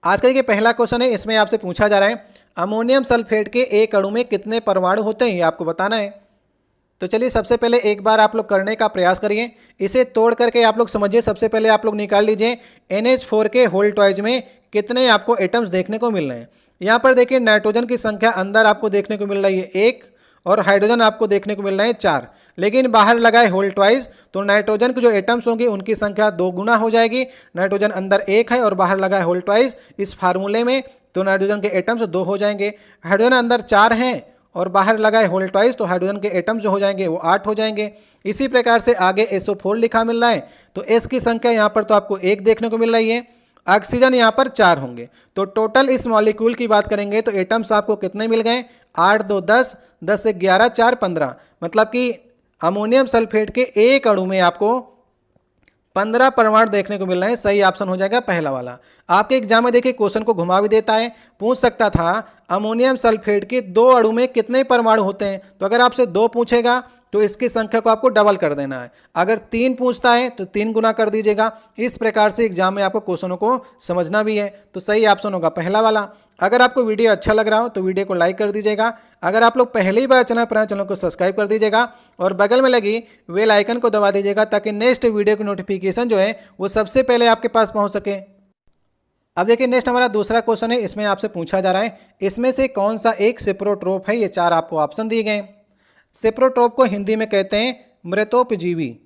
आज का ये पहला क्वेश्चन है, इसमें आपसे पूछा जा रहा है अमोनियम सल्फेट के एक अणु में कितने परमाणु होते हैं, ये आपको बताना है। तो चलिए सबसे पहले एक बार आप लोग करने का प्रयास करिए, इसे तोड़ करके आप लोग समझिए। सबसे पहले आप लोग निकाल लीजिए NH4 के होल ट्वाइज में कितने आपको एटम्स देखने को मिल रहे हैं। यहाँ पर देखिए नाइट्रोजन की संख्या अंदर आपको देखने को मिल रही है 1 और हाइड्रोजन आपको देखने को मिल रहे हैं 4, लेकिन बाहर लगाए होल ट्वाइज तो नाइट्रोजन के जो एटम्स होंगे उनकी संख्या 2 गुना हो जाएगी। नाइट्रोजन अंदर 1 है और बाहर लगाए होल ट्वाइज इस फार्मूले में, तो नाइट्रोजन के एटम्स 2 हो जाएंगे। हाइड्रोजन अंदर 4 हैं और बाहर लगाए होल ट्वाइज तो हाइड्रोजन के एटम्स जो हो जाएंगे वो 8 हो जाएंगे। इसी प्रकार से आगे SO4 लिखा मिल रहा है, तो S की संख्या यहाँ पर तो आपको 1 देखने को मिल रही है। ऑक्सीजन यहाँ पर 4 होंगे, तो टोटल इस मॉलिक्यूल की बात करेंगे तो एटम्स आपको कितने मिल गए, 8 2 10, 10 से 11 4 15, मतलब कि अमोनियम सल्फेट के एक अणु में आपको 15 परमाणु देखने को मिल रहे हैं। सही ऑप्शन हो जाएगा पहला वाला। आपके एग्जाम में देखिए क्वेश्चन को घुमा भी देता है, पूछ सकता था अमोनियम सल्फेट के 2 अणु में कितने परमाणु होते हैं, तो अगर आपसे 2 पूछेगा तो इसकी संख्या को आपको डबल कर देना है। अगर 3 पूछता है तो 3 गुना कर दीजिएगा। इस प्रकार से एग्जाम में आपको क्वेश्चनों को समझना भी है, तो सही ऑप्शन होगा पहला वाला। अगर आपको वीडियो अच्छा लग रहा हो तो वीडियो को लाइक कर दीजिएगा। अगर आप लोग पहली बार चैनल पर आए, चैनल को सब्सक्राइब कर दीजिएगा और बगल में लगी बेल आइकन को दबा दीजिएगा ताकि नेक्स्ट वीडियो की नोटिफिकेशन जो है वो सबसे पहले आपके पास पहुंच सके। अब देखिए नेक्स्ट हमारा दूसरा क्वेश्चन है, इसमें आपसे पूछा जा रहा है इसमें से कौन सा एक सेप्रोट्रोप है। ये 4 आपको ऑप्शन दिए गए। सेप्रोट्रोप को हिंदी में कहते हैं मृतोपजीवी,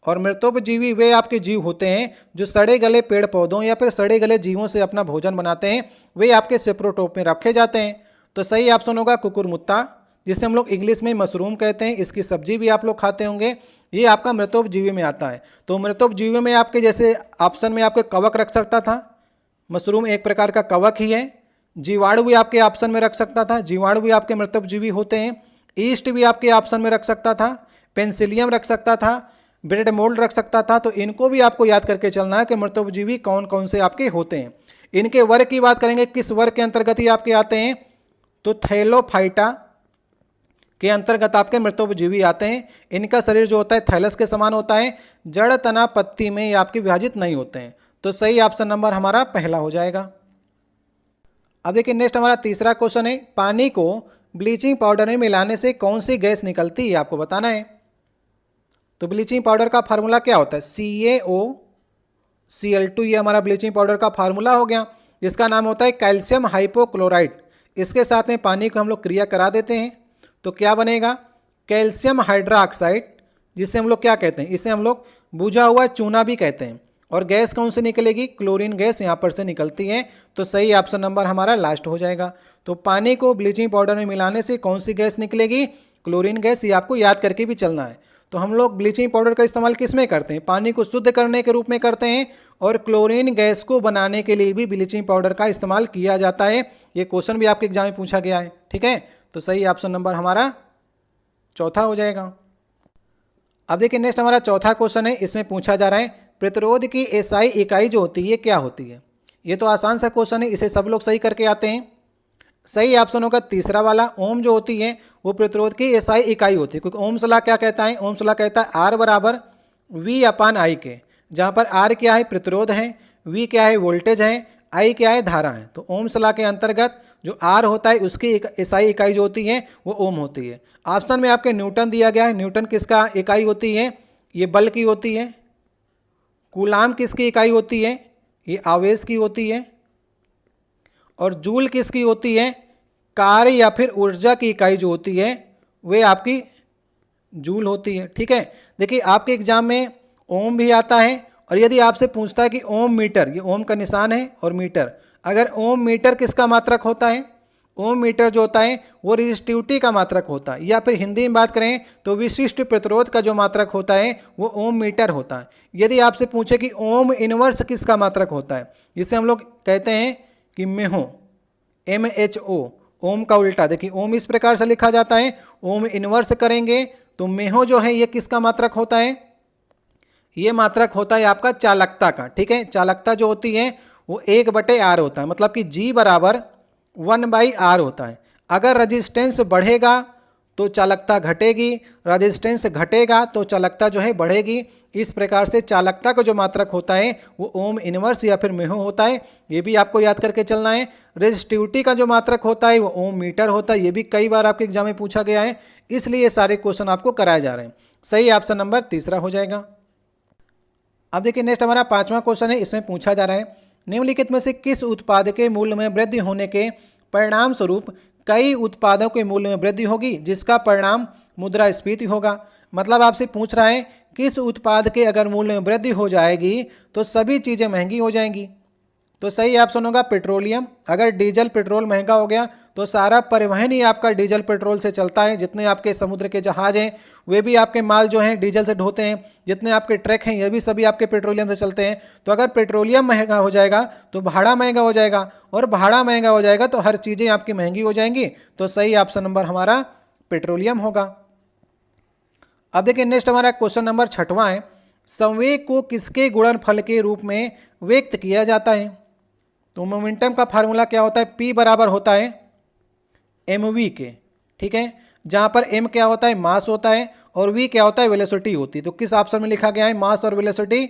और मृतोपजीवी वे आपके जीव होते हैं जो सड़े गले पेड़ पौधों या फिर सड़े गले जीवों से अपना भोजन बनाते हैं, वे आपके सेप्रोट्रोप में रखे जाते हैं। तो सही ऑप्शन होगा कुकुरमुत्ता, जिसे हम लोग इंग्लिश में मशरूम कहते हैं। इसकी सब्जी भी आप लोग खाते होंगे, ये आपका मृतोपजीवी में आता है। तो मृतोपजीवी में आपके जैसे ऑप्शन में आपके कवक रख सकता था, मशरूम एक प्रकार का कवक ही है। जीवाणु भी आपके ऑप्शन में रख सकता था, जीवाणु भी आपके मृतोपजीवी होते हैं। ईस्ट भी आपके ऑप्शन में रख सकता था, पेंसिलियम रख सकता था, ब्रेड मोल्ड रख सकता था। तो इनको भी आपको याद करके चलना है कि मृतोपजीवी कौन कौन से आपके होते हैं। इनके वर्ग की बात करेंगे, किस वर्ग के अंतर्गत ही आपके आते हैं, तो थैलोफाइटा के अंतर्गत आपके मृतोपजीवी आते हैं। इनका शरीर जो होता है थैलस के समान होता है, जड़ तना पत्ती में ये आपके विभाजित नहीं होते हैं। तो सही ऑप्शन नंबर हमारा पहला हो जाएगा। अब देखिए नेक्स्ट हमारा तीसरा क्वेश्चन है, पानी को ब्लीचिंग पाउडर में मिलाने से कौन सी गैस निकलती है, आपको बताना है। तो ब्लीचिंग पाउडर का फार्मूला क्या होता है, CaOCl2, ये हमारा ब्लीचिंग पाउडर का फार्मूला हो गया, जिसका नाम होता है कैल्शियम हाइपोक्लोराइड। इसके साथ में पानी को हम लोग क्रिया करा देते हैं तो क्या बनेगा, कैल्शियम हाइड्रोक्साइड, जिसे हम लोग क्या कहते हैं, इसे हम लोग बुझा हुआ चूना भी कहते हैं। और गैस कौन से निकलेगी, क्लोरीन गैस यहाँ पर से निकलती है। तो सही ऑप्शन नंबर हमारा लास्ट हो जाएगा। तो पानी को ब्लीचिंग पाउडर में मिलाने से कौन सी गैस निकलेगी, क्लोरीन गैस। ये आपको याद करके भी चलना है। तो हम लोग ब्लीचिंग पाउडर का इस्तेमाल किस में करते हैं, पानी को शुद्ध करने के रूप में करते हैं, और क्लोरीन गैस को बनाने के लिए भी ब्लीचिंग पाउडर का इस्तेमाल किया जाता है। ये क्वेश्चन भी आपके एग्जाम में पूछा गया है, ठीक है। तो सही ऑप्शन नंबर हमारा चौथा हो जाएगा। अब देखिए नेक्स्ट हमारा चौथा क्वेश्चन है, इसमें पूछा जा रहा है प्रतिरोध की SI इकाई जो होती है क्या होती है। ये तो आसान सा क्वेश्चन है, इसे सब लोग सही करके आते हैं। सही ऑप्शन होगा तीसरा वाला, ओम जो होती है वो प्रतिरोध की SI इकाई होती है। क्योंकि ओम्स लॉ क्या कहता है, ओम्स लॉ कहता है R बराबर V/I के, जहाँ पर R क्या है, प्रतिरोध है, V क्या है, वोल्टेज है, I क्या है, धारा है। तो ओम्स लॉ के अंतर्गत जो R होता है उसकी SI इकाई जो होती है वो ओम होती है। ऑप्शन में आपके न्यूटन दिया गया है, न्यूटन किसका इकाई होती है, ये बल की होती है। कूलाम किसकी इकाई होती है, ये आवेश की होती है। और जूल किसकी होती है, कार्य या फिर ऊर्जा की इकाई जो होती है वे आपकी जूल होती है, ठीक है। देखिए आपके एग्जाम में ओम भी आता है, और यदि आपसे पूछता है कि ओम मीटर, ये ओम का निशान है और मीटर, अगर ओम मीटर किसका मात्रक होता है, ओम मीटर जो होता है वो रेजिस्टिविटी का मात्रक होता है, या फिर हिंदी में बात करें तो विशिष्ट प्रतिरोध का जो मात्रक होता है वो ओम मीटर होता है। यदि आपसे पूछे कि ओम इनवर्स किसका मात्रक होता है, जिसे हम लोग कहते हैं कि मेहो, MHO, ओम का उल्टा। देखिए ओम इस प्रकार से लिखा जाता है, ओम इनवर्स करेंगे तो मेहो जो है ये किसका मात्रक होता है, ये मात्रक होता है आपका चालकता का, ठीक है। चालकता जो होती है वो 1/R होता है, मतलब कि G बराबर 1/R होता है। अगर रजिस्टेंस बढ़ेगा तो चालकता घटेगी, रेजिस्टेंस घटेगा तो चालकता जो है बढ़ेगी। इस प्रकार से चालकता का जो मात्रक होता है वो ओम इनवर्स या फिर मेहो होता है, ये भी आपको याद करके चलना है। रेजिस्टिविटी का जो मात्रक होता है वो ओम मीटर होता है, ये भी कई बार आपके एग्जाम में पूछा गया है, इसलिए ये सारे क्वेश्चन आपको कराए जा रहे हैं। सही ऑप्शन नंबर तीसरा हो जाएगा। अब देखिए नेक्स्ट हमारा 5वां क्वेश्चन है, इसमें पूछा जा रहा है निम्नलिखित में से किस उत्पाद के मूल्य में वृद्धि होने के परिणाम स्वरूप कई उत्पादों के मूल्य में वृद्धि होगी जिसका परिणाम मुद्रास्फीति होगा। मतलब आपसे पूछ रहा है किस उत्पाद के अगर मूल्य में वृद्धि हो जाएगी तो सभी चीज़ें महंगी हो जाएंगी। तो सही ऑप्शन होगा पेट्रोलियम। अगर डीजल पेट्रोल महंगा हो गया तो सारा परिवहन ही आपका डीजल पेट्रोल से चलता है। जितने आपके समुद्र के जहाज हैं वे भी आपके माल जो हैं डीजल से ढोते हैं, जितने आपके ट्रक हैं ये भी सभी आपके पेट्रोलियम से चलते हैं। तो अगर पेट्रोलियम महंगा हो जाएगा तो भाड़ा महंगा हो जाएगा, और भाड़ा महंगा हो जाएगा तो हर चीज़ें आपकी महंगी हो जाएंगी। तो सही ऑप्शन नंबर हमारा पेट्रोलियम होगा। अब देखिए नेक्स्ट हमारा क्वेश्चन नंबर 6वां है, संवेग को किसके गुणनफल के रूप में व्यक्त किया जाता है। तो मोमेंटम का फार्मूला क्या होता है, P बराबर होता है mv के, ठीक है, जहाँ पर m क्या होता है मास होता है और v क्या होता है वेलोसिटी होती है। तो किस ऑप्शन में लिखा गया है मास और वेलोसिटी,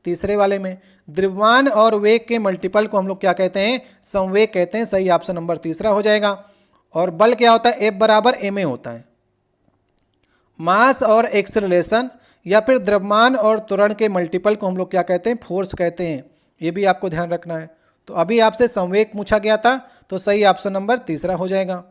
तीसरे वाले में। द्रव्यमान और वेग के मल्टीपल को हम लोग क्या कहते हैं, संवेग कहते हैं। सही ऑप्शन नंबर तीसरा हो जाएगा। और बल क्या होता है F बराबर ma होता है। मास और एक्सेलरेशन या फिर द्रव्यमान और त्वरण के मल्टीपल को हम लोग क्या कहते हैं, फोर्स कहते हैं। ये भी आपको ध्यान रखना है। तो अभी आपसे संवेग पूछा गया था, तो सही ऑप्शन नंबर तीसरा हो जाएगा।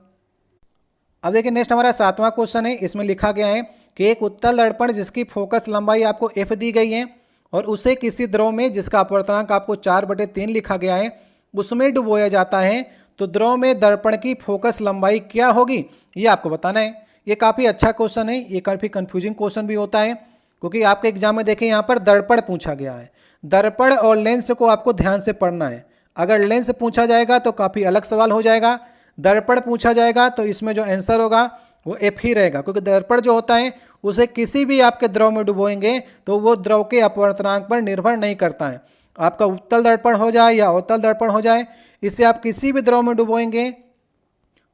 अब देखिए नेक्स्ट हमारा 7वां क्वेश्चन है, इसमें लिखा गया है कि एक उत्तल दर्पण जिसकी फोकस लंबाई आपको f दी गई है और उसे किसी द्रव में जिसका अपवर्तनांक आपको 4/3 लिखा गया है उसमें डुबोया जाता है, तो द्रव में दर्पण की फोकस लंबाई क्या होगी ये आपको बताना है। ये काफ़ी अच्छा क्वेश्चन है, ये काफ़ी कन्फ्यूजिंग क्वेश्चन भी होता है क्योंकि आपके एग्जाम में देखिए यहाँ पर दर्पण पूछा गया है। दर्पण और लेंस को आपको ध्यान से पढ़ना है। अगर लेंस पूछा जाएगा तो काफ़ी अलग सवाल हो जाएगा, दर्पण पूछा जाएगा तो इसमें जो आंसर होगा वो एफ ही रहेगा, क्योंकि दर्पण जो होता है उसे किसी भी आपके द्रव में डुबोएंगे तो वो द्रव के अपवर्तनांक पर निर्भर नहीं करता है। आपका उत्तल दर्पण हो जाए या अवतल दर्पण हो जाए, इससे आप किसी भी द्रव में डुबोएंगे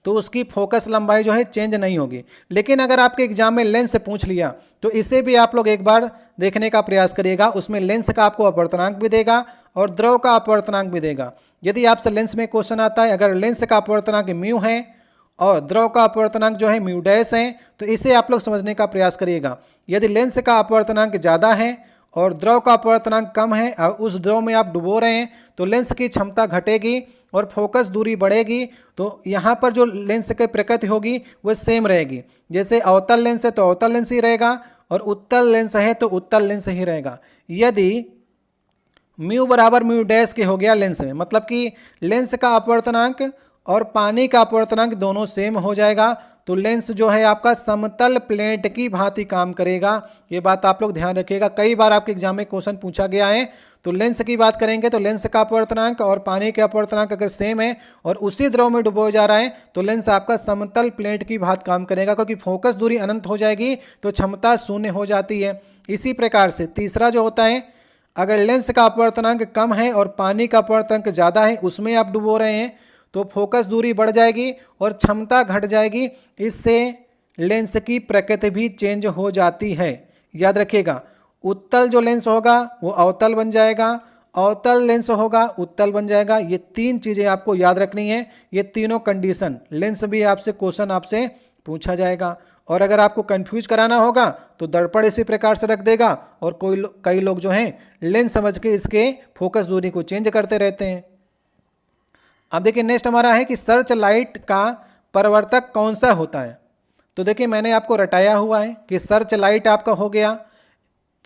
तो उसकी फोकस लंबाई जो है चेंज नहीं होगी। लेकिन अगर आपके एग्जाम में लेंस से पूछ लिया तो इसे भी आप लोग एक बार देखने का प्रयास करिएगा। उसमें लेंस का आपको अपवर्तनांक भी देगा और द्रव का अपवर्तनांक भी देगा। यदि आपसे लेंस में क्वेश्चन आता है, अगर लेंस का अपवर्तनांक म्यू है और द्रव का अपवर्तनांक जो है म्यू डैश है, तो इसे आप लोग समझने का प्रयास करिएगा। यदि लेंस का अपवर्तनांक ज़्यादा है और द्रव का अपवर्तनांक कम है और उस द्रव में आप डुबो रहे हैं तो लेंस की क्षमता घटेगी और फोकस दूरी बढ़ेगी। तो यहाँ पर जो लेंस की प्रकृति होगी वो सेम रहेगी। जैसे अवतल लेंस है तो अवतल लेंस ही रहेगा और उत्तल लेंस है तो उत्तल लेंस ही रहेगा। यदि म्यू बराबर म्यू डैश के हो गया लेंस में, मतलब कि लेंस का अपवर्तनांक और पानी का अपवर्तनांक दोनों सेम हो जाएगा, तो लेंस जो है आपका समतल प्लेट की भांति काम करेगा। ये बात आप लोग ध्यान रखिएगा, कई बार आपके एग्जाम में क्वेश्चन पूछा गया है। तो लेंस की बात करेंगे तो लेंस का अपवर्तनांक और पानी के अपवर्तनांक अगर सेम है और उसी द्रव में डुबोया जा रहा है तो लेंस आपका समतल प्लेट की भांति काम करेगा, क्योंकि फोकस दूरी अनंत हो जाएगी तो क्षमता शून्य हो जाती है। इसी प्रकार से तीसरा जो होता है, अगर लेंस का अपवर्तनांक कम है और पानी का अपवर्तनांक ज़्यादा है, उसमें आप डुबो रहे हैं तो फोकस दूरी बढ़ जाएगी और क्षमता घट जाएगी। इससे लेंस की प्रकृति भी चेंज हो जाती है। याद रखिएगा, उत्तल जो लेंस होगा वो अवतल बन जाएगा, अवतल लेंस होगा उत्तल बन जाएगा। ये तीन चीज़ें आपको याद रखनी है, ये तीनों कंडीशन। लेंस भी आपसे क्वेश्चन आपसे पूछा जाएगा। और अगर आपको कंफ्यूज कराना होगा तो दर्पण इसी प्रकार से रख देगा और कई लोग जो हैं लेंस समझ के इसके फोकस दूरी को चेंज करते रहते हैं। अब देखिए नेक्स्ट हमारा है कि सर्च लाइट का परावर्तक कौन सा होता है। तो देखिए मैंने आपको रटाया हुआ है कि सर्च लाइट आपका हो गया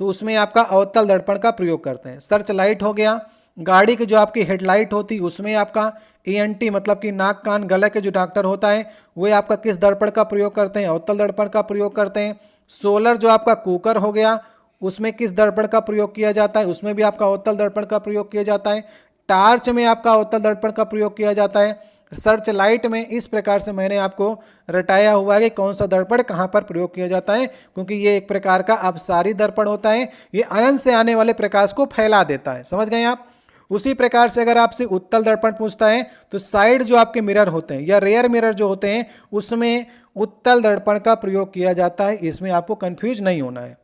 तो उसमें आपका अवतल दर्पण का प्रयोग करते हैं। सर्च लाइट हो गया, गाड़ी की जो आपकी हेडलाइट होती है उसमें आपका ENT मतलब कि नाक कान गला के जो डॉक्टर होता है वो आपका किस दर्पण का प्रयोग करते हैं, अवतल दर्पण का प्रयोग करते हैं। सोलर जो आपका कुकर हो गया उसमें किस दर्पण का प्रयोग किया जाता है, उसमें भी आपका अवतल दर्पण का प्रयोग किया जाता है। टार्च में आपका अवतल दर्पण का प्रयोग किया जाता है। सर्च लाइट में इस प्रकार से मैंने आपको रटाया हुआ है कि कौन सा दर्पण कहाँ पर प्रयोग किया जाता है, क्योंकि ये एक प्रकार का अपसारी दर्पण होता है। ये अनंत से आने वाले प्रकाश को फैला देता है, समझ गए आप। उसी प्रकार से अगर आपसे उत्तल दर्पण पूछता है तो साइड जो आपके मिरर होते हैं या रेयर मिरर जो होते हैं उसमें उत्तल दर्पण का प्रयोग किया जाता है, इसमें आपको कंफ्यूज नहीं होना है।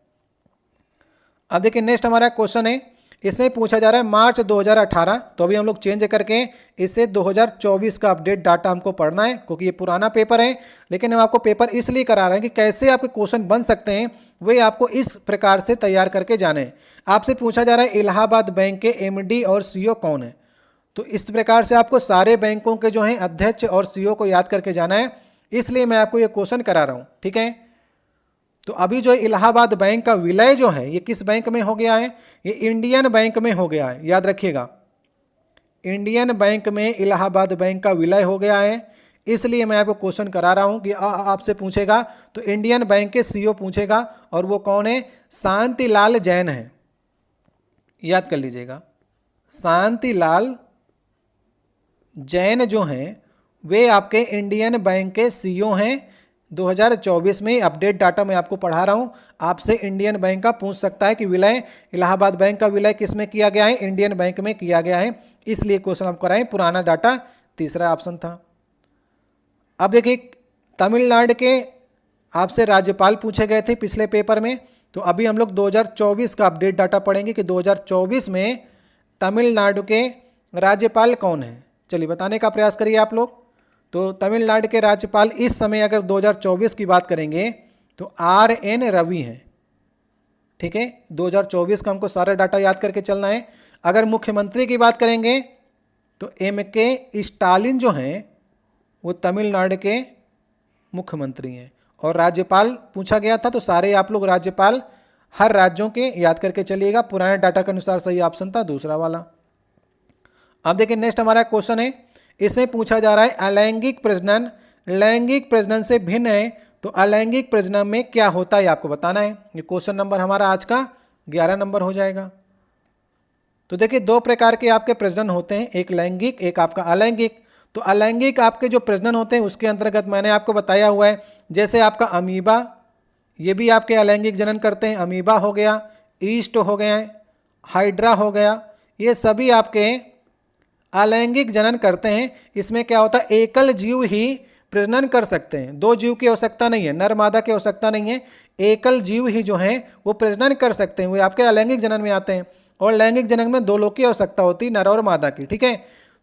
अब देखिए नेक्स्ट हमारा क्वेश्चन है, इसमें पूछा जा रहा है मार्च 2018, तो अभी हम लोग चेंज करके इसे 2024 का अपडेट डाटा हमको पढ़ना है क्योंकि ये पुराना पेपर है, लेकिन हम आपको पेपर इसलिए करा रहे हैं कि कैसे आपके क्वेश्चन बन सकते हैं वे आपको इस प्रकार से तैयार करके जाने हैं। आपसे पूछा जा रहा है इलाहाबाद बैंक के एमडी और सीईओ कौन है, तो इस प्रकार से आपको सारे बैंकों के जो हैं अध्यक्ष और सीईओ को याद करके जाना है, इसलिए मैं आपको ये क्वेश्चन करा रहा हूँ। ठीक है, तो अभी जो इलाहाबाद बैंक का विलय जो है ये किस बैंक में हो गया है, ये इंडियन बैंक में हो गया है, याद रखिएगा इंडियन बैंक में इलाहाबाद बैंक का विलय हो गया है, इसलिए मैं आपको क्वेश्चन करा रहा हूँ कि आपसे पूछेगा तो इंडियन बैंक के सीईओ पूछेगा और वो कौन है, शांतिलाल जैन है, याद कर लीजिएगा। शांतिलाल जैन जो हैं वे आपके इंडियन बैंक के सीईओ हैं। 2024 में अपडेट डाटा मैं आपको पढ़ा रहा हूं, आपसे इंडियन बैंक का पूछ सकता है कि विलय इलाहाबाद बैंक का विलय किस में किया गया है, इंडियन बैंक में किया गया है, इसलिए क्वेश्चन आपको कराएं। पुराना डाटा तीसरा ऑप्शन था। अब देखिए तमिलनाडु के आपसे राज्यपाल पूछे गए थे पिछले पेपर में, तो अभी हम लोग 2024 का अपडेट डाटा पढ़ेंगे कि 2024 में तमिलनाडु के राज्यपाल कौन है। चलिए बताने का प्रयास करिए आप लोग। तो तमिलनाडु के राज्यपाल इस समय अगर 2024 की बात करेंगे तो RN रवि हैं। ठीक है, 2024 का हमको सारा डाटा याद करके चलना है। अगर मुख्यमंत्री की बात करेंगे तो MK स्टालिन जो हैं वो तमिलनाडु के मुख्यमंत्री हैं। और राज्यपाल पूछा गया था तो सारे आप लोग राज्यपाल हर राज्यों के याद करके चलिएगा। पुराने डाटा के अनुसार सही ऑप्शन था दूसरा वाला। अब देखिए नेक्स्ट हमारा क्वेश्चन है, इसमें पूछा जा रहा है अलैंगिक प्रजनन लैंगिक प्रजनन से भिन्न है, तो अलैंगिक प्रजनन में क्या होता है आपको बताना है। ये क्वेश्चन नंबर हमारा आज का 11 नंबर हो जाएगा। तो देखिए दो प्रकार के आपके प्रजनन होते हैं, एक लैंगिक एक आपका अलैंगिक। तो अलैंगिक आपके जो प्रजनन होते हैं उसके अंतर्गत मैंने आपको बताया हुआ है, जैसे आपका अमीबा, ये भी आपके अलैंगिक जनन करते हैं। अमीबा हो गया, ईस्ट हो गया, हाइड्रा हो गया, ये सभी आपके अलैंगिक जनन करते हैं। इसमें क्या होता है, एकल जीव ही प्रजनन कर सकते हैं, दो जीव की आवश्यकता नहीं है, नर मादा की आवश्यकता नहीं है, एकल जीव ही जो हैं वो प्रजनन कर सकते हैं, वे आपके अलैंगिक जनन में आते हैं। और लैंगिक जनन में दो लोग की आवश्यकता होती है, नर और मादा की। ठीक है,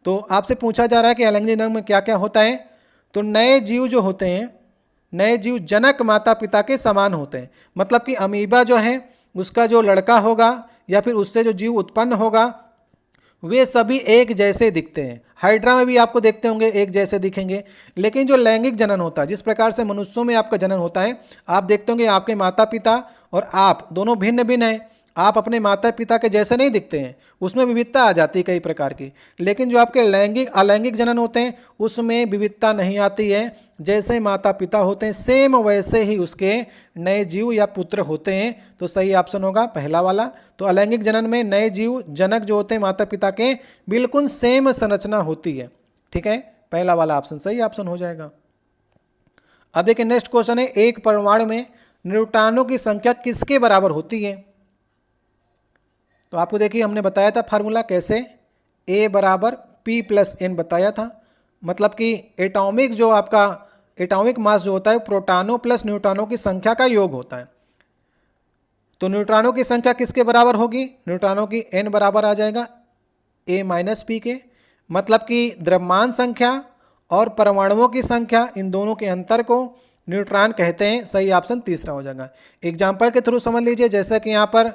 तो आपसे पूछा जा रहा है कि अलैंगिक जनन में क्या क्या होता है। तो नए जीव जो होते हैं, नए जीव जनक माता पिता के समान होते हैं। मतलब कि अमीबा जो है उसका जो लड़का होगा या फिर उससे जो जीव उत्पन्न होगा वे सभी एक जैसे दिखते हैं। हाइड्रा में भी आपको देखते होंगे एक जैसे दिखेंगे। लेकिन जो लैंगिक जनन होता है, जिस प्रकार से मनुष्यों में आपका जनन होता है, आप देखते होंगे आपके माता पिता और आप दोनों भिन्न भिन्न हैं, आप अपने माता पिता के जैसे नहीं दिखते हैं, उसमें विविधता आ जाती है कई प्रकार की। लेकिन जो आपके लैंगिक अलैंगिक जनन होते हैं उसमें विविधता नहीं आती है, जैसे माता पिता होते हैं सेम वैसे ही उसके नए जीव या पुत्र होते हैं। तो सही ऑप्शन होगा पहला वाला। तो अलैंगिक जनन में नए जीव जनक जो होते हैं माता पिता के बिल्कुल सेम संरचना होती है। ठीक है, पहला वाला ऑप्शन सही ऑप्शन हो जाएगा। अब देखिए नेक्स्ट क्वेश्चन है, एक परमाणु में न्यूट्रॉनों की संख्या किसके बराबर होती है। तो आपको देखिए हमने बताया था फार्मूला कैसे, A बराबर P प्लस N बताया था। मतलब कि एटॉमिक जो आपका एटॉमिक मास जो होता है प्रोटॉनों प्लस न्यूट्रॉनों की संख्या का योग होता है। तो न्यूट्रॉनों की संख्या किसके बराबर होगी, न्यूट्रॉनों की N बराबर आ जाएगा A माइनस P के। मतलब कि द्रव्यमान संख्या और परमाणुओं की संख्या, इन दोनों के अंतर को न्यूट्रॉन कहते हैं। सही ऑप्शन तीसरा हो जाएगा। एग्जाम्पल के थ्रू समझ लीजिए, जैसे कि यहाँ पर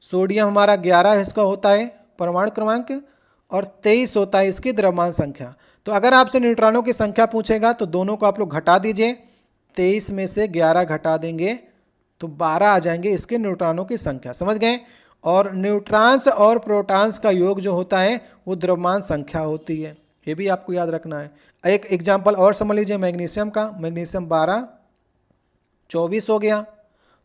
सोडियम हमारा 11 इसका होता है परमाणु क्रमांक और 23 होता है इसकी द्रव्यमान संख्या। तो अगर आपसे न्यूट्रॉनों की संख्या पूछेगा तो दोनों को आप लोग घटा दीजिए, 23 में से 11 घटा देंगे तो 12 आ जाएंगे इसके न्यूट्रॉनों की संख्या। समझ गए। और न्यूट्रॉन्स और प्रोटॉन्स का योग जो होता है वो द्रव्यमान संख्या होती है, ये भी आपको याद रखना है। एक एग्जाम्पल और समझ लीजिए मैग्नीशियम का, मैग्नीशियम 12 24 हो गया,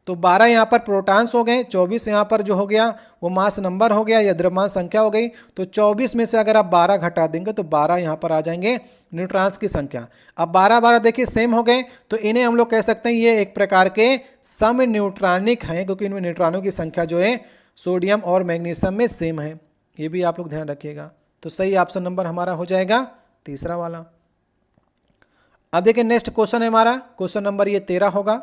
तो 12 यहाँ पर प्रोटॉन्स हो गए, 24 यहाँ पर जो हो गया वो मास नंबर हो गया या द्रव्यमान संख्या हो गई। तो 24 में से अगर आप 12 घटा देंगे तो 12 यहाँ पर आ जाएंगे न्यूट्रॉन्स की संख्या। अब 12 देखिए सेम हो गए, तो इन्हें हम लोग कह सकते हैं ये एक प्रकार के सम न्यूट्रॉनिक हैं, क्योंकि इनमें न्यूट्रॉनों की संख्या जो है सोडियम और मैग्नीशियम में सेम है। ये भी आप लोग ध्यान रखिएगा। तो सही ऑप्शन नंबर हमारा हो जाएगा तीसरा वाला। अब देखिए नेक्स्ट क्वेश्चन है हमारा, क्वेश्चन नंबर ये 13 होगा।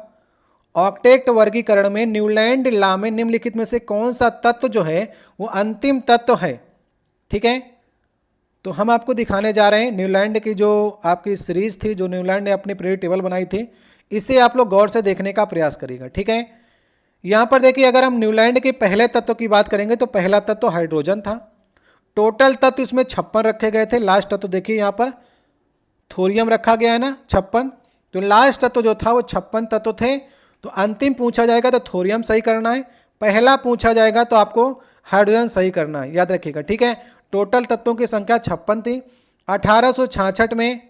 ऑक्टेट वर्गीकरण में न्यूलैंड लॉ में निम्नलिखित में से कौन सा तत्व जो है वो अंतिम तत्व है? ठीक है, तो हम आपको दिखाने जा रहे हैं न्यूलैंड की जो आपकी सीरीज थी, जो न्यूलैंड ने अपनी पीरियड टेबल बनाई थी, इसे आप लोग गौर से देखने का प्रयास करिएगा। ठीक है, यहाँ पर देखिए अगर हम न्यूलैंड के पहले तत्व की बात करेंगे तो पहला तत्व तो हाइड्रोजन था। टोटल तत्व इसमें 56 रखे गए थे। लास्ट तत्व देखिए यहाँ पर थोरियम रखा गया है ना 56, तो लास्ट तत्व जो था वो 56 तत्व थे। तो अंतिम पूछा जाएगा तो थोरियम सही करना है, पहला पूछा जाएगा तो आपको हाइड्रोजन सही करना है, याद रखिएगा। ठीक है, टोटल तत्वों की संख्या 56 थी। 1866 में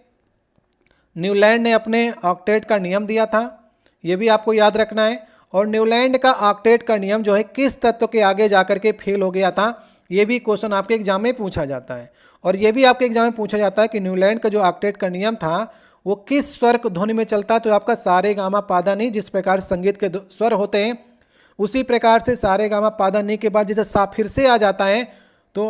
न्यूलैंड ने अपने ऑक्टेट का नियम दिया था, ये भी आपको याद रखना है। और न्यूलैंड का ऑक्टेट का नियम जो है किस तत्व के आगे जाकर के फेल हो गया था, ये भी क्वेश्चन आपके एग्जाम में पूछा जाता है। और ये भी आपके एग्जाम में पूछा जाता है कि न्यूलैंड का जो ऑक्टेट का नियम था वो किस स्वर ध्वनि में चलता है। तो आपका सारे गामा पादा नी, जिस प्रकार संगीत के स्वर होते हैं उसी प्रकार से सारे गामा पादा नी के बाद जैसे सा फिर से आ जाता है। तो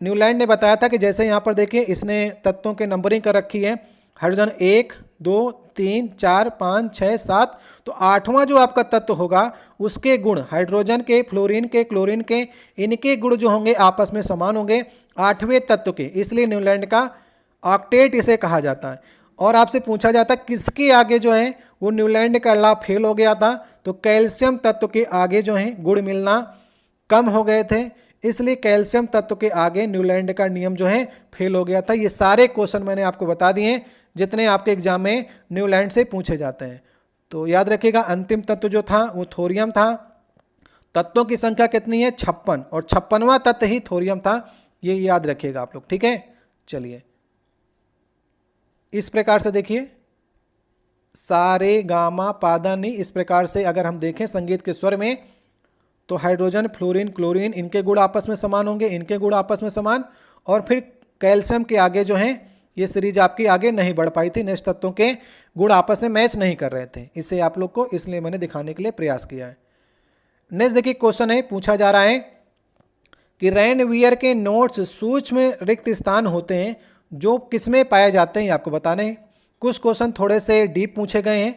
न्यूलैंड ने बताया था कि जैसे यहाँ पर देखिए इसने तत्वों के नंबरिंग कर रखी है, हाइड्रोजन 1 2 3 4 5 6 7, तो 8वां जो आपका तत्व होगा उसके गुण हाइड्रोजन के, फ्लोरीन के, क्लोरीन के, इनके गुण जो होंगे आपस में समान होंगे 8वें तत्व के, इसलिए न्यूलैंड का ऑक्टेट इसे कहा जाता है। और आपसे पूछा जाता है किसके आगे जो है वो न्यूलैंड का लॉ फेल हो गया था, तो कैल्शियम तत्व के आगे जो है गुण मिलना कम हो गए थे, इसलिए कैल्शियम तत्व के आगे न्यूलैंड का नियम जो है फेल हो गया था। ये सारे क्वेश्चन मैंने आपको बता दिए जितने आपके एग्जाम में न्यूलैंड से पूछे जाते हैं। तो याद रखिएगा अंतिम तत्व जो था वो थोरियम था। तत्वों की संख्या कितनी है? 56, और 56वां तत्व ही थोरियम था, ये याद रखिएगा आप लोग। ठीक है, चलिए इस प्रकार से देखिए सारे गामा पादा नी, इस प्रकार से अगर हम देखें संगीत के स्वर में तो हाइड्रोजन, फ्लोरीन, क्लोरीन इनके गुण आपस में समान होंगे, इनके गुण आपस में समान, और फिर कैल्शियम के आगे जो है ये सीरीज आपकी आगे नहीं बढ़ पाई थी, नेक्स्ट तत्वों के गुण आपस में मैच नहीं कर रहे थे। इससे आप लोग को इसलिए मैंने दिखाने के लिए प्रयास किया है। नेक्स्ट देखिए क्वेश्चन है, पूछा जा रहा है कि रेनवियर के नोट्स सूक्ष्म रिक्त स्थान होते हैं जो किसमें पाए जाते हैं, आपको बताने हैं। कुछ क्वेश्चन थोड़े से डीप पूछे गए हैं,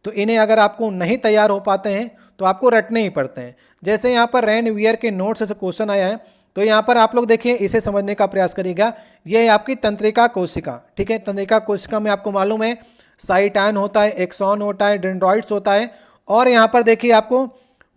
तो इन्हें अगर आपको नहीं तैयार हो पाते हैं तो आपको रटने ही पड़ते हैं। जैसे यहाँ पर रेनवियर के नोट्स से क्वेश्चन आया है, तो यहाँ पर आप लोग देखिए इसे समझने का प्रयास करिएगा। ये है आपकी तंत्रिका कोशिका। ठीक है, तंत्रिका कोशिका में आपको मालूम है साइटान होता है, एक्सॉन होता है, डेंड्रॉइड्स होता है, और यहाँ पर देखिए आपको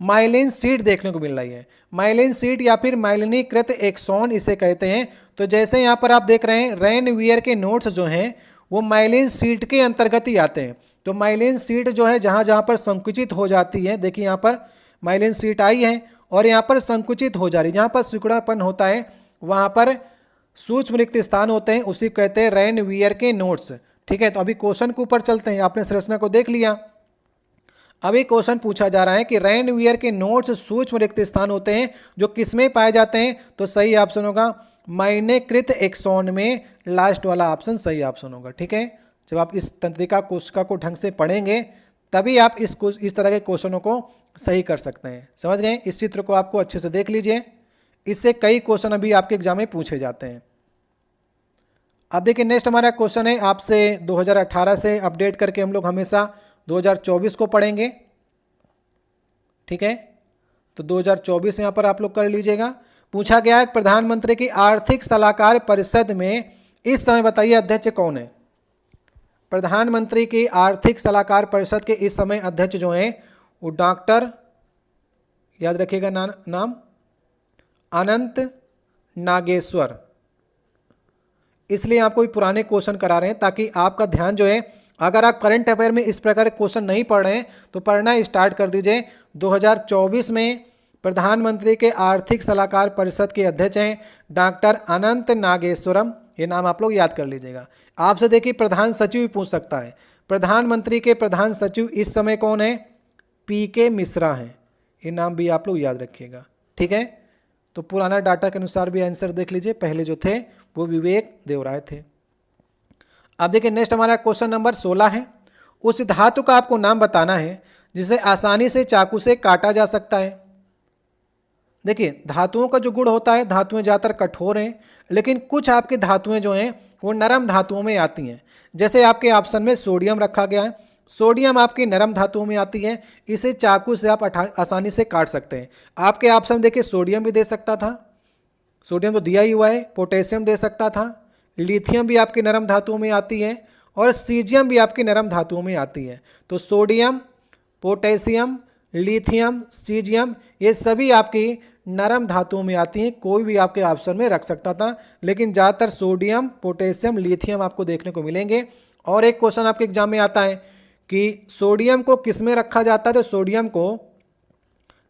माइलिन सीट देखने को मिल रही है। माइलिन सीट या फिर माइलिनीकृत एक्सॉन इसे कहते हैं। तो जैसे यहाँ पर आप देख रहे हैं रेनवियर के नोट्स जो हैं वो माइलिन सीट के अंतर्गत ही आते हैं। तो माइलिन सीट जो है जहाँ जहाँ पर संकुचित हो जाती है, देखिए यहाँ पर माइलिन सीट आई है और यहाँ पर संकुचित हो जा रही है, जहाँ पर सिकुड़ापन होता है वहाँ पर सूक्ष्म रिक्त स्थान होते हैं, उसी कहते हैं रेनवियर के नोट्स। ठीक है, तो अभी क्वेश्चन के ऊपर चलते हैं। आपने संरचना को देख लिया, अभी क्वेश्चन पूछा जा रहा है कि रेनवियर के नोट्स सूक्ष्म रिक्त स्थान होते हैं जो किसमें पाए जाते हैं। तो सही ऑप्शन होगा माइलिनीकृत एक्सॉन में, लास्ट वाला ऑप्शन सही ऑप्शन होगा। ठीक है, जब आप इस तंत्रिका कोशिका को ढंग से पढ़ेंगे तभी आप इस तरह के क्वेश्चनों को सही कर सकते हैं। समझ गए? इस चित्र को आपको अच्छे से देख लीजिए, इससे कई क्वेश्चन अभी आपके एग्जाम में पूछे जाते हैं। अब देखिए नेक्स्ट हमारा क्वेश्चन है, आपसे 2018 से अपडेट करके हम लोग हमेशा 2024 को पढ़ेंगे। ठीक है, तो 2024 यहाँ पर आप लोग कर लीजिएगा। पूछा गया है प्रधानमंत्री की आर्थिक सलाहकार परिषद में इस समय बताइए अध्यक्ष कौन है। प्रधानमंत्री की आर्थिक सलाहकार परिषद के इस समय अध्यक्ष जो हैं वो डॉक्टर, याद रखिएगा नाम अनंत नागेश्वर। इसलिए आपको पुराने क्वेश्चन करा रहे हैं ताकि आपका ध्यान जो है, अगर आप करंट अफेयर में इस प्रकार के क्वेश्चन नहीं पढ़ रहे हैं तो पढ़ना स्टार्ट कर दीजिए। 2024 में प्रधानमंत्री के आर्थिक सलाहकार परिषद के अध्यक्ष हैं डॉक्टर अनंत नागेश्वरम, ये नाम आप लोग याद कर लीजिएगा। आपसे देखिए प्रधान सचिव भी पूछ सकता है, प्रधानमंत्री के प्रधान सचिव इस समय कौन है? PK मिश्रा हैं, ये नाम भी आप लोग याद रखिएगा। ठीक है, तो पुराना डाटा के अनुसार भी आंसर देख लीजिए, पहले जो थे वो विवेक देवराय थे। अब देखिए नेक्स्ट हमारा क्वेश्चन नंबर 16 है, उस धातु का आपको नाम बताना है जिसे आसानी से चाकू से काटा जा सकता है। देखिए धातुओं का जो गुण होता है, धातुएं ज़्यादातर कठोर हैं, लेकिन कुछ आपकी धातुएं जो हैं वो नरम धातुओं में आती हैं। जैसे आपके ऑप्शन में सोडियम रखा गया है, सोडियम आपकी नरम धातुओं में आती है, इसे चाकू से आप आसानी से काट सकते हैं। आपके ऑप्शन देखिए सोडियम भी दे सकता था, सोडियम तो दिया ही हुआ है, पोटेशियम दे सकता था, लिथियम भी आपकी नरम धातुओं में आती है और सीजियम भी आपकी नरम धातुओं में आती है। तो सोडियम, पोटेशियम, लिथियम, सीजियम ये सभी आपकी नरम धातुओं में आती हैं, कोई भी आपके ऑप्शन में रख सकता था, लेकिन ज़्यादातर सोडियम, पोटेशियम, लिथियम आपको देखने को मिलेंगे। और एक क्वेश्चन आपके एग्जाम में आता है कि सोडियम को किस में रखा जाता है, तो सोडियम को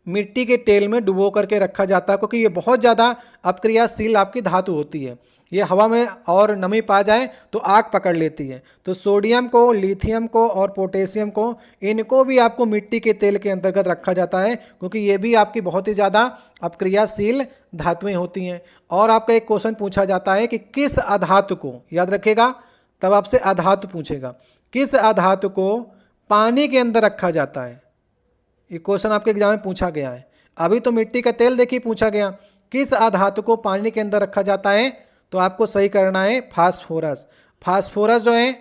मिट्टी के तेल में डुबो करके रखा जाता है, क्योंकि ये बहुत ज़्यादा अपक्रियाशील आपकी धातु होती है, ये हवा में और नमी पा जाए तो आग पकड़ लेती है। तो सोडियम को, लिथियम को और पोटेशियम को, इनको भी आपको मिट्टी के तेल के अंतर्गत रखा जाता है, क्योंकि ये भी आपकी बहुत ही ज़्यादा अपक्रियाशील धातुएं होती हैं। और आपका एक क्वेश्चन पूछा जाता है कि किस अधातु को, याद रखिएगा तब आपसे अधातु पूछेगा, किस अधातु को पानी के अंदर रखा जाता है। ये क्वेश्चन आपके एग्जाम में पूछा गया है। अभी तो मिट्टी का तेल देखिए पूछा गया, किस अधातु को पानी के अंदर रखा जाता है, तो आपको सही करना है फास्फोरस। फास्फोरस जो है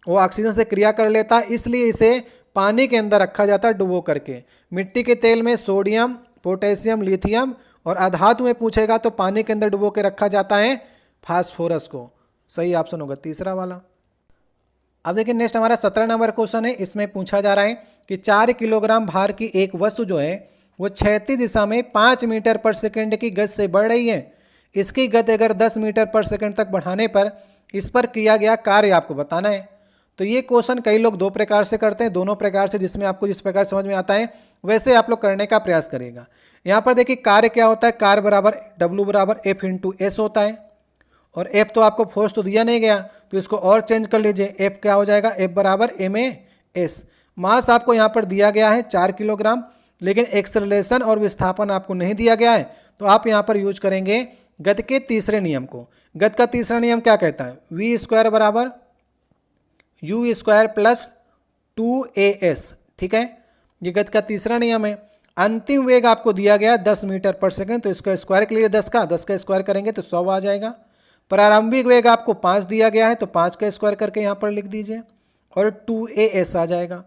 वो ऑक्सीजन से क्रिया कर लेता है, इसलिए इसे पानी के अंदर रखा जाता है डुबो करके। मिट्टी के तेल में सोडियम, पोटेशियम, लिथियम और अधातु में पूछेगा तो पानी के अंदर डुबो के रखा जाता है फास्फोरस को। सही ऑप्शन होगा तीसरा वाला। अब देखिए नेक्स्ट हमारा 17 नंबर क्वेश्चन है। इसमें पूछा जा रहा है कि 4 किलोग्राम भार की एक वस्तु जो है वो क्षैतिज दिशा में 5 मीटर पर सेकंड की गति से बढ़ रही है। इसकी गति अगर 10 मीटर पर सेकंड तक बढ़ाने पर इस पर किया गया कार्य आपको बताना है। तो ये क्वेश्चन कई लोग दो प्रकार से करते हैं, दोनों प्रकार से, जिसमें आपको जिस प्रकार समझ में आता है वैसे आप लोग करने का प्रयास करिएगा। यहाँ पर देखिए कार्य क्या होता है, कार्य बराबर W बराबर F इंटू एस होता है, और F तो आपको फोर्स तो दिया नहीं गया, तो इसको और चेंज कर लीजिए, F क्या हो जाएगा, F बराबर ma/s। मास आपको यहाँ पर दिया गया है 4 किलोग्राम, लेकिन एक्सेलरेशन और विस्थापन आपको नहीं दिया गया है, तो आप यहाँ पर यूज करेंगे गति के तीसरे नियम को। गति का तीसरा नियम क्या कहता है, v स्क्वायर बराबर u स्क्वायर प्लस 2as। ठीक है, ये गति का तीसरा नियम है। अंतिम वेग आपको दिया गया 10 मीटर पर सेकंड, तो इसका स्क्वायर के लिए 10 का स्क्वायर करेंगे तो 100 आ जाएगा। प्रारंभिक वेग आपको 5 दिया गया है, तो 5 का स्क्वायर करके यहाँ पर लिख दीजिए, और 2as आ जाएगा।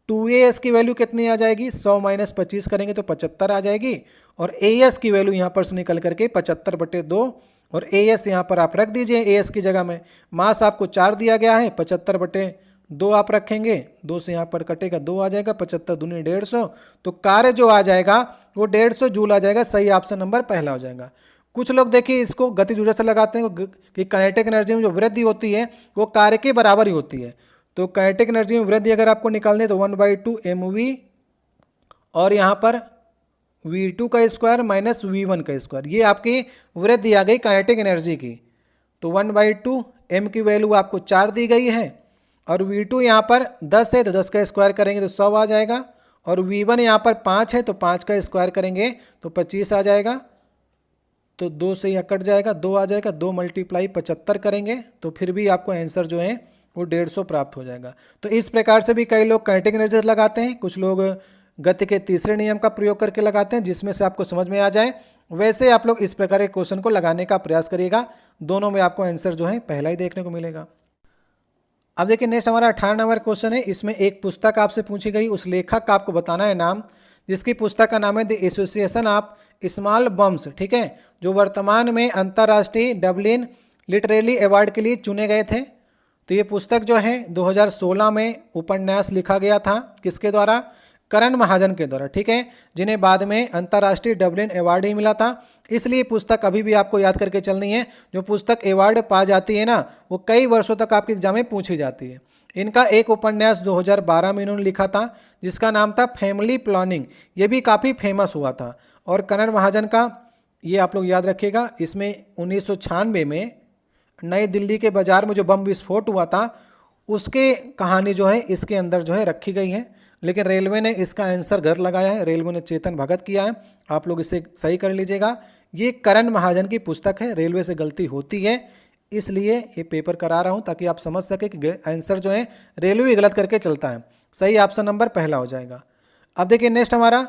2as की वैल्यू कितनी आ जाएगी, 100 माइनस 25 करेंगे तो 75 आ जाएगी, और as की वैल्यू यहाँ पर से निकल करके 75/2, और as यहाँ पर आप रख दीजिए as की जगह में। मास आपको 4 दिया गया है, 75/2 आप रखेंगे, 2 से यहाँ पर कटेगा 2 आ जाएगा, 75 दूनी 150, तो कार्य जो आ जाएगा वो 150 जूल आ जाएगा। सही ऑप्शन नंबर पहला हो जाएगा। कुछ लोग देखिए इसको गतिज ऊर्जा से लगाते हैं कि काइनेटिक एनर्जी में जो वृद्धि होती है वो कार्य के बराबर ही होती है। तो काइनेटिक एनर्जी में वृद्धि अगर आपको निकालनी है तो 1/2 mv, और यहाँ पर v2 का स्क्वायर माइनस v1 का स्क्वायर, ये आपकी वृद्धि आ गई काइनेटिक एनर्जी की। तो 1/2 m की वैल्यू आपको 4 दी गई है, और v2 यहाँ पर 10 है तो 10 का स्क्वायर करेंगे तो 100 आ जाएगा, और v1 यहाँ पर 5 है तो 5 का स्क्वायर करेंगे तो 25 आ जाएगा। तो 2 से यहाँ कट जाएगा, 2 आ जाएगा, 2 × 75 करेंगे तो फिर भी आपको आंसर जो है वो 150 प्राप्त हो जाएगा। तो इस प्रकार से भी कई लोग काइनेटिक एनर्जी लगाते हैं, कुछ लोग गति के तीसरे नियम का प्रयोग करके लगाते हैं, जिसमें से आपको समझ में आ जाए वैसे आप लोग इस प्रकार के क्वेश्चन को लगाने का प्रयास करिएगा। दोनों में आपको आंसर जो है पहला ही देखने को मिलेगा। अब देखिए नेक्स्ट हमारा 18 नंबर क्वेश्चन है। इसमें एक पुस्तक आपसे पूछी गई, उस लेखक का आपको बताना है नाम, जिसकी पुस्तक का नाम है the association of small bombs. ठीक है, जो वर्तमान में अंतर्राष्ट्रीय डबलिन लिटरेरी अवार्ड के लिए चुने गए थे। तो ये पुस्तक जो है 2016 में उपन्यास लिखा गया था, किसके द्वारा, करण महाजन के द्वारा। ठीक है, जिन्हें बाद में अंतर्राष्ट्रीय डबलिन अवार्ड ही मिला था। इसलिए पुस्तक अभी भी आपको याद करके चलनी है। जो पुस्तक अवार्ड पा जाती है ना, वो कई वर्षों तक आपके एग्जाम में पूछी जाती है। इनका एक उपन्यास 2012 में इन्होंने लिखा था, जिसका नाम था फैमिली प्लानिंग। ये भी काफ़ी फेमस हुआ था। और करण महाजन का ये आप लोग याद रखिएगा, इसमें 1996 में नई दिल्ली के बाज़ार में जो बम विस्फोट हुआ था उसके कहानी जो है इसके अंदर जो है रखी गई है, लेकिन रेलवे ने इसका आंसर गलत लगाया है। रेलवे ने चेतन भगत किया है, आप लोग इसे सही कर लीजिएगा। ये करण महाजन की पुस्तक है, रेलवे से गलती होती है, इसलिए ये पेपर करा रहा हूँ ताकि आप समझ सके कि आंसर जो है रेलवे गलत करके चलता है। सही ऑप्शन नंबर पहला हो जाएगा। अब देखिए नेक्स्ट हमारा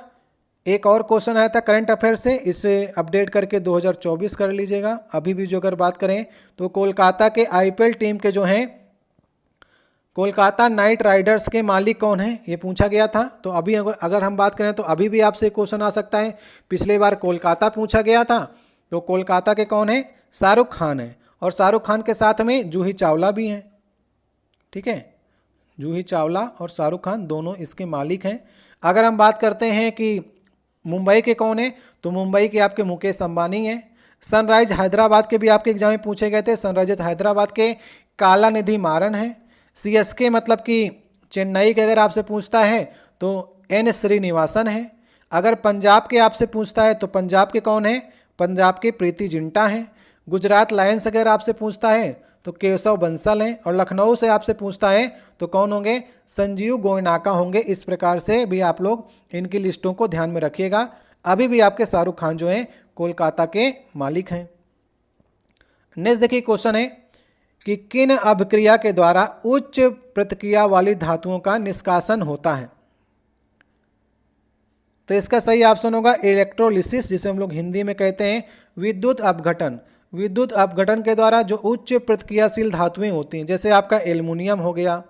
एक और क्वेश्चन आया था करंट अफेयर से, इसे अपडेट करके 2024 कर लीजिएगा। अभी भी जो अगर बात करें तो कोलकाता के आईपीएल टीम के जो हैं कोलकाता नाइट राइडर्स के मालिक कौन हैं, ये पूछा गया था। तो अभी अगर हम बात करें तो अभी भी आपसे क्वेश्चन आ सकता है। पिछली बार कोलकाता पूछा गया था, तो कोलकाता के कौन है, शाहरुख खान है, और शाहरुख खान के साथ में जूही चावला भी हैं। ठीक है, जूही चावला और शाहरुख खान दोनों इसके मालिक हैं। अगर हम बात करते हैं कि मुंबई के कौन है, तो मुंबई के आपके मुकेश अंबानी हैं। सनराइज हैदराबाद के भी आपके एग्जाम में पूछे गए थे, सनराइजर्स हैदराबाद के कालानिधि मारन हैं। सीएसके मतलब कि चेन्नई के अगर आपसे पूछता है तो एन श्रीनिवासन है। अगर पंजाब के आपसे पूछता है तो पंजाब के कौन है, पंजाब के प्रीति जिंटा हैं। गुजरात लायंस अगर आपसे पूछता है तो केशव बंसल हैं। और लखनऊ से आपसे पूछता है तो कौन होंगे, संजीव गोयनाका होंगे। इस प्रकार से भी आप लोग इनकी लिस्टों को ध्यान में रखिएगा। अभी भी आपके शाहरुख खान जो हैं कोलकाता के मालिक हैं। नेक्स्ट देखिए क्वेश्चन है कि किन अभिक्रिया के द्वारा उच्च प्रतिक्रिया वाली धातुओं का निष्कासन होता है। तो इसका सही ऑप्शन होगा इलेक्ट्रोलिसिस, जिसे हम लोग हिंदी में कहते हैं विद्युत अपघटन। विद्युत अपघटन के द्वारा जो उच्च प्रतिक्रियाशील धातुएं होती हैं, जैसे आपका एल्युमिनियम हो गया,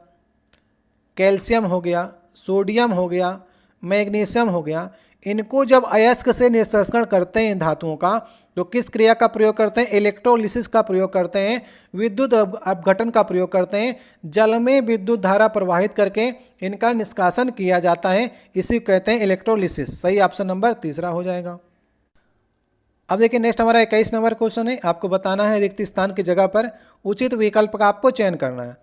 कैल्शियम हो गया, सोडियम हो गया, मैग्नीशियम हो गया, इनको जब अयस्क से निष्कर्षण करते हैं धातुओं का, तो किस क्रिया का प्रयोग करते हैं, इलेक्ट्रोलिसिस का प्रयोग करते हैं, विद्युत अपघटन का प्रयोग करते हैं। जल में विद्युत धारा प्रवाहित करके इनका निष्कासन किया जाता है, इसी को कहते हैं इलेक्ट्रोलिसिस। सही ऑप्शन नंबर तीसरा हो जाएगा। अब देखिए नेक्स्ट हमारा 21 नंबर क्वेश्चन है। आपको बताना है रिक्त स्थान की जगह पर उचित विकल्प का आपको चयन करना है।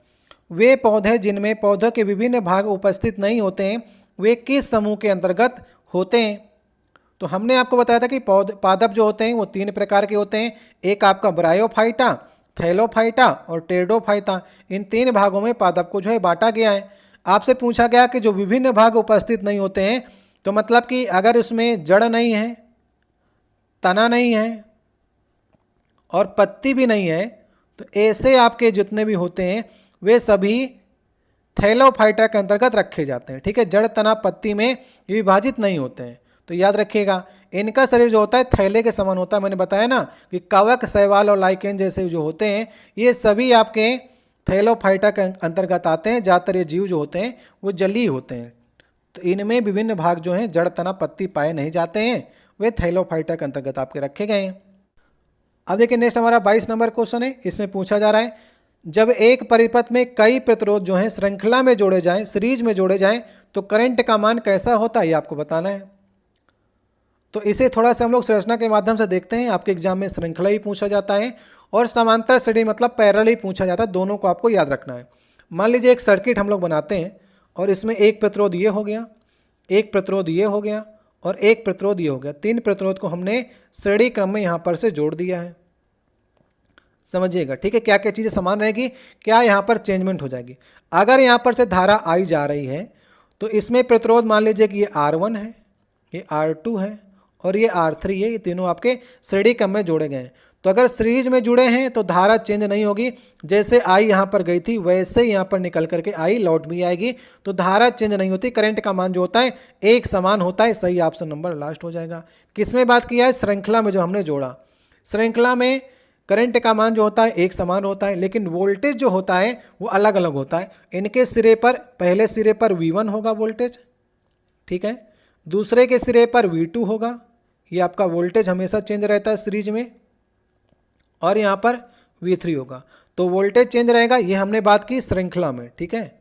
वे पौधे जिनमें पौधों के विभिन्न भाग उपस्थित नहीं होते हैं, वे किस समूह के अंतर्गत होते हैं। तो हमने आपको बताया था कि पादप जो होते हैं वो 3 प्रकार के होते हैं। एक आपका ब्रायोफाइटा, थैलोफाइटा और टेरिडोफाइटा। इन 3 भागों में पादप को जो है बांटा गया है। आपसे पूछा गया कि जो विभिन्न भाग उपस्थित नहीं होते हैं, तो मतलब कि अगर उसमें जड़ नहीं है, तना नहीं है और पत्ती भी नहीं है, तो ऐसे आपके जितने भी होते हैं वे सभी थैलोफाइटा के अंतर्गत रखे जाते हैं। ठीक है, जड़ तना पत्ती में ये विभाजित नहीं होते हैं। तो याद रखिएगा इनका शरीर जो होता है थैले के समान होता है। मैंने बताया ना कि कवक, शैवाल और लाइकेन जैसे जो होते हैं ये सभी आपके थैलोफाइटा के अंतर्गत आते हैं। ज़्यादातर ये जीव जो होते हैं वो जलीय होते हैं, तो इनमें विभिन्न भाग जो हैं जड़ तना पत्ती पाए नहीं जाते हैं, वे थैलोफाइटा के अंतर्गत आपके रखे गए हैं। अब देखिए नेक्स्ट हमारा 22 नंबर क्वेश्चन है। इसमें पूछा जा रहा है जब एक परिपथ में कई प्रतिरोध जो हैं श्रृंखला में जोड़े जाएं, सीरीज में जोड़े जाएं, तो करंट का मान कैसा होता है, ये आपको बताना है। तो इसे थोड़ा सा हम लोग संरचना के माध्यम से देखते हैं। आपके एग्जाम में श्रृंखला ही पूछा जाता है और समांतर श्रेणी मतलब पैरेलल ही पूछा जाता है। दोनों को आपको याद रखना है। मान लीजिए एक सर्किट हम लोग बनाते हैं और इसमें एक प्रतिरोध ये हो गया, एक प्रतिरोध ये हो गया और एक प्रतिरोध ये हो गया। 3 प्रतिरोध को हमने श्रेणी क्रम में यहाँ पर से जोड़ दिया है। समझिएगा, ठीक है। क्या क्या चीज़ें समान रहेगी, क्या यहाँ पर चेंजमेंट हो जाएगी। अगर यहाँ पर से धारा आई जा रही है तो इसमें प्रतिरोध मान लीजिए कि ये R1 है, ये R2 है और ये R3 है। ये तीनों आपके श्रेणी क्रम में जोड़े गए हैं। तो अगर सीरीज में जुड़े हैं तो धारा चेंज नहीं होगी। जैसे आई यहाँ पर गई थी वैसे यहाँ पर निकल करके आई लौट भी आएगी, तो धारा चेंज नहीं होती। करंट का मान जो होता है एक समान होता है। सही ऑप्शन नंबर लास्ट हो जाएगा। किसमें बात किया है, श्रृंखला में जो हमने जोड़ा। श्रृंखला में करंट का मान जो होता है एक समान होता है, लेकिन वोल्टेज जो होता है वो अलग अलग होता है। इनके सिरे पर, पहले सिरे पर V1 होगा वोल्टेज, ठीक है, दूसरे के सिरे पर V2 होगा। ये आपका वोल्टेज हमेशा चेंज रहता है सीरीज में, और यहाँ पर V3 होगा। तो वोल्टेज चेंज रहेगा। ये हमने बात की श्रृंखला में, ठीक है।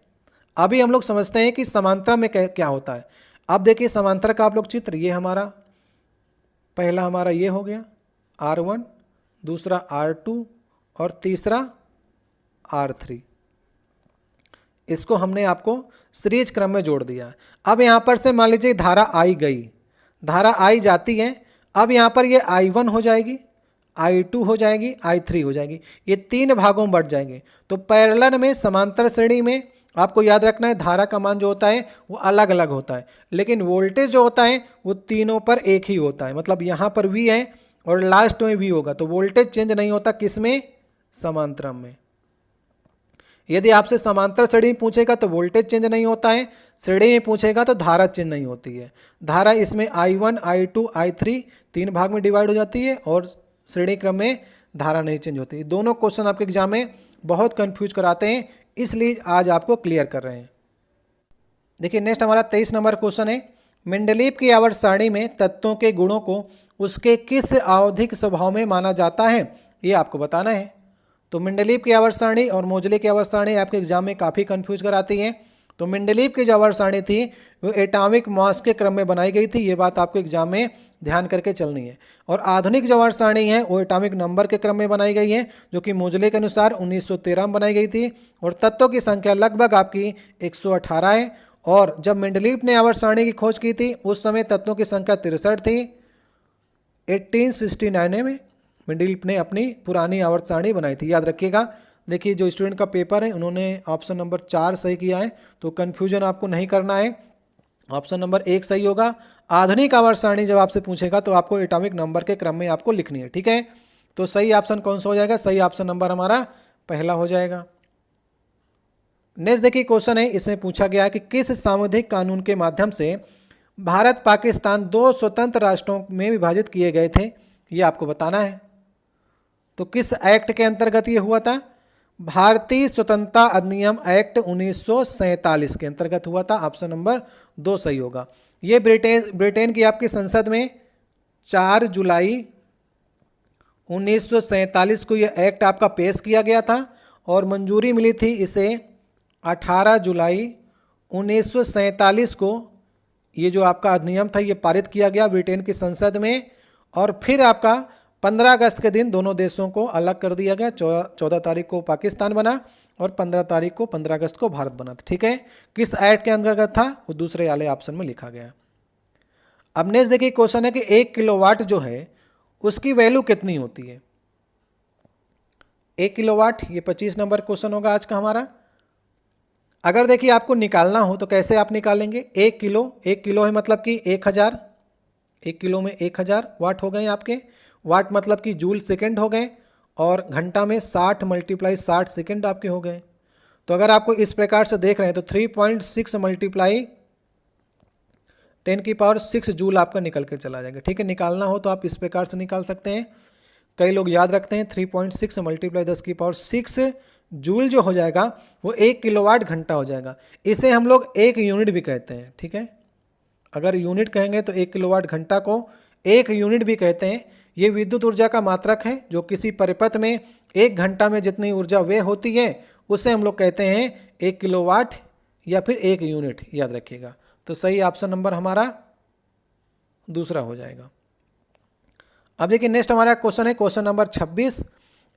अभी हम लोग समझते हैं कि समांतर में क्या होता है। अब देखिए समांतर का आप लोग चित्र, ये हमारा पहला हमारा ये हो गया R1, दूसरा R2 और तीसरा R3। इसको हमने आपको सीरीज क्रम में जोड़ दिया। अब यहाँ पर से मान लीजिए धारा आई गई, धारा आई जाती है। अब यहाँ पर ये I1 हो जाएगी, I2 हो जाएगी, I3 हो जाएगी। ये 3 भागों में बढ़ जाएंगे। तो पैरेलल में, समांतर श्रेणी में आपको याद रखना है धारा का मान जो होता है वो अलग अलग होता है, लेकिन वोल्टेज जो होता है वो तीनों पर एक ही होता है। मतलब यहाँ पर V है और लास्ट में V होगा, तो वोल्टेज चेंज नहीं होता। किसमें, समांतरम में। यदि आपसे समांतर श्रेणी में पूछेगा तो वोल्टेज चेंज नहीं होता है, श्रेणी में पूछेगा तो धारा चेंज नहीं होती है। धारा इसमें I1, I2, I3 तीन भाग में डिवाइड हो जाती है और श्रेणी क्रम में धारा नहीं चेंज होती। दोनों क्वेश्चन आपके एग्जाम में बहुत कंफ्यूज कराते हैं, इसलिए आज आपको क्लियर कर रहे हैं। देखिए नेक्स्ट हमारा 23 नंबर क्वेश्चन है, मेंडलीव की आवर्त सारणी में तत्वों के गुणों को उसके किस आवधिक स्वभाव में माना जाता है, ये आपको बताना है। तो मेंडलीव की आवर्त सारणी और मोजले की आवर्त सारणी आपके एग्जाम में काफ़ी कंफ्यूज कराती हैं। तो मेंडलीव की जो आवर्त सारणी थी वो एटॉमिक मास के क्रम में बनाई गई थी, ये बात आपको एग्जाम में ध्यान करके चलनी है। और आधुनिक जो आवर्त सारणी है वो एटॉमिक नंबर के क्रम में बनाई गई है, जो कि मोजले के अनुसार 1913 में बनाई गई थी। और तत्वों की संख्या लगभग आपकी 118 है। और जब मेंडलीव ने आवर्त सारणी की खोज की थी उस समय तत्वों की संख्या 63 थी। 1869 में मेंडलीव ने अपनी पुरानी आवर्त सारणी बनाई थी, याद रखिएगा। देखिए जो स्टूडेंट का पेपर है उन्होंने ऑप्शन नंबर 4 सही किया है, तो कन्फ्यूजन आपको नहीं करना है, ऑप्शन नंबर 1 सही होगा। आधुनिक आवर्त सारणी जब आपसे पूछेगा तो आपको एटॉमिक नंबर के क्रम में आपको लिखनी है, ठीक है। तो सही ऑप्शन कौन सा हो जाएगा, सही ऑप्शन नंबर हमारा पहला हो जाएगा। नेक्स्ट देखिए क्वेश्चन है, इसमें पूछा गया है कि किस सामुदायिक कानून के माध्यम से भारत पाकिस्तान 2 स्वतंत्र राष्ट्रों में विभाजित किए गए थे, ये आपको बताना है। तो किस एक्ट के अंतर्गत ये हुआ था, भारतीय स्वतंत्रता अधिनियम एक्ट 1947 के अंतर्गत हुआ था, ऑप्शन नंबर 2 सही होगा। ये ब्रिटेन की आपकी संसद में 4 जुलाई 1947 को ये एक्ट आपका पेश किया गया था और मंजूरी मिली थी इसे 18 जुलाई 1947 को। ये जो आपका अधिनियम था ये पारित किया गया ब्रिटेन की संसद में, और फिर आपका 15 अगस्त के दिन दोनों देशों को अलग कर दिया गया। 14 तारीख को पाकिस्तान बना और 15 अगस्त को भारत बना था, ठीक है। किस एक्ट के अंतर्गत था वो दूसरे वाले ऑप्शन में लिखा गया। अब नेक्स्ट देखिए क्वेश्चन है कि 1 किलोवाट जो है उसकी वैल्यू कितनी होती है। 1 किलोवाट, ये 25 नंबर क्वेश्चन होगा आज का हमारा। अगर देखिए आपको निकालना हो तो कैसे आप निकालेंगे, 1 किलो है मतलब कि 1000, 1 किलो में 1000 वाट हो गए आपके। वाट मतलब कि जूल सेकंड हो गए, और घंटा में 60 × 60 सेकंड आपके हो गए। तो अगर आपको इस प्रकार से देख रहे हैं तो 3.6 × 10⁶ जूल आपका निकल के चला जाएगा, ठीक है। निकालना हो तो आप इस प्रकार से निकाल सकते हैं। कई लोग याद रखते हैं 3.6 × 10⁶ जूल जो हो जाएगा वो 1 किलोवाट घंटा हो जाएगा। इसे हम लोग 1 यूनिट भी कहते हैं, ठीक है। अगर यूनिट कहेंगे तो 1 किलोवाट घंटा को 1 यूनिट भी कहते हैं। ये विद्युत ऊर्जा का मात्रक है, जो किसी परिपथ में 1 घंटा में जितनी ऊर्जा व्यय होती है उसे हम लोग कहते हैं 1 किलोवाट या फिर 1 यूनिट, याद रखिएगा। तो सही ऑप्शन नंबर हमारा दूसरा हो जाएगा। अब देखिए नेक्स्ट हमारा क्वेश्चन है क्वेश्चन नंबर 26।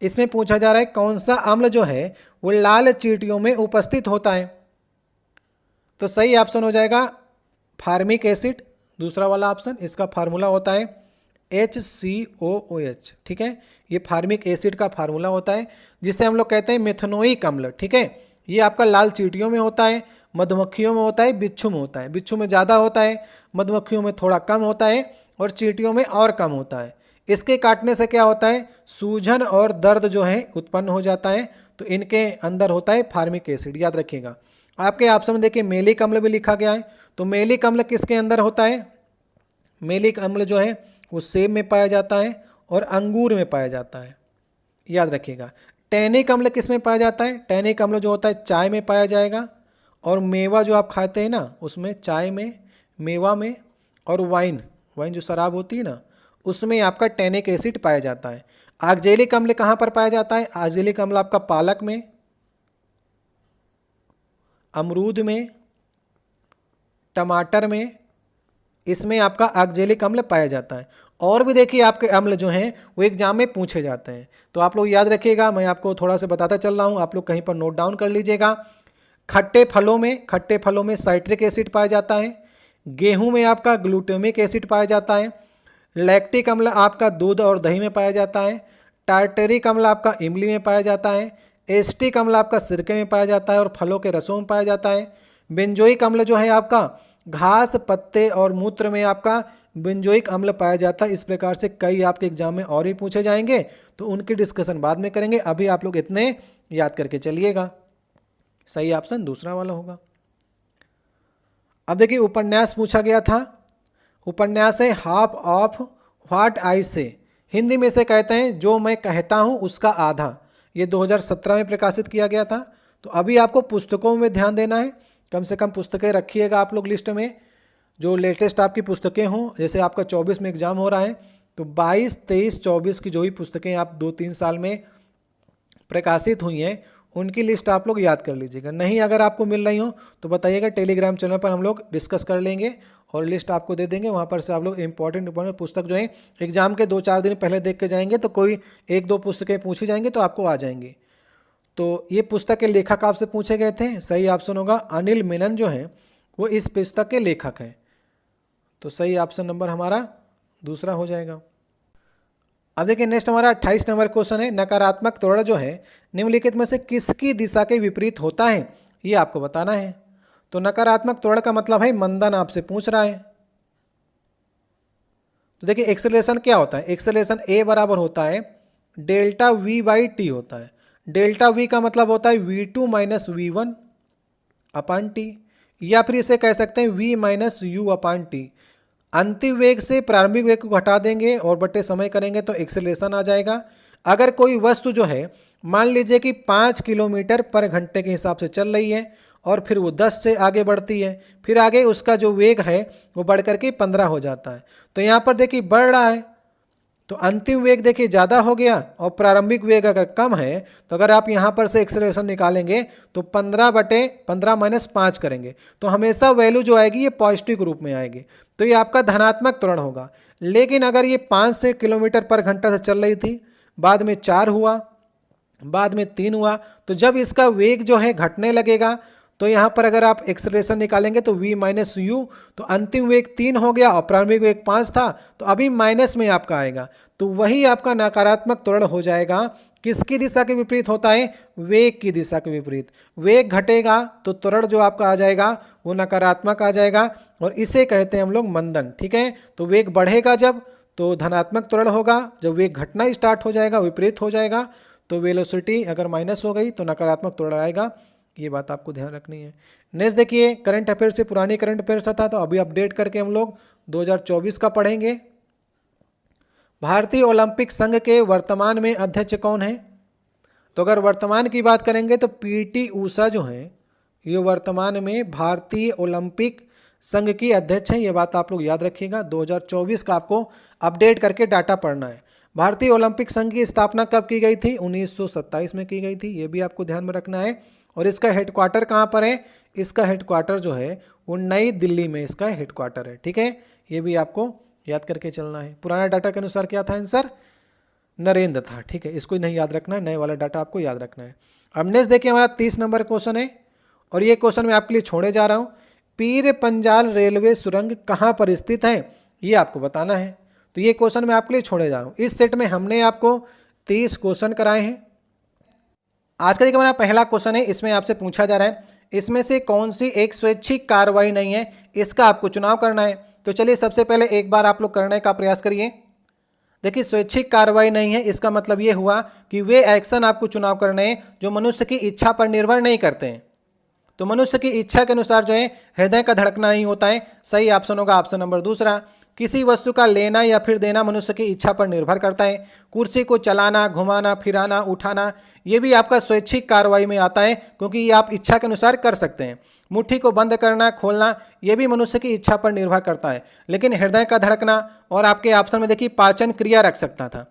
इसमें पूछा जा रहा है कौन सा अम्ल जो है वो लाल चींटियों में उपस्थित होता है। तो सही ऑप्शन हो जाएगा फार्मिक एसिड, दूसरा वाला ऑप्शन। इसका फार्मूला होता है HCOOH, ठीक है। ये फार्मिक एसिड का फार्मूला होता है जिसे हम लोग कहते हैं मेथनोइक अम्ल, ठीक है। ये आपका लाल चींटियों में होता है, मधुमक्खियों में होता है, बिच्छू में होता है। बिच्छू में ज़्यादा होता है, मधुमक्खियों में थोड़ा कम होता है और चींटियों में और कम होता है। इसके काटने से क्या होता है, सूजन और दर्द जो है उत्पन्न हो जाता है। तो इनके अंदर होता है फार्मिक एसिड, याद रखिएगा। आपके ऑप्शन में देखिए मेलिक अम्ल भी लिखा गया है। तो मेलिक अम्ल किसके अंदर होता है, मेलिक अम्ल जो है वो सेब में पाया जाता है और अंगूर में पाया जाता है, याद रखिएगा। टैनिक अम्ल किस में पाया जाता है, टैनिक अम्ल जो होता है चाय में पाया जाएगा, और मेवा जो आप खाते हैं ना उसमें, चाय में, मेवा में, और वाइन जो शराब होती है ना उसमें आपका टैनिक एसिड पाया जाता है। ऑक्जेलिक अम्ल कहाँ पर पाया जाता है, ऑक्जेलिक अम्ल आपका पालक में, अमरूद में, टमाटर में, इसमें आपका ऑक्जेलिक अम्ल पाया जाता है। और भी देखिए आपके अम्ल जो हैं वो एग्जाम में पूछे जाते हैं, तो आप लोग याद रखिएगा। मैं आपको थोड़ा सा बताता चल रहा हूँ, आप लोग कहीं पर नोट डाउन कर लीजिएगा। खट्टे फलों में साइट्रिक एसिड पाया जाता है। गेहूं में आपका ग्लूटामिक एसिड पाया जाता है। लैक्टिक अम्ल आपका दूध और दही में पाया जाता है। टार्टरिक अम्ल आपका इमली में पाया जाता है। एस्टिक अम्ल आपका सिरके में पाया जाता है और फलों के रसों में पाया जाता है। बेंजोइक अम्ल जो है आपका घास, पत्ते और मूत्र में आपका बेंजोइक अम्ल पाया जाता है। इस प्रकार से कई आपके एग्जाम में और भी पूछे जाएंगे, तो उनकी डिस्कशन बाद में करेंगे। अभी आप लोग इतने याद करके चलिएगा। सही ऑप्शन दूसरा वाला होगा। अब देखिए उपन्यास पूछा गया था। उपन्यास है हाफ ऑफ व्हाट आई से, हिंदी में से कहते हैं जो मैं कहता हूँ उसका आधा। ये 2017 में प्रकाशित किया गया था। तो अभी आपको पुस्तकों में ध्यान देना है, कम से कम पुस्तकें रखिएगा आप लोग लिस्ट में, जो लेटेस्ट आपकी पुस्तकें हों। जैसे आपका 24 में एग्जाम हो रहा है तो 22, 23, 24 की जो भी पुस्तकें आप 2-3 साल में प्रकाशित हुई हैं उनकी लिस्ट आप लोग याद कर लीजिएगा। नहीं अगर आपको मिल रही हो तो बताइएगा, टेलीग्राम चैनल पर हम लोग डिस्कस कर लेंगे और लिस्ट आपको दे देंगे। वहाँ पर से आप लोग इंपॉर्टेंट पुस्तक जो है एग्जाम के 2-4 दिन पहले देख के जाएंगे तो कोई 1-2 पुस्तकें पूछी जाएंगी तो आपको आ जाएंगी। तो ये पुस्तक के लेखक आपसे पूछे गए थे, सही ऑप्शन होगा अनिल मेनन जो हैं वो इस पुस्तक के लेखक हैं। तो सही ऑप्शन नंबर हमारा दूसरा हो जाएगा। अब देखिए नेक्स्ट हमारा 28 नंबर क्वेश्चन है, नकारात्मक त्वरण जो है निम्नलिखित में से किसकी दिशा के विपरीत होता है, ये आपको बताना है। तो नकारात्मक त्वरण का मतलब है मंदन, आपसे पूछ रहा है। तो देखिए एक्सेलरेशन क्या होता है, एक्सेलरेशन ए बराबर होता है डेल्टा वी बाई टी होता है। डेल्टा वी का मतलब होता है v2 माइनस v1 अपान टी, या फिर इसे कह सकते हैं v minus you upon T. अंतिम वेग से प्रारंभिक वेग को घटा देंगे और बटे समय करेंगे तो एक्सेलरेशन आ जाएगा। अगर कोई वस्तु जो है मान लीजिए कि 5 किलोमीटर पर घंटे के हिसाब से चल रही है और फिर वो 10 से आगे बढ़ती है, फिर आगे उसका जो वेग है वो बढ़ करके 15 हो जाता है। तो यहाँ पर देखिए बढ़ रहा है तो अंतिम वेग देखिए ज़्यादा हो गया और प्रारंभिक वेग अगर कम है तो अगर आप यहाँ पर से एक्सेलरेशन निकालेंगे तो 15/15 माइनस 5 करेंगे तो हमेशा वैल्यू जो आएगी ये पॉजिटिव रूप में आएगी। तो ये आपका धनात्मक त्वरण होगा। लेकिन अगर ये 5 किलोमीटर पर घंटा से चल रही थी, बाद में 4 हुआ, बाद में 3 हुआ, तो जब इसका वेग जो है घटने लगेगा तो यहाँ पर अगर आप एक्सेलरेशन निकालेंगे तो v माइनस यू, तो अंतिम वेग 3 हो गया और प्रारंभिक वेग 5 था तो अभी माइनस में आपका आएगा। तो वही आपका नकारात्मक त्वरण हो जाएगा। किसकी दिशा के विपरीत होता है, वेग की दिशा के विपरीत। वेग घटेगा तो त्वरण जो आपका आ जाएगा वो नकारात्मक आ जाएगा और इसे कहते हैं हम लोग मंदन। ठीक है, तो वेग बढ़ेगा जब तो धनात्मक त्वरण होगा, जब वेग घटना स्टार्ट हो जाएगा विपरीत हो जाएगा तो वेलोसिटी अगर माइनस हो गई तो नकारात्मक त्वरण आएगा। ये बात आपको ध्यान रखनी है। नेक्स्ट देखिए करंट अफेयर से पुरानी करंट अफेयर्स था तो अभी अपडेट करके हम लोग 2024 का पढ़ेंगे। भारतीय ओलंपिक संघ के वर्तमान में अध्यक्ष कौन है? तो अगर वर्तमान की बात करेंगे तो पीटी ऊषा जो है ये वर्तमान में भारतीय ओलंपिक संघ की अध्यक्ष हैं। ये बात आप लोग याद रखिएगा। 2024 का आपको अपडेट करके डाटा पढ़ना है। भारतीय ओलंपिक संघ की स्थापना कब की गई थी? 1927 में की गई थी, ये भी आपको ध्यान में रखना है। और इसका हेडक्वार्टर कहाँ पर है? इसका हेडक्वार्टर जो है वो नई दिल्ली में इसका हेडक्वार्टर है। ठीक है, ये भी आपको याद करके चलना है। पुराना डाटा के अनुसार क्या था आंसर? नरेंद्र था। ठीक है, इसको नहीं याद रखना है, नए वाला डाटा आपको याद रखना है। अब नेक्स्ट देखिए हमारा 30 नंबर क्वेश्चन है और ये क्वेश्चन मैं आपके लिए छोड़े जा रहा हूँ। पीर पंजाल रेलवे सुरंग कहाँ पर स्थित है, ये आपको बताना है। तो ये क्वेश्चन मैं आपके लिए छोड़े जा रहा हूँ। इस सेट में हमने आपको 30 क्वेश्चन कराए हैं। आज का देखिए हमारा पहला क्वेश्चन है, इसमें आपसे पूछा जा रहा है इसमें से कौन सी एक स्वैच्छिक कार्रवाई नहीं है, इसका आपको चुनाव करना है। तो चलिए सबसे पहले एक बार आप लोग करने का प्रयास करिए। देखिए स्वैच्छिक कार्रवाई नहीं है, इसका मतलब ये हुआ कि वे एक्शन आपको चुनाव करने हैं जो मनुष्य की इच्छा पर निर्भर नहीं करते हैं। तो मनुष्य की इच्छा के अनुसार जो है हृदय का धड़कना नहीं होता है। सही ऑप्शन होगा ऑप्शन नंबर दूसरा। किसी वस्तु का लेना या फिर देना मनुष्य की इच्छा पर निर्भर करता है। कुर्सी को चलाना, घुमाना, फिराना, उठाना, ये भी आपका स्वैच्छिक कार्रवाई में आता है क्योंकि ये आप इच्छा के अनुसार कर सकते हैं। मुट्ठी को बंद करना, खोलना, ये भी मनुष्य की इच्छा पर निर्भर करता है। लेकिन हृदय का धड़कना और आपके ऑप्शन में देखिए पाचन क्रिया रख सकता था।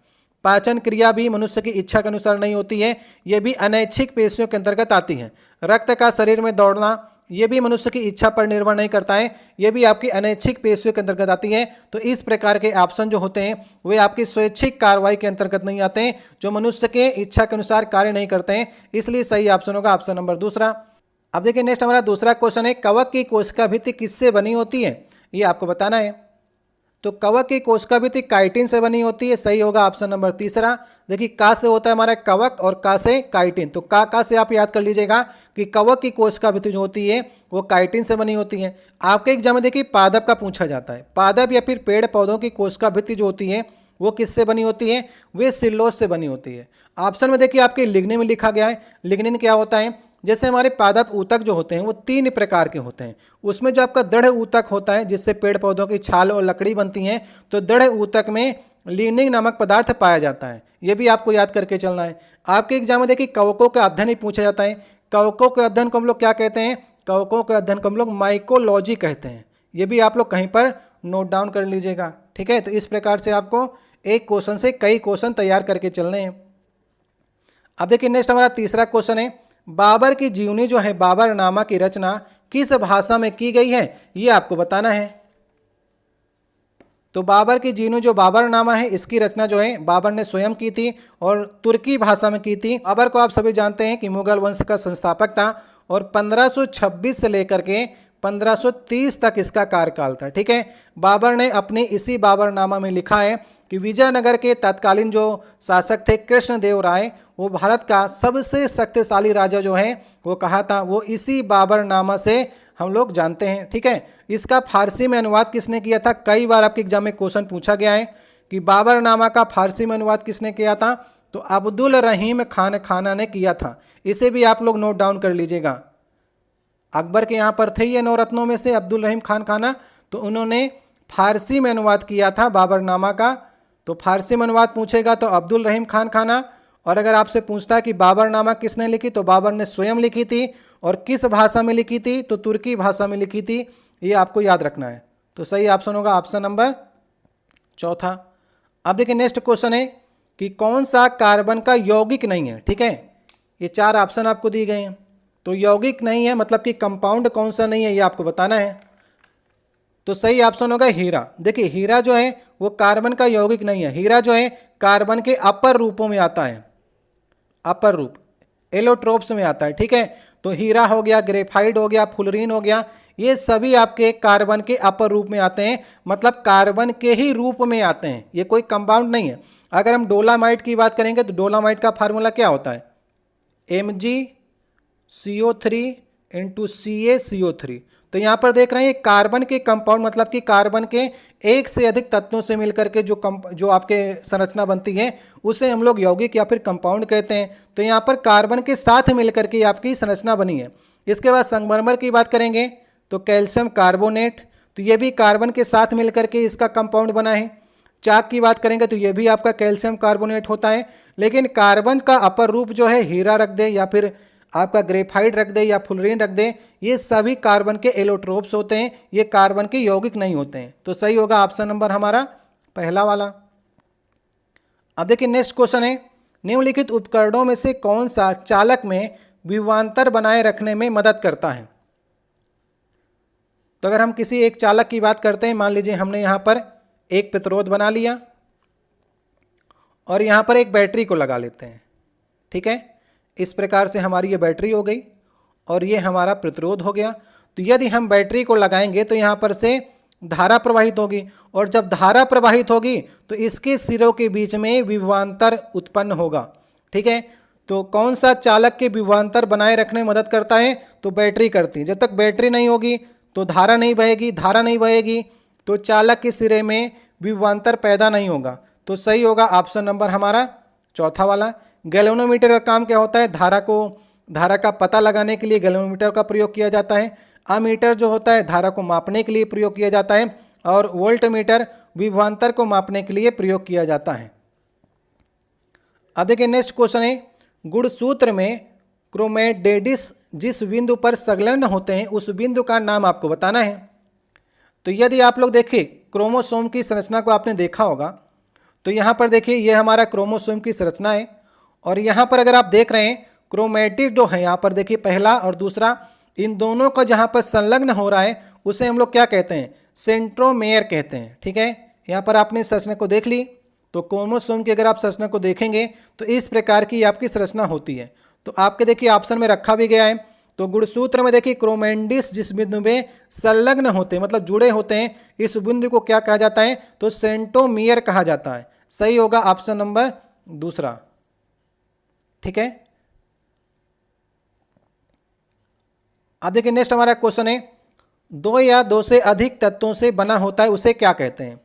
पाचन क्रिया भी मनुष्य की इच्छा के अनुसार नहीं होती है, ये भी अनैच्छिक पेशियों के अंतर्गत आती हैं। रक्त का शरीर में दौड़ना, ये भी मनुष्य की इच्छा पर निर्भर नहीं करता है, ये भी आपकी अनैच्छिक पेशियों के अंतर्गत आती है। तो इस प्रकार के ऑप्शन जो होते हैं वे आपकी स्वैच्छिक कार्रवाई के अंतर्गत नहीं आते हैं, जो मनुष्य के इच्छा के अनुसार कार्य नहीं करते हैं। इसलिए सही ऑप्शन होगा ऑप्शन नंबर दूसरा। अब देखिए नेक्स्ट हमारा दूसरा क्वेश्चन है, कवक की कोशिका भित्ति किससे बनी होती है, ये आपको बताना है। तो कवक की कोशिका भित्ति काइटिन से बनी होती है। सही होगा ऑप्शन नंबर तीसरा। देखिए का से होता है हमारा कवक और का से काइटिन। तो का से आप याद कर लीजिएगा कि कवक की कोशिका भित्ति जो होती है वो काइटिन से बनी होती है। आपके एग्जाम में देखिए पादप का पूछा जाता है। पादप या फिर पेड़ पौधों की कोशिका भित्ति जो होती है वो किससे बनी होती है? वे सिल्लोज से बनी होती है। ऑप्शन में देखिए आपके लिग्निन में लिखा गया है। लिग्निन क्या होता है? जैसे हमारे पादप ऊतक जो होते हैं वो 3 प्रकार के होते हैं। उसमें जो आपका दृढ़ ऊतक होता है जिससे पेड़ पौधों की छाल और लकड़ी बनती हैं, तो दृढ़ ऊतक में लिग्निन नामक पदार्थ पाया जाता है। ये भी आपको याद करके चलना है। आपके एग्जाम में देखिए कवकों का अध्ययन ही पूछा जाता है। कवकों के अध्ययन को हम लोग क्या कहते हैं? कवकों के अध्ययन को हम लोग माइकोलॉजी कहते हैं। ये भी आप लोग कहीं पर नोट डाउन कर लीजिएगा, ठीक है। तो इस प्रकार से आपको एक क्वेश्चन से कई क्वेश्चन तैयार करके चलने हैं। अब देखिए नेक्स्ट हमारा तीसरा क्वेश्चन है, बाबर की जीवनी जो है, बाबरनामा की रचना किस भाषा में की गई है, ये आपको बताना है। तो बाबर की जीवनी जो बाबरनामा है, इसकी रचना जो है बाबर ने स्वयं की थी और तुर्की भाषा में की थी। बाबर को आप सभी जानते हैं कि मुगल वंश का संस्थापक था और 1526 से लेकर के 1530 तक इसका कार्यकाल था, ठीक है। बाबर ने अपनी इसी बाबरनामा में लिखा है कि विजयनगर के तत्कालीन जो शासक थे कृष्णदेव राय, वो भारत का सबसे शक्तिशाली राजा जो है वो कहा था, वो इसी बाबरनामा से हम लोग जानते हैं, ठीक है। इसका फारसी में अनुवाद किसने किया था? कई बार आपके एग्जाम में क्वेश्चन पूछा गया है कि बाबरनामा का फारसी में अनुवाद किसने किया था, तो अब्दुल रहीम खान खाना ने किया था। इसे भी आप लोग नोट डाउन कर लीजिएगा। अकबर के यहाँ पर थे ये 9 रत्नों में से अब्दुल रहीम खान खाना, तो उन्होंने फारसी में अनुवाद किया था बाबरनामा का। तो फारसी में अनुवाद पूछेगा तो अब्दुल रहीम खान खाना, और अगर आपसे पूछता है कि बाबरनामा किसने लिखी, तो बाबर ने स्वयं लिखी थी। और किस भाषा में लिखी थी, तो तुर्की भाषा में लिखी थी। ये आपको याद रखना है। तो सही ऑप्शन होगा ऑप्शन नंबर चौथा। अब देखिए नेक्स्ट क्वेश्चन है कि कौन सा कार्बन का यौगिक नहीं है, ठीक है। ये 4 ऑप्शन आपको दिए गए हैं। तो यौगिक नहीं है मतलब कि कंपाउंड कौन सा नहीं है, ये आपको बताना है। तो सही ऑप्शन होगा हीरा। देखिए हीरा जो है वो कार्बन का यौगिक नहीं है। हीरा जो है कार्बन के अपर रूपों में आता है, अपर रूप एलोट्रोप्स में आता है, ठीक है। तो हीरा हो गया, ग्रेफाइट हो गया, फुलरीन हो गया, ये सभी आपके कार्बन के अपर रूप में आते हैं, मतलब कार्बन के ही रूप में आते हैं। ये कोई कंपाउंड नहीं है। अगर हम डोलामाइट की बात करेंगे तो डोलामाइट का फार्मूला क्या होता है? MgCO3 × CaCO3। तो यहाँ पर देख रहे हैं कार्बन के कंपाउंड, मतलब कि कार्बन के एक से अधिक तत्वों से मिलकर के जो आपके संरचना बनती है उसे हम लोग यौगिक या फिर कंपाउंड कहते हैं। तो यहाँ पर कार्बन के साथ मिलकर के आपकी संरचना बनी है। इसके बाद संगमरमर की बात करेंगे तो कैल्शियम कार्बोनेट, तो ये भी कार्बन के साथ मिलकर के इसका कंपाउंड बना है। चाक की बात करेंगे तो ये भी आपका कैल्शियम कार्बोनेट होता है। लेकिन कार्बन का अपर रूप जो है हीरा रख दे या फिर आपका ग्रेफाइट रख दे या फुलरीन रख दे, ये सभी कार्बन के एलोट्रोप्स होते हैं, ये कार्बन के यौगिक नहीं होते हैं। तो सही होगा ऑप्शन नंबर हमारा पहला वाला। अब देखिए नेक्स्ट क्वेश्चन है, निम्नलिखित उपकरणों में से कौन सा चालक में विभवांतर बनाए रखने में मदद करता है? तो अगर हम किसी एक चालक की बात करते हैं, मान लीजिए हमने यहाँ पर एक प्रतिरोध बना लिया और यहाँ पर एक बैटरी को लगा लेते हैं, ठीक है। इस प्रकार से हमारी ये बैटरी हो गई और ये हमारा प्रतिरोध हो गया। तो यदि हम बैटरी को लगाएंगे तो यहाँ पर से धारा प्रवाहित होगी, और जब धारा प्रवाहित होगी तो इसके सिरों के बीच में विभवांतर उत्पन्न होगा, ठीक है। तो कौन सा चालक के विभवांतर बनाए रखने में मदद करता है? तो बैटरी करती है। जब तक बैटरी नहीं होगी तो धारा नहीं बहेगी, धारा नहीं बहेगी तो चालक के सिरे में विभवांतर पैदा नहीं होगा। तो सही होगा ऑप्शन नंबर हमारा चौथा वाला। गैल्वेनोमीटर का काम क्या होता है? धारा का पता लगाने के लिए गैल्वेनोमीटर का प्रयोग किया जाता है। अमीटर जो होता है धारा को मापने के लिए प्रयोग किया जाता है, और वोल्टमीटर विभवांतर को मापने के लिए प्रयोग किया जाता है। अब देखिए नेक्स्ट क्वेश्चन है, गुणसूत्र में क्रोमेडेडिस जिस बिंदु पर संलग्न होते हैं उस बिंदु का नाम आपको बताना है। तो यदि आप लोग देखिए क्रोमोसोम की संरचना को आपने देखा होगा, तो यहाँ पर देखिए ये हमारा क्रोमोसोम की संरचना है, और यहाँ पर अगर आप देख रहे हैं क्रोमेटिड जो है यहाँ पर देखिए पहला और दूसरा, इन दोनों का जहाँ पर संलग्न हो रहा है उसे हम लोग क्या कहते हैं? सेंट्रोमेयर कहते हैं, ठीक है। यहाँ पर आपने संरचना को देख ली, तो क्रोमोसोम की अगर आप संरचना को देखेंगे तो इस प्रकार की आपकी संरचना होती है। तो आपके देखिए ऑप्शन में रखा भी गया है। तो गुणसूत्र में देखिए क्रोमेडिस जिस बिंदु में संलग्न होते हैं मतलब जुड़े होते हैं, इस बिंदु को क्या कहा जाता है? तो सेंट्रोमियर कहा जाता है। सही होगा ऑप्शन नंबर दूसरा, ठीक है। अब देखिए नेक्स्ट हमारा क्वेश्चन है, 2 या 2 से अधिक तत्वों से बना होता है उसे क्या कहते हैं?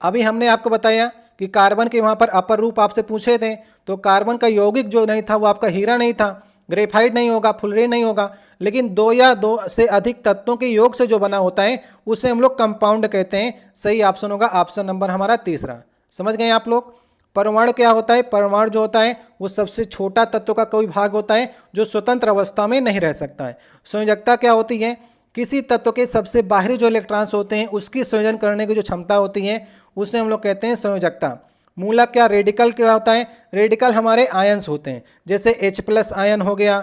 अभी हमने आपको बताया कि कार्बन के वहाँ पर अपर रूप आपसे पूछे थे, तो कार्बन का यौगिक जो नहीं था वो आपका हीरा नहीं था, ग्रेफाइट नहीं होगा, फुलरीन नहीं होगा, लेकिन 2 या 2 से अधिक तत्वों के योग से जो बना होता है उसे हम लोग कंपाउंड कहते हैं। सही ऑप्शन होगा ऑप्शन नंबर हमारा तीसरा। समझ गए आप लोग। परमाणु क्या होता है? परमाणु जो होता है वो सबसे छोटा तत्व का कोई भाग होता है जो स्वतंत्र अवस्था में नहीं रह सकता है। संयोजकता क्या होती है? किसी तत्व के सबसे बाहरी जो इलेक्ट्रॉन्स होते हैं उसकी संयोजन करने की जो क्षमता होती है उसे हम लोग कहते हैं संयोजकता। मूलक क्या? रेडिकल क्या होता है? रेडिकल हमारे आयंस होते हैं, जैसे H+ आयन हो गया,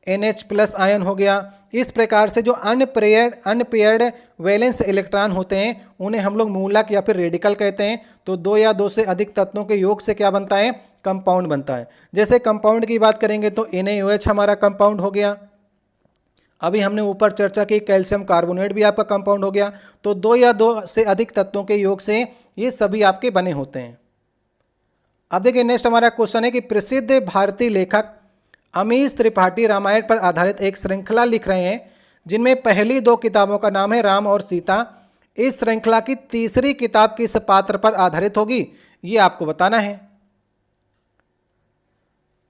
NH+ आयन हो गया। इस प्रकार से जो अनपेयर्ड वैलेंस इलेक्ट्रॉन होते हैं उन्हें हम लोग मूलक या फिर रेडिकल कहते हैं। तो 2 या 2 से अधिक तत्वों के योग से क्या बनता है? कंपाउंड बनता है। जैसे कंपाउंड की बात करेंगे तो NaOH हमारा कंपाउंड हो गया। अभी हमने ऊपर चर्चा की कैल्शियम कार्बोनेट भी आपका कंपाउंड हो गया। तो 2 या 2 से अधिक तत्वों के योग से ये सभी आपके बने होते हैं। अब देखिए नेक्स्ट हमारा क्वेश्चन है कि प्रसिद्ध भारतीय लेखक अमीश त्रिपाठी रामायण पर आधारित एक श्रृंखला लिख रहे हैं जिनमें पहली 2 किताबों का नाम है राम और सीता। इस श्रृंखला की तीसरी किताब किस पात्र पर आधारित होगी? ये आपको बताना है।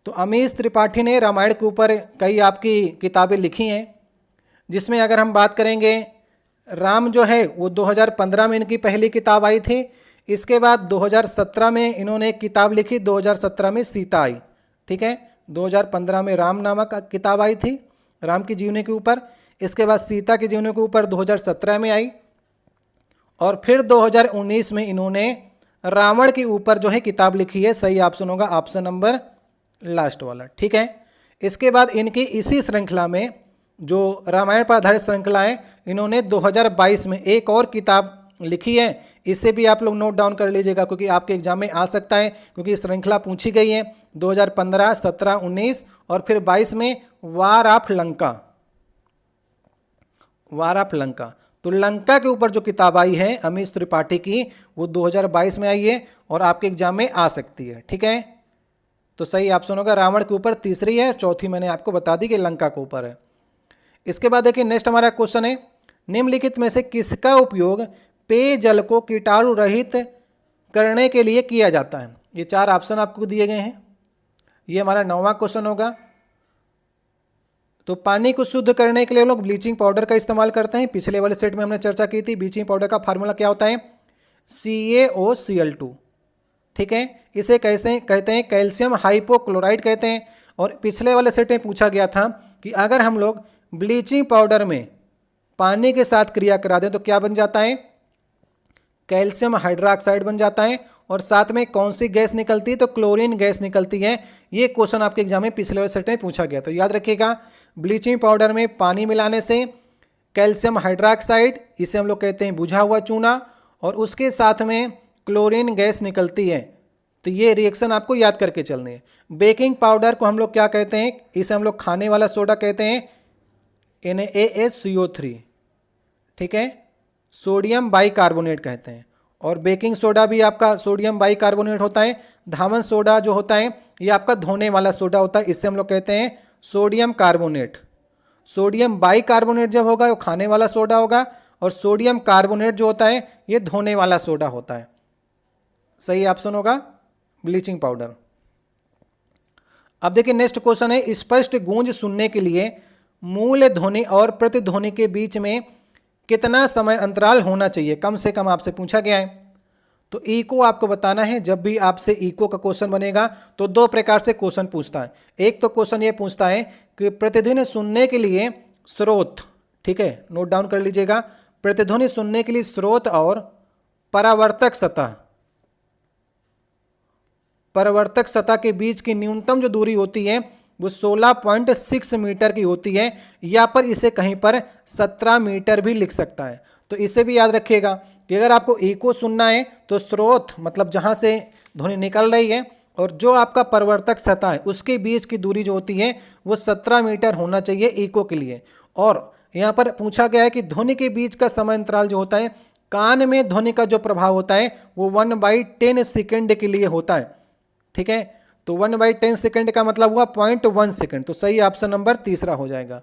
तो अमीश त्रिपाठी ने रामायण के ऊपर कई आपकी किताबें लिखी हैं, जिसमें अगर हम बात करेंगे राम जो है वो 2015 में इनकी पहली किताब आई थी। इसके बाद 2017 में इन्होंने एक किताब लिखी, 2017 में सीता आई। ठीक है, 2015 में राम नामक किताब आई थी राम की जीवनी के ऊपर। इसके बाद सीता की जीवनी के ऊपर 2017 में आई और फिर 2019 में इन्होंने रावण के ऊपर जो है किताब लिखी है। सही ऑप्शन होगा ऑप्शन नंबर लास्ट वाला। ठीक है, इसके बाद इनकी इसी श्रृंखला में जो रामायण पर आधारित श्रृंखला है इन्होंने 2022 में एक और किताब लिखी है। इसे भी आप लोग नोट डाउन कर लीजिएगा क्योंकि आपके एग्जाम में आ सकता है, क्योंकि श्रृंखला पूछी गई है 2015, 17, 19 और फिर 22 में war of Lanka. War of Lanka, तो लंका के ऊपर जो किताब आई है अमीश त्रिपाठी की वो 2022 में आई है और आपके एग्जाम में आ सकती है। ठीक है, तो सही ऑप्शन होगा रावण के ऊपर तीसरी है, चौथी मैंने आपको बता दी कि लंका के ऊपर है। इसके बाद देखिए नेक्स्ट हमारा क्वेश्चन है निम्नलिखित में से किसका उपयोग पेयजल को कीटाणु रहित करने के लिए किया जाता है? ये 4 ऑप्शन आपको दिए गए हैं। ये हमारा 9वां क्वेश्चन होगा। तो पानी को शुद्ध करने के लिए हम लोग ब्लीचिंग पाउडर का इस्तेमाल करते हैं। पिछले वाले सेट में हमने चर्चा की थी। ब्लीचिंग पाउडर का फार्मूला क्या होता है? CaOCl2। ठीक है, इसे कैसे कहते हैं? कैल्शियम हाइपोक्लोराइड कहते हैं। और पिछले वाले सेट में पूछा गया था कि अगर हम लोग ब्लीचिंग पाउडर में पानी के साथ क्रिया करा दें तो क्या बन जाता है? कैल्शियम हाइड्रोक्साइड बन जाता है। और साथ में कौन सी गैस निकलती है? तो क्लोरीन गैस निकलती है। ये क्वेश्चन आपके एग्जाम में पिछले वाले सेट में पूछा गया। तो याद रखिएगा ब्लीचिंग पाउडर में पानी मिलाने से कैल्शियम हाइड्रोक्साइड, इसे हम लोग कहते हैं बुझा हुआ चूना, और उसके साथ में क्लोरीन गैस निकलती है। तो ये रिएक्शन आपको याद करके चलनी है। बेकिंग पाउडर को हम लोग क्या कहते हैं? इसे हम लोग खाने वाला सोडा कहते हैं, NaSCO3। ठीक है, सोडियम बाइकार्बोनेट कहते हैं। और बेकिंग सोडा भी आपका सोडियम बाइकार्बोनेट होता है। धावन सोडा जो होता है ये आपका धोने वाला सोडा होता है, इससे हम लोग कहते हैं सोडियम कार्बोनेट। सोडियम बाइकार्बोनेट जब होगा वो खाने वाला सोडा होगा, और सोडियम कार्बोनेट जो होता है ये धोने वाला सोडा होता है। सही ऑप्शन होगा ब्लीचिंग पाउडर। अब देखिए नेक्स्ट क्वेश्चन है स्पष्ट गूंज सुनने के लिए मूल ध्वनि और प्रतिध्वनि के बीच में कितना समय अंतराल होना चाहिए? कम से कम आपसे पूछा गया है। तो इको आपको बताना है। जब भी आपसे इको का क्वेश्चन बनेगा तो 2 प्रकार से क्वेश्चन पूछता है। एक तो क्वेश्चन ये पूछता है कि प्रतिध्वनि सुनने के लिए स्रोत, ठीक है, नोट डाउन कर लीजिएगा, प्रतिध्वनि सुनने के लिए स्रोत और परावर्तक सतह, परावर्तक सतह के बीच की न्यूनतम जो दूरी होती है वो 16.6 मीटर की होती है, या पर इसे कहीं पर 17 मीटर भी लिख सकता है। तो इसे भी याद रखिएगा कि अगर आपको इको सुनना है तो स्रोत मतलब जहाँ से ध्वनि निकल रही है और जो आपका परावर्तक सतह है उसके बीच की दूरी जो होती है वो 17 मीटर होना चाहिए इको के लिए। और यहाँ पर पूछा गया है कि ध्वनि के बीच का समय अंतराल जो होता है, कान में ध्वनि का जो प्रभाव होता है वो 1/10 सेकेंड के लिए होता है। ठीक है, तो 1/10 सेकेंड का मतलब हुआ 0.1 सेकेंड। तो सही ऑप्शन नंबर तीसरा हो जाएगा।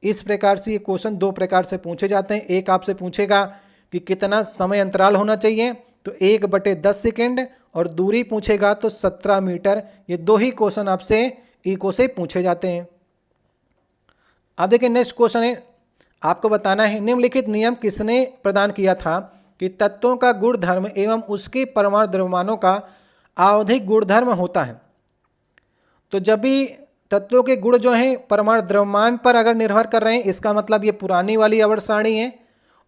इस प्रकार से ये क्वेश्चन 2 प्रकार से पूछे जाते हैं। एक आपसे पूछेगा कि कितना समय अंतराल होना चाहिए, तो 1/10 सेकेंड, और दूरी पूछेगा तो 17 मीटर। ये 2 ही क्वेश्चन आपसे इको से पूछे जाते हैं। अब देखिए नेक्स्ट क्वेश्चन है, आपको बताना है निम्नलिखित नियम किसने प्रदान किया था कि तत्वों का गुणधर्म एवं उसके परमाणु द्रव्यमानों का आवधिक गुणधर्म होता है। तो जब भी तत्वों के गुण जो हैं परमाणु द्रव्यमान पर अगर निर्भर कर रहे हैं, इसका मतलब ये पुरानी वाली आवर्त सारणी है।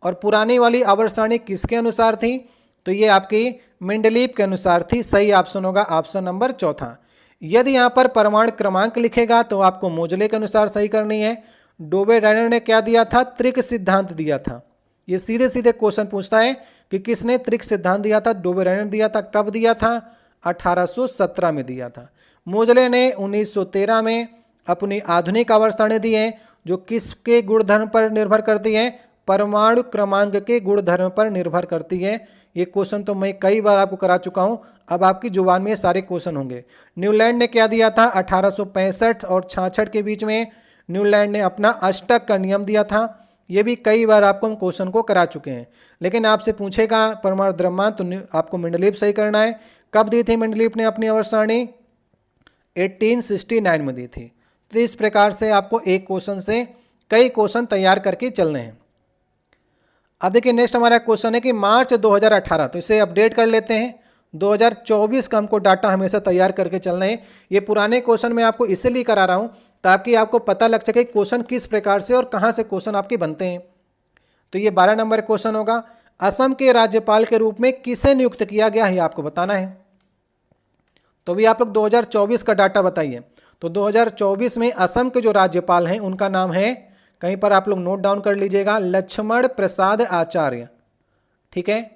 और पुरानी वाली आवर्त सारणी किसके अनुसार थी? तो ये आपकी मेंडलीव के अनुसार थी। सही ऑप्शन होगा ऑप्शन नंबर चौथा। यदि यहाँ पर परमाणु क्रमांक लिखेगा तो आपको मोजले के अनुसार सही करनी है। डोबे-डायनर ने क्या दिया था? त्रिक सिद्धांत दिया था। ये सीधे सीधे क्वेश्चन पूछता है कि किसने त्रिक सिद्धांत दिया था? डोबे-डायनर दिया था। कब दिया था? 1817 में दिया था। मोजले ने 1913 में अपनी आधुनिक आवर्त सारणी दी है, जो किसके गुणधर्म पर निर्भर करती है? परमाणु क्रमांक के गुणधर्म पर निर्भर करती है। ये क्वेश्चन तो मैं कई बार आपको करा चुका हूँ, अब आपकी जुबान में ये सारे क्वेश्चन होंगे। न्यूलैंड ने क्या दिया था? 1865 और 66 के बीच में न्यूलैंड ने अपना अष्टक का नियम दिया था। ये भी कई बार आपको हम क्वेश्चन को करा चुके हैं, लेकिन आपसे पूछेगा परमाणु द्रव्यमान तो आपको मेंडलीव सही करना है। कब दी थी मेंडलीव ने अपनी आवर्त सारणी? 1869 में दी थी। तो इस प्रकार से आपको एक क्वेश्चन से कई क्वेश्चन तैयार करके चलने हैं। अब देखिए नेक्स्ट हमारा क्वेश्चन है कि मार्च 2018, तो इसे अपडेट कर लेते हैं। 2024 का हमको डाटा हमेशा तैयार करके चलना है। ये पुराने क्वेश्चन मैं आपको इसलिए करा रहा हूँ ताकि आपको पता लग सके क्वेश्चन किस प्रकार से और कहाँ से क्वेश्चन आपके बनते हैं। तो ये 12 नंबर क्वेश्चन होगा। असम के राज्यपाल के रूप में किसे नियुक्त किया गया है आपको बताना है। तो भी आप लोग 2024 का डाटा बताइए। तो 2024 में असम के जो राज्यपाल हैं उनका नाम है, कहीं पर आप लोग नोट डाउन कर लीजिएगा, लक्ष्मण प्रसाद आचार्य। ठीक है,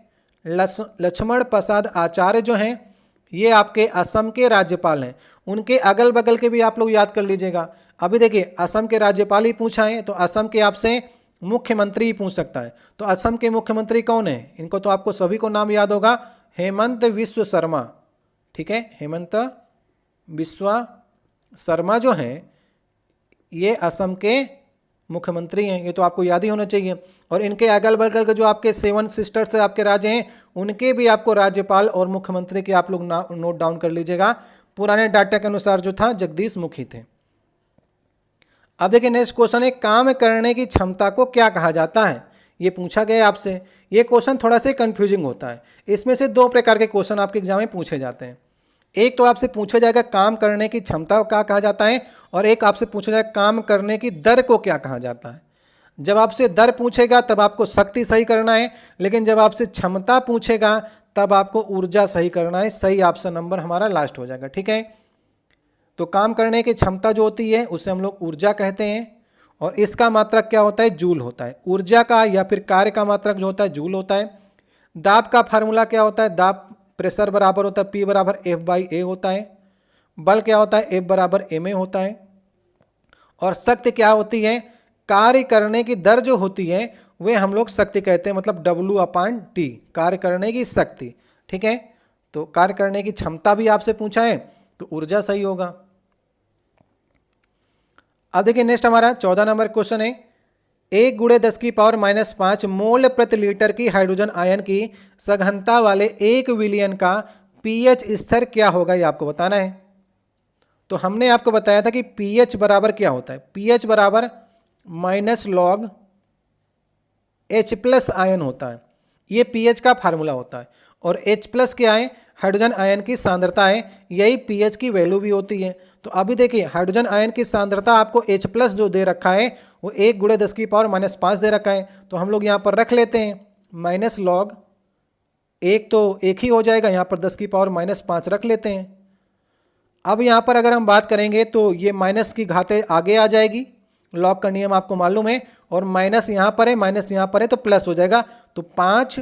लक्ष्मण प्रसाद आचार्य जो हैं ये आपके असम के राज्यपाल हैं। उनके अगल बगल के भी आप लोग याद कर लीजिएगा। अभी देखिए असम के राज्यपाल ही पूछा है, तो असम के आपसे मुख्यमंत्री ही पूछ सकता है। तो असम के मुख्यमंत्री कौन है? इनको तो आपको सभी को नाम याद होगा, हेमंत बिस्वा शर्मा। ठीक है, हेमंत बिस्वा शर्मा जो हैं ये असम के मुख्यमंत्री हैं, ये तो आपको याद ही होना चाहिए। और इनके अगल बगल के जो आपके 7 सिस्टर्स से आपके राज्य हैं उनके भी आपको राज्यपाल और मुख्यमंत्री के आप लोग नोट डाउन कर लीजिएगा। पुराने डाटा के अनुसार जो था जगदीश मुखी थे। अब देखिए नेक्स्ट क्वेश्चन है, काम करने की क्षमता को क्या कहा जाता है? ये पूछा गया आपसे। ये क्वेश्चन थोड़ा सा कंफ्यूजिंग होता है। इसमें से 2 प्रकार के क्वेश्चन आपके एग्जाम में पूछे जाते हैं। एक तो आपसे पूछा जाएगा काम करने की क्षमता को क्या कहा जाता है, और एक आपसे पूछा जाएगा काम करने की दर को क्या कहा जाता है। जब आपसे दर पूछेगा तब आपको शक्ति सही करना है, लेकिन जब आपसे क्षमता पूछेगा तब आपको ऊर्जा सही करना है। सही ऑप्शन नंबर हमारा लास्ट हो जाएगा। ठीक है, तो काम करने की क्षमता जो होती है उसे हम लोग ऊर्जा कहते हैं, और इसका मात्रक क्या होता है? जूल होता है। ऊर्जा का या फिर कार्य का मात्रक जो होता है जूल होता है। दाब का फार्मूला क्या होता है? दाब प्रेशर बराबर होता है P बराबर F/A होता है। बल क्या होता है? F बराबर ma होता है। और शक्ति क्या होती है? कार्य करने की दर जो होती है वे हम लोग शक्ति कहते हैं, मतलब W/T, कार्य करने की शक्ति। ठीक है, तो कार्य करने की क्षमता भी आपसे पूछा है तो ऊर्जा सही होगा। अब देखिए नेक्स्ट हमारा 14 नंबर क्वेश्चन है, 1 × 10⁻⁻5 मोल प्रति लीटर की हाइड्रोजन आयन की सघनता वाले 1 विलयन का पीएच स्तर क्या होगा, ये आपको बताना है। तो हमने आपको बताया था कि पीएच बराबर क्या होता है? पीएच बराबर -log H+ आयन होता है। ये पीएच का फार्मूला होता है। और H+ क्या है? हाइड्रोजन आयन की सांद्रता है, यही पीएच की वैल्यू भी होती है। तो अभी देखिए हाइड्रोजन आयन की सांद्रता आपको H+ जो दे रखा है वो 1 × 10⁻⁻5 दे रखा है। तो हम लोग यहाँ पर रख लेते हैं -log, एक तो एक ही हो जाएगा, यहाँ पर 10⁻5 रख लेते हैं। अब यहाँ पर अगर हम बात करेंगे तो ये माइनस की घातें आगे आ जाएगी, लॉग का नियम आपको मालूम है, और माइनस यहाँ पर है, माइनस यहाँ पर है, तो प्लस हो जाएगा। तो 5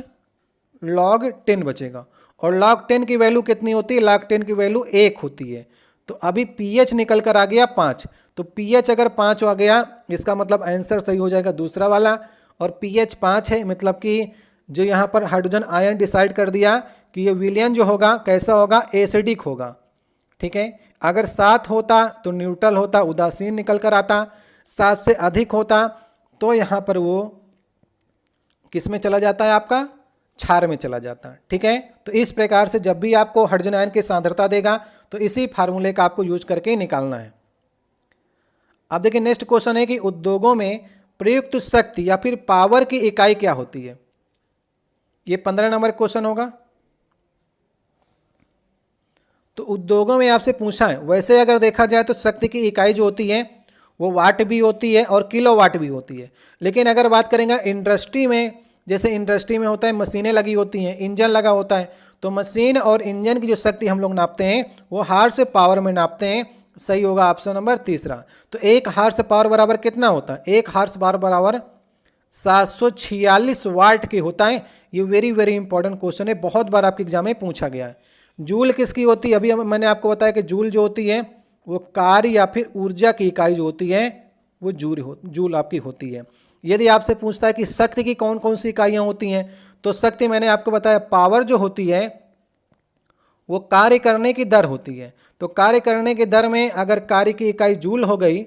log 10 बचेगा। और log 10 की वैल्यू कितनी होती है? log 10 की वैल्यू 1 होती है। तो अभी पीएच निकल कर आ गया 5। तो पीएच अगर 5 आ गया इसका मतलब आंसर सही हो जाएगा दूसरा वाला। और पीएच 5 है, मतलब कि जो यहाँ पर हाइड्रोजन आयन डिसाइड कर दिया कि ये विलयन जो होगा कैसा होगा? एसिडिक होगा। ठीक है, अगर 7 होता तो न्यूट्रल होता, उदासीन निकल कर आता। 7 से अधिक होता तो यहाँ पर वो किस में चला जाता है? आपका क्षार में चला जाता है। ठीक है, तो इस प्रकार से जब भी आपको हाइड्रोजन आयन की सांद्रता देगा तो इसी फार्मूले का आपको यूज करके निकालना है। अब देखिए नेक्स्ट क्वेश्चन है कि उद्योगों में प्रयुक्त शक्ति या फिर पावर की इकाई क्या होती है। ये 15 नंबर क्वेश्चन होगा। तो उद्योगों में आपसे पूछा है, वैसे अगर देखा जाए तो शक्ति की इकाई जो होती है वो वाट भी होती है और किलोवाट भी होती है। लेकिन अगर बात करेंगे इंडस्ट्री में, जैसे इंडस्ट्री में होता है मशीनें लगी होती हैं, इंजन लगा होता है, तो मशीन और इंजन की जो शक्ति हम लोग नापते हैं वो हार्स पावर में नापते हैं। सही होगा ऑप्शन नंबर तीसरा। तो एक हार्स पावर बराबर कितना होता है? एक हार्स पावर बराबर 746 वाट की होता है। ये वेरी वेरी इंपॉर्टेंट क्वेश्चन है, बहुत बार आपके एग्जाम में पूछा गया है। जूल किसकी होती है? अभी मैंने आपको बताया कि जूल जो होती है वो कार्य या फिर ऊर्जा की इकाई जो होती है वो जूल आपकी होती है। यदि आपसे पूछता है कि शक्ति की कौन कौन सी इकाइयाँ होती हैं, तो शक्ति मैंने आपको बताया पावर जो होती है वो कार्य करने की दर होती है। तो कार्य करने की दर में अगर कार्य की इकाई जूल हो गई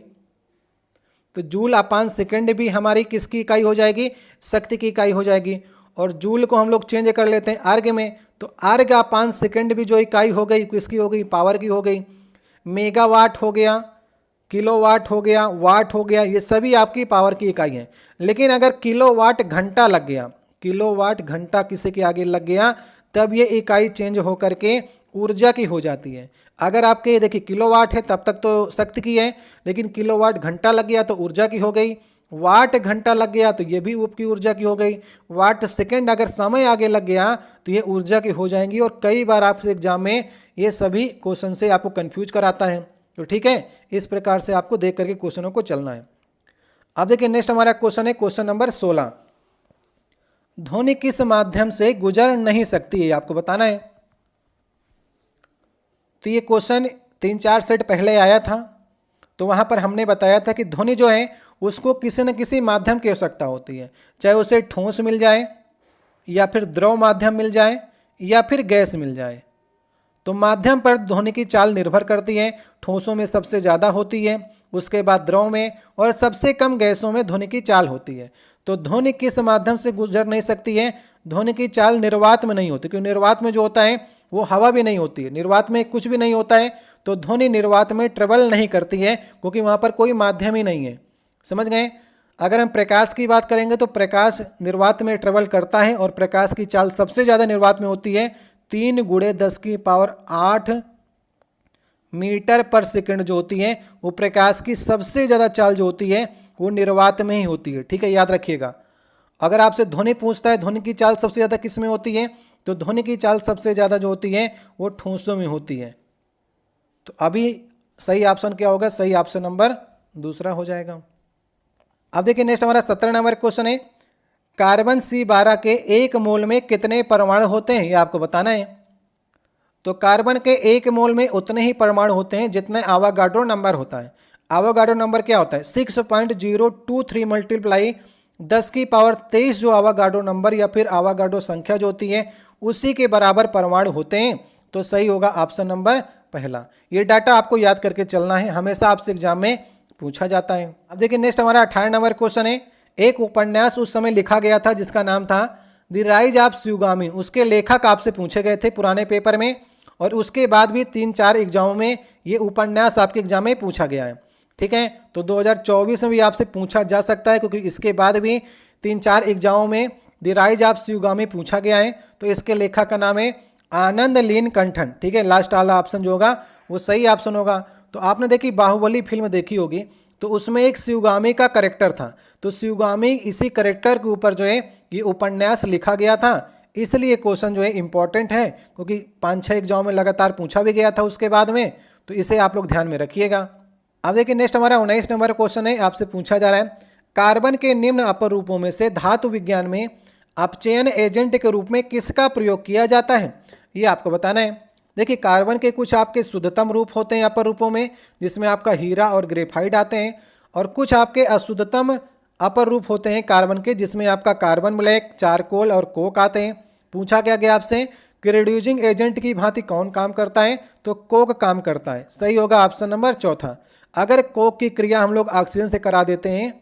तो जूल अपान सेकंड भी हमारी किसकी इकाई हो जाएगी? शक्ति की इकाई हो जाएगी। और जूल को हम लोग चेंज कर लेते हैं अर्ग में, तो अर्ग अपान सेकंड भी जो इकाई हो गई किसकी हो गई? पावर की हो गई। मेगावाट हो गया, किलोवाट हो गया, वाट हो गया, ये सभी आपकी पावर की इकाई हैं। लेकिन अगर किलोवाट घंटा लग गया, किलोवाट घंटा किसी के आगे लग गया, तब ये इकाई चेंज होकर के ऊर्जा की हो जाती है। अगर आपके ये देखिए किलोवाट है तब तक तो शक्ति की है, लेकिन किलोवाट घंटा लग गया तो ऊर्जा की हो गई। वाट घंटा लग गया तो ये भी आपकी ऊर्जा की हो गई। वाट सेकंड अगर समय आगे लग गया तो ये ऊर्जा की हो जाएंगी। और कई बार आपसे एग्जाम में ये सभी क्वेश्चन से आपको कंफ्यूज कराता है। तो ठीक है, इस प्रकार से आपको देख करके क्वेश्चनों को चलना है। अब देखिए नेक्स्ट हमारा क्वेश्चन है क्वेश्चन नंबर 16। ध्वनि किस माध्यम से गुजर नहीं सकती है, आपको बताना है। तो ये क्वेश्चन 3-4 सेट पहले आया था, तो वहाँ पर हमने बताया था कि ध्वनि जो है उसको किसी न किसी माध्यम की आवश्यकता होती है, चाहे उसे ठोस मिल जाए या फिर द्रव माध्यम मिल जाए या फिर गैस मिल जाए। तो माध्यम पर ध्वनि की चाल निर्भर करती है। ठोसों में सबसे ज़्यादा होती है, उसके बाद द्रव में, और सबसे कम गैसों में ध्वनि की चाल होती है। तो ध्वनि किस माध्यम से गुजर नहीं सकती है? ध्वनि की चाल निर्वात में नहीं होती, क्योंकि निर्वात में जो होता है वो हवा भी नहीं होती है, निर्वात में कुछ भी नहीं होता है। तो ध्वनि निर्वात में ट्रेवल नहीं करती है क्योंकि वहाँ पर कोई माध्यम ही नहीं है। समझ गए? अगर हम प्रकाश की बात करेंगे तो प्रकाश निर्वात में ट्रेवल करता है और प्रकाश की चाल सबसे ज़्यादा निर्वात में होती है। 3 × 10⁸ मीटर पर सेकंड जो होती है वो प्रकाश की सबसे ज़्यादा चाल जो होती है वो निर्वात में ही होती है। ठीक है, याद रखिएगा। अगर आपसे ध्वनि पूछता है ध्वनि की चाल सबसे ज़्यादा किस में होती है, तो ध्वनि की चाल सबसे ज़्यादा जो होती है वो ठोसों में होती है। तो अभी सही ऑप्शन क्या होगा? सही ऑप्शन नंबर दूसरा हो जाएगा। अब देखिए नेक्स्ट हमारा 17 नंबर क्वेश्चन है, कार्बन C12 के 1 मोल में कितने परमाणु होते हैं, ये आपको बताना है। तो कार्बन के 1 मोल में उतने ही परमाणु होते हैं जितने आवागाड्रो नंबर होता है। आवागाड्रो नंबर क्या होता है? 6.023 × 10⁻23 जो आवागाड्रो नंबर या फिर आवागाड्रो संख्या जो होती है उसी के बराबर परमाणु होते हैं। तो सही होगा ऑप्शन नंबर पहला। ये डाटा आपको याद करके चलना है, हमेशा आपसे एग्जाम में पूछा जाता है। अब देखिए नेक्स्ट हमारा 18 नंबर क्वेश्चन है, एक उपन्यास उस समय लिखा गया था जिसका नाम था द राइज ऑफ शिवगामी। उसके लेखक आपसे पूछे गए थे पुराने पेपर में, और उसके बाद भी 3-4 एग्जामों में ये उपन्यास आपके एग्जाम में पूछा गया है। ठीक है, तो 2024 में भी आपसे पूछा जा सकता है, क्योंकि इसके बाद भी 3-4 एग्जामों में द राइज ऑफ शिवगामी पूछा गया है। तो इसके लेखक का नाम है आनंद नीलकंठन। ठीक है, लास्ट वाला ऑप्शन जो होगा वो सही ऑप्शन होगा। तो आपने देखी बाहुबली फिल्म देखी होगी, तो उसमें एक शिवगामी का कैरेक्टर था। तो शिवगामी इसी कैरेक्टर के ऊपर जो है ये उपन्यास लिखा गया था। इसलिए क्वेश्चन जो है इंपॉर्टेंट है, क्योंकि 5-6 एग्जाम में लगातार पूछा भी गया था उसके बाद में। तो इसे आप लोग ध्यान में रखिएगा। अब देखिए नेक्स्ट हमारा 19 नंबर क्वेश्चन है, आपसे पूछा जा रहा है, कार्बन के निम्न अपर रूपों में से धातु विज्ञान में अपचयन एजेंट के रूप में किसका प्रयोग किया जाता है, ये आपको बताना है। देखिए कार्बन के कुछ आपके शुद्धतम रूप होते हैं अपर रूपों में, जिसमें आपका हीरा और ग्रेफाइट आते हैं, और कुछ आपके अशुद्धतम अपर रूप होते हैं कार्बन के, जिसमें आपका कार्बन ब्लैक, चारकोल और कोक आते हैं। पूछा क्या गया आपसे कि रिड्यूसिंग एजेंट की भांति कौन काम करता है, तो कोक काम करता है। सही होगा ऑप्शन नंबर चौथा। अगर कोक की क्रिया हम लोग ऑक्सीजन से करा देते हैं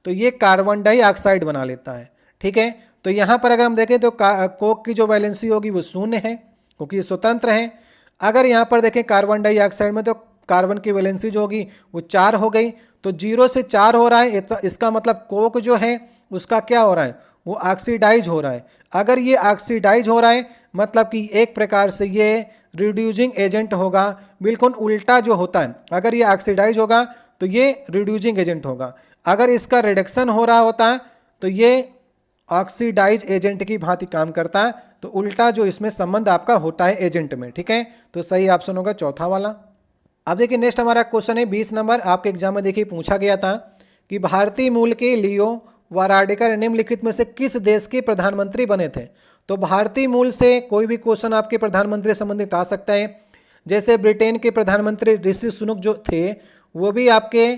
तो ये कार्बन डाइऑक्साइड बना लेता है। ठीक है, तो यहाँ पर अगर हम देखें तो कोक की जो वैलेंसी होगी वो 0 है, क्योंकि ये स्वतंत्र है। अगर यहाँ पर देखें कार्बन डाइऑक्साइड में, तो कार्बन की वैलेंसी जो होगी वो 4 हो गई। तो 0 से 4 हो रहा है, इसका मतलब कोक जो है उसका क्या हो रहा है, वो ऑक्सीडाइज हो रहा है। अगर ये ऑक्सीडाइज हो रहा है मतलब कि एक प्रकार से ये रिड्यूसिंग एजेंट होगा। बिल्कुल उल्टा जो होता है, अगर ये ऑक्सीडाइज होगा तो ये रिड्यूसिंग एजेंट होगा। अगर इसका रिडक्शन हो रहा होता है तो ये ऑक्सीडाइज एजेंट की भांति काम करता है। तो उल्टा जो इसमें संबंध आपका होता है एजेंट में, ठीक है। तो सही ऑप्शन होगा चौथा वाला। अब देखिए नेक्स्ट हमारा क्वेश्चन है 20 नंबर, आपके एग्जाम में देखिए पूछा गया था कि भारतीय मूल के लियो वाराडेकर निम्नलिखित में से किस देश के प्रधानमंत्री बने थे। तो भारतीय मूल से कोई भी क्वेश्चन आपके प्रधानमंत्री संबंधित आ सकता है। जैसे ब्रिटेन के प्रधानमंत्री ऋषि सुनक जो थे वो भी आपके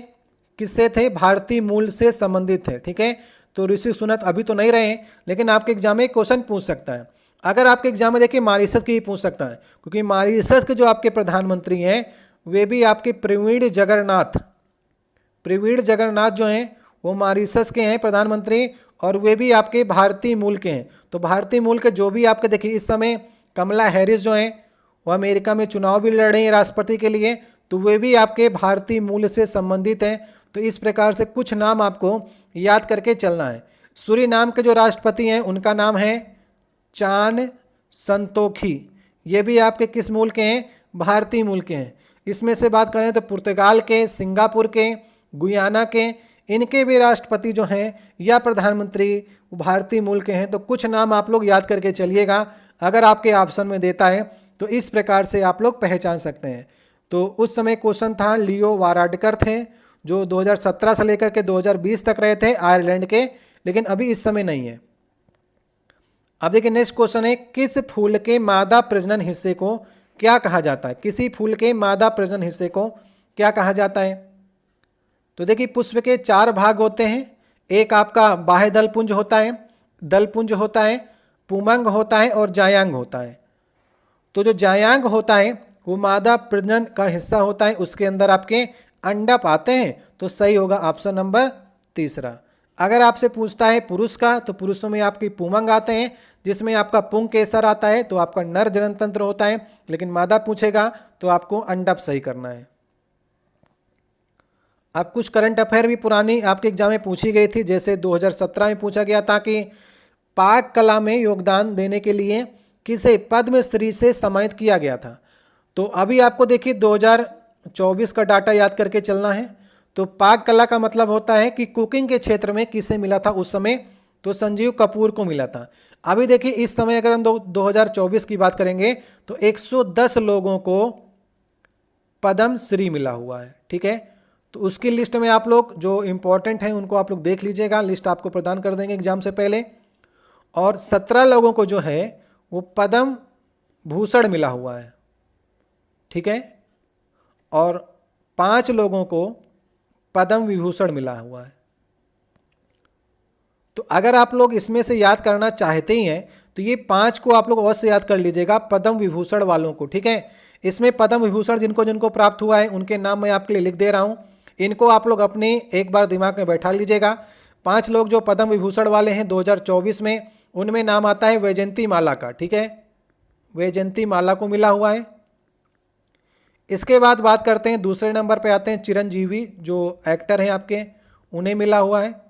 किससे थे, भारतीय मूल से संबंधित थे, ठीक है। तो ऋषि सुनक अभी तो नहीं रहे हैं, लेकिन आपके एग्जाम में क्वेश्चन पूछ सकता है। अगर आपके एग्जाम में देखिए मॉरिशस की ही पूछ सकता है, क्योंकि मॉरिशस के जो आपके प्रधानमंत्री हैं वे भी आपके प्रवीण जगन्नाथ जो हैं वो मॉरिशस के हैं प्रधानमंत्री, और वे भी आपके भारतीय मूल के हैं। तो भारतीय मूल के जो भी आपके देखिए इस समय कमला हैरिस जो हैं वो अमेरिका में चुनाव भी लड़ रही हैं राष्ट्रपति के लिए, तो वे भी आपके भारतीय मूल से संबंधित हैं। तो इस प्रकार से कुछ नाम आपको याद करके चलना है। सूरीनाम के जो राष्ट्रपति हैं उनका नाम है चान संतोखी, ये भी आपके किस मूल के हैं, भारतीय मूल के हैं। इसमें से बात करें तो पुर्तगाल के, सिंगापुर के, गुयाना के, इनके भी राष्ट्रपति जो हैं या प्रधानमंत्री भारतीय मूल के हैं। तो कुछ नाम आप लोग याद करके चलिएगा, अगर आपके ऑप्शन में देता है तो इस प्रकार से आप लोग पहचान सकते हैं। तो उस समय क्वेश्चन था लियो वाराडकर थे जो 2017 से लेकर के 2020 तक रहे थे आयरलैंड के, लेकिन अभी इस समय नहीं है। अब देखिए नेक्स्ट क्वेश्चन है किस फूल के मादा प्रजनन हिस्से को क्या कहा जाता है। किसी फूल के मादा प्रजनन हिस्से को क्या कहा जाता है। तो देखिए पुष्प के 4 भाग होते हैं। एक आपका बाह्य दलपुंज होता है, दलपुंज होता है, पुमंग होता है और जायांग होता है। तो जो जायांग होता है वो मादा प्रजनन का हिस्सा होता है, उसके अंदर आपके अंडक आते हैं। तो सही होगा ऑप्शन नंबर तीसरा। अगर आपसे पूछता है पुरुष का, तो पुरुषों में आपकी पुमंग आते हैं जिसमें आपका पुंग केसर आता है, तो आपका नर जनन तंत्र होता है। लेकिन मादा पूछेगा तो आपको अंडक सही करना है। अब कुछ करंट अफेयर भी पुरानी आपके एग्जाम में पूछी गई थी, जैसे 2017 में पूछा गया था कि पाक कला में योगदान देने के लिए किसे पद्मश्री से सम्मानित किया गया था। तो अभी आपको देखिए 2024 का डाटा याद करके चलना है। तो पाक कला का मतलब होता है कि कुकिंग के क्षेत्र में किसे मिला था उस समय, तो संजीव कपूर को मिला था। अभी देखिए इस समय अगर हम 2024 की बात करेंगे तो 110 लोगों को पद्मश्री मिला हुआ है, ठीक है। तो उसकी लिस्ट में आप लोग जो इम्पोर्टेंट हैं उनको आप लोग देख लीजिएगा, लिस्ट आपको प्रदान कर देंगे एग्जाम से पहले। और 17 लोगों को जो है वो पद्म भूषण मिला हुआ है, ठीक है। और 5 लोगों को पद्म विभूषण मिला हुआ है। तो अगर आप लोग इसमें से याद करना चाहते ही हैं तो ये 5 को आप लोग अवश्य याद कर लीजिएगा, पद्म विभूषण वालों को, ठीक है। इसमें पद्म विभूषण जिनको जिनको प्राप्त हुआ है उनके नाम मैं आपके लिए लिख दे रहा हूँ, इनको आप लोग अपने एक बार दिमाग में बैठा लीजिएगा। 5 लोग जो पद्म विभूषण वाले हैं 2024 में, उनमें नाम आता है वैजयंती माला का, ठीक है, वैजयंती माला को मिला हुआ है। इसके बाद बात करते हैं, दूसरे नंबर पे आते हैं चिरंजीवी जो एक्टर हैं आपके, उन्हें मिला हुआ है।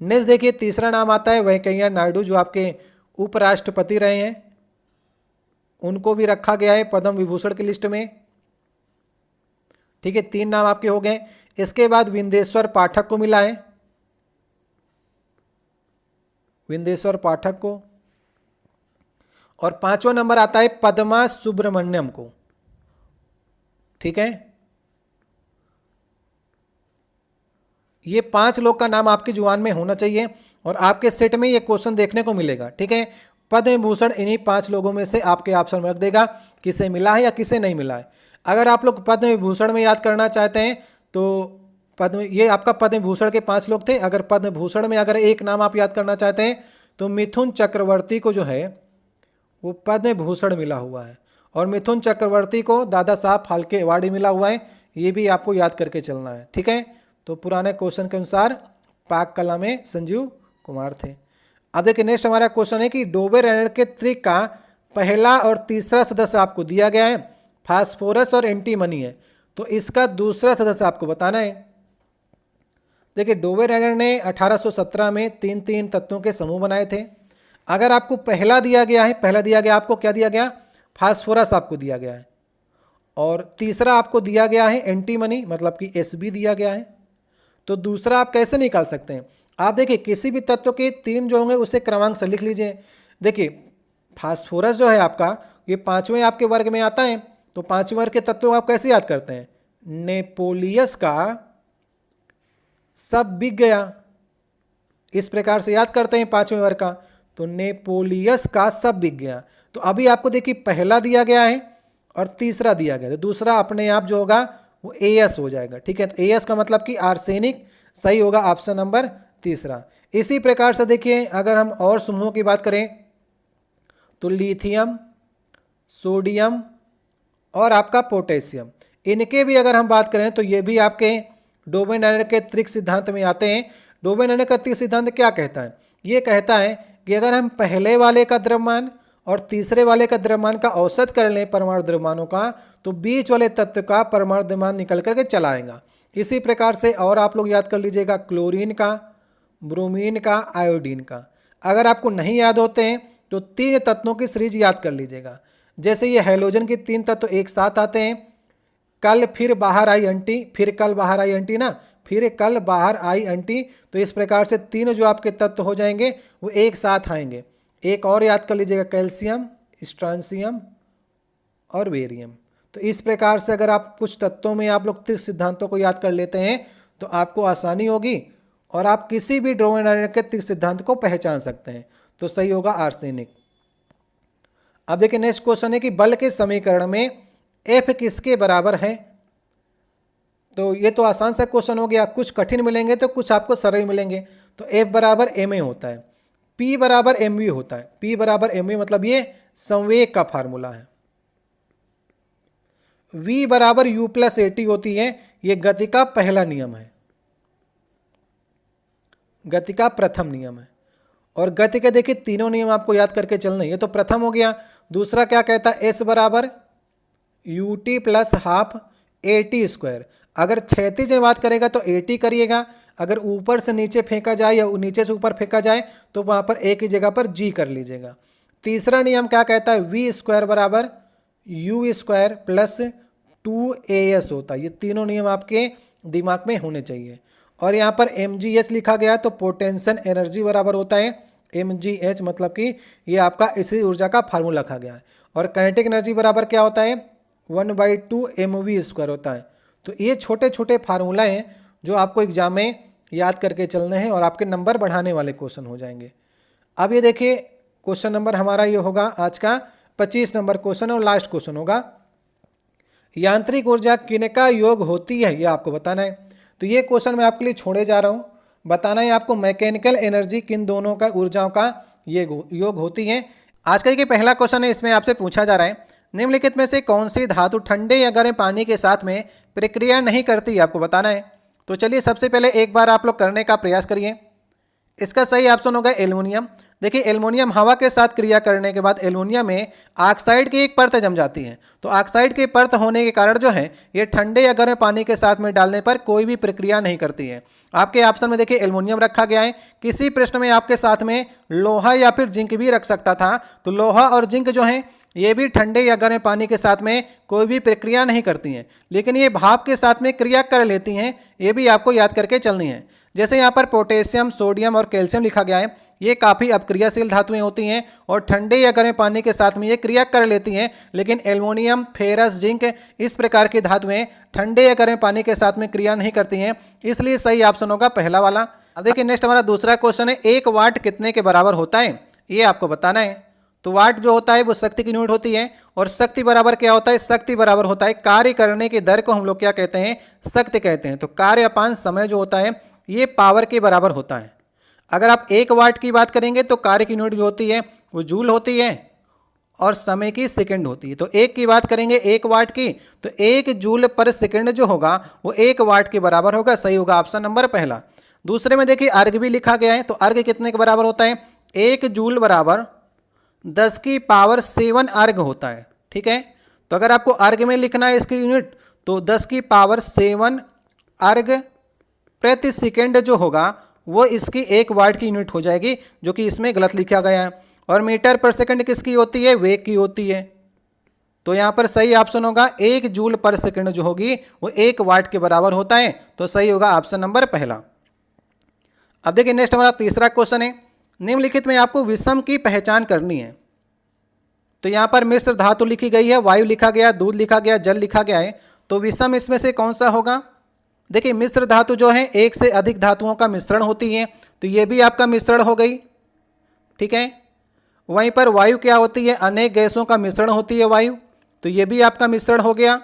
नेक्स्ट देखिए तीसरा नाम आता है वेंकैया नायडू जो आपके उपराष्ट्रपति रहे हैं, उनको भी रखा गया है पद्म विभूषण की लिस्ट में, ठीक है। 3 नाम आपके हो गए। इसके बाद विंदेश्वर पाठक को मिला है, विंदेश्वर पाठक को। और 5वां नंबर आता है पद्मा सुब्रमण्यम को, ठीक है। ये 5 लोग का नाम आपकी जुबान में होना चाहिए और आपके सेट में ये क्वेश्चन देखने को मिलेगा, ठीक है। पद्म विभूषण इन्हीं 5 लोगों में से आपके ऑप्शन में रख देगा किसे मिला है या किसे नहीं मिला है। अगर आप लोग पद्म विभूषण में याद करना चाहते हैं तो ये आपका पद्म विभूषण के 5 लोग थे। अगर पद्म विभूषण में अगर एक नाम आप याद करना चाहते हैं तो मिथुन चक्रवर्ती को जो है वो पद्म विभूषण मिला हुआ है, और मिथुन चक्रवर्ती को दादा साहब फाल्के अवार्ड मिला हुआ है। ये भी आपको याद करके चलना है, ठीक है। तो पुराने क्वेश्चन के अनुसार पाक कला में संजीव कुमार थे। अब देखिए नेक्स्ट हमारा क्वेश्चन है कि डोबेरेनर के त्रिक का पहला और तीसरा सदस्य आपको दिया गया है, फास्फोरस और एंटीमनी है। तो इसका दूसरा सदस्य आपको बताना है। देखिए डोबे-रेनर ने 1817 में 3 तत्वों के समूह बनाए थे। अगर आपको पहला दिया गया है, पहला दिया गया आपको क्या दिया गया, फास्फोरस आपको दिया गया है, और तीसरा आपको दिया गया है एंटीमनी मतलब कि Sb दिया गया है, तो दूसरा आप कैसे निकाल सकते हैं। आप देखिए किसी भी तत्व के 3 जो होंगे उसे क्रमांक से लिख लीजिए। देखिए फास्फोरस जो है आपका ये 5वें आपके वर्ग में आता है, तो 5वें वर्ग के तत्व आप कैसे याद करते हैं, नेपोलियस का सब बिक गया, इस प्रकार से याद करते हैं 5वें वर्ग का, तो नेपोलियस का सब बिक गया। तो अभी आपको देखिए पहला दिया गया है और तीसरा दिया गया, तो दूसरा अपने आप जो होगा वो AS हो जाएगा। ठीक है, तो AS का मतलब कि आर्सेनिक, सही होगा ऑप्शन नंबर तीसरा। इसी प्रकार से देखिए अगर हम और समूहों की बात करें तो लिथियम, सोडियम और आपका पोटेशियम, इनके भी अगर हम बात करें तो ये भी आपके डोबे-रेनर के त्रिक सिद्धांत में आते हैं। डोबे-रेनर का त्रिक सिद्धांत क्या कहता है, ये कहता है कि अगर हम पहले वाले का द्रव्यमान और तीसरे वाले का द्रव्यमान का औसत कर लें परमाणु द्रव्यमानों का, तो बीच वाले तत्व का परमाणु द्रव्यमान निकल करके चला आएगा। इसी प्रकार से और आप लोग याद कर लीजिएगा क्लोरीन का, ब्रोमीन का, आयोडीन का। अगर आपको नहीं याद होते हैं तो 3 तत्वों की सीरीज याद कर लीजिएगा। जैसे ये हैलोजन के 3 तत्व एक साथ आते हैं, कल फिर बाहर आई एंटी, फिर कल बाहर आई एंटी ना, फिर कल बाहर आई एंटी, तो इस प्रकार से 3 जो आपके तत्व हो जाएंगे वो एक साथ आएंगे। एक और याद कर लीजिएगा कैल्शियम, स्ट्रांसियम और बेरियम। तो इस प्रकार से अगर आप कुछ तत्वों में आप लोग त्रिक सिद्धांतों को याद कर लेते हैं तो आपको आसानी होगी और आप किसी भी डोबे-रेनर के त्रिक सिद्धांत को पहचान सकते हैं। तो सही होगा आर्सेनिक। अब देखिए नेक्स्ट क्वेश्चन है कि बल के समीकरण में F किसके बराबर है। तो ये तो आसान सा क्वेश्चन हो गया, कुछ कठिन मिलेंगे तो कुछ आपको सरल मिलेंगे। तो F बराबर ma होता है, P बराबर mv होता है। P बराबर mv मतलब ये संवेग का फार्मूला है। V बराबर u प्लस at होती है, ये गति का पहला नियम है, गति का प्रथम नियम है। और गति के देखिए तीनों नियम आपको याद करके चलना है। ये तो प्रथम हो गया। दूसरा क्या कहता है, S बराबर ut plus half at square. अगर क्षैतिज में बात करेगा तो at करिएगा, अगर ऊपर से नीचे फेंका जाए या नीचे से ऊपर फेंका जाए तो वहाँ पर a की जगह पर g कर लीजिएगा। तीसरा नियम क्या कहता है, v स्क्वायर बराबर u स्क्वायर प्लस 2as होता है। ये तीनों नियम आपके दिमाग में होने चाहिए। और यहाँ पर mgh लिखा गया तो पोटेंशियल एनर्जी बराबर होता है mgh, मतलब कि ये आपका इसी ऊर्जा का फार्मूला लिखा गया है। और काइनेटिक एनर्जी बराबर क्या होता है, 1/2 mv स्क्वायर होता है। तो ये छोटे छोटे फार्मूला हैं जो आपको एग्जाम में याद करके चलने हैं और आपके नंबर बढ़ाने वाले क्वेश्चन हो जाएंगे। अब ये देखिए क्वेश्चन नंबर हमारा ये होगा आज का 25 नंबर क्वेश्चन और लास्ट क्वेश्चन होगा, यांत्रिक ऊर्जा किनका योग होती है, ये आपको बताना है। तो ये क्वेश्चन मैं आपके लिए छोड़े जा रहा हूँ, बताना है आपको मैकेनिकल एनर्जी किन दोनों का ऊर्जाओं का ये योग होती है। आज का ये पहला क्वेश्चन है, इसमें आपसे पूछा जा रहा है निम्नलिखित में से कौन सी धातु ठंडे या गर्म पानी के साथ में प्रक्रिया नहीं करती, आपको बताना है। तो चलिए सबसे पहले एक बार आप लोग करने का प्रयास करिए। इसका सही ऑप्शन होगा एल्युमिनियम। देखिए एल्युमिनियम हवा के साथ क्रिया करने के बाद एल्युमिनियम में ऑक्साइड की एक परत जम जाती है। तो ऑक्साइड की परत होने के कारण जो है ये ठंडे या गर्म पानी के साथ में डालने पर कोई भी प्रक्रिया नहीं करती है। आपके ऑप्शन में देखिए एल्युमिनियम रखा गया है, किसी प्रश्न में आपके साथ में लोहा या फिर जिंक भी रख सकता था। तो लोहा और जिंक जो है ये भी ठंडे या गर्म पानी के साथ में कोई भी प्रक्रिया नहीं करती हैं, लेकिन ये भाप के साथ में क्रिया कर लेती हैं। ये भी आपको याद करके चलनी है। जैसे यहाँ पर पोटेशियम, सोडियम और कैल्शियम लिखा गया है, ये काफ़ी अपक्रियाशील धातुएं होती हैं और ठंडे या गर्म पानी के साथ में ये क्रिया कर लेती हैं। लेकिन एल्युमिनियम, फेरस, जिंक इस प्रकार की धातुएं ठंडे या गर्म पानी के साथ में क्रिया नहीं करती हैं, इसलिए सही ऑप्शन होगा पहला वाला। अब देखिए नेक्स्ट हमारा दूसरा क्वेश्चन है, 1 वाट कितने के बराबर होता है, ये आपको बताना है। तो वाट जो होता है वो शक्ति की यूनिट होती है और शक्ति बराबर क्या होता है, शक्ति बराबर होता है कार्य करने की दर को हम लोग क्या कहते हैं, शक्ति कहते हैं। तो कार्य अपान समय जो होता है ये पावर के बराबर होता है। अगर आप 1 वाट की बात करेंगे तो कार्य की यूनिट जो होती है वो जूल होती है और समय की सेकंड होती है। तो 1 की बात करेंगे 1 वाट की, तो 1 जूल पर सेकंड जो होगा वो 1 वाट के बराबर होगा। सही होगा ऑप्शन नंबर पहला। दूसरे में देखिए अर्घ भी लिखा गया है, तो अर्घ कितने के बराबर होता है, 1 जूल बराबर 10 की पावर 7 अर्घ होता है। ठीक है, तो अगर आपको अर्घ में लिखना है इसकी यूनिट तो 10⁷ अर्ग प्रति सेकेंड जो होगा वो इसकी 1 वाट की यूनिट हो जाएगी, जो कि इसमें गलत लिखा गया है। और मीटर पर सेकंड किसकी होती है? वेग की होती है। तो यहाँ पर सही ऑप्शन होगा 1 जूल पर सेकंड जो होगी वो 1 वाट के बराबर होता है। तो सही होगा ऑप्शन नंबर पहला। अब देखिए नेक्स्ट हमारा तीसरा क्वेश्चन है, निम्नलिखित में आपको विषम की पहचान करनी है। तो यहाँ पर मिश्र धातु लिखी गई है, वायु लिखा गया, दूध लिखा गया, जल लिखा गया है। तो विषम इसमें से कौन सा होगा? देखिए मिश्र धातु जो है एक से अधिक धातुओं का मिश्रण होती है, तो ये भी आपका मिश्रण हो गई, ठीक है। वहीं पर वायु क्या होती है? अनेक गैसों का मिश्रण होती है वायु, तो ये भी आपका मिश्रण हो गया।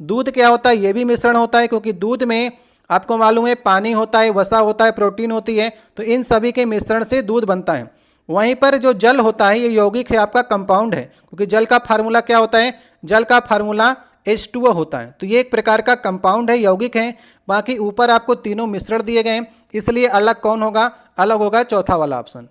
दूध क्या होता है? ये भी मिश्रण होता है, क्योंकि दूध में आपको मालूम है पानी होता है, वसा होता है, प्रोटीन होती है, तो इन सभी के मिश्रण से दूध बनता है। वहीं पर जो जल होता है ये यौगिक है, आपका कंपाउंड है, क्योंकि जल का फार्मूला क्या होता है? जल का फार्मूला H2O होता है। तो ये एक प्रकार का कंपाउंड है, यौगिक है। बाकी ऊपर आपको तीनों मिश्रण दिए गए हैं, इसलिए अलग कौन होगा? अलग होगा चौथा वाला ऑप्शन।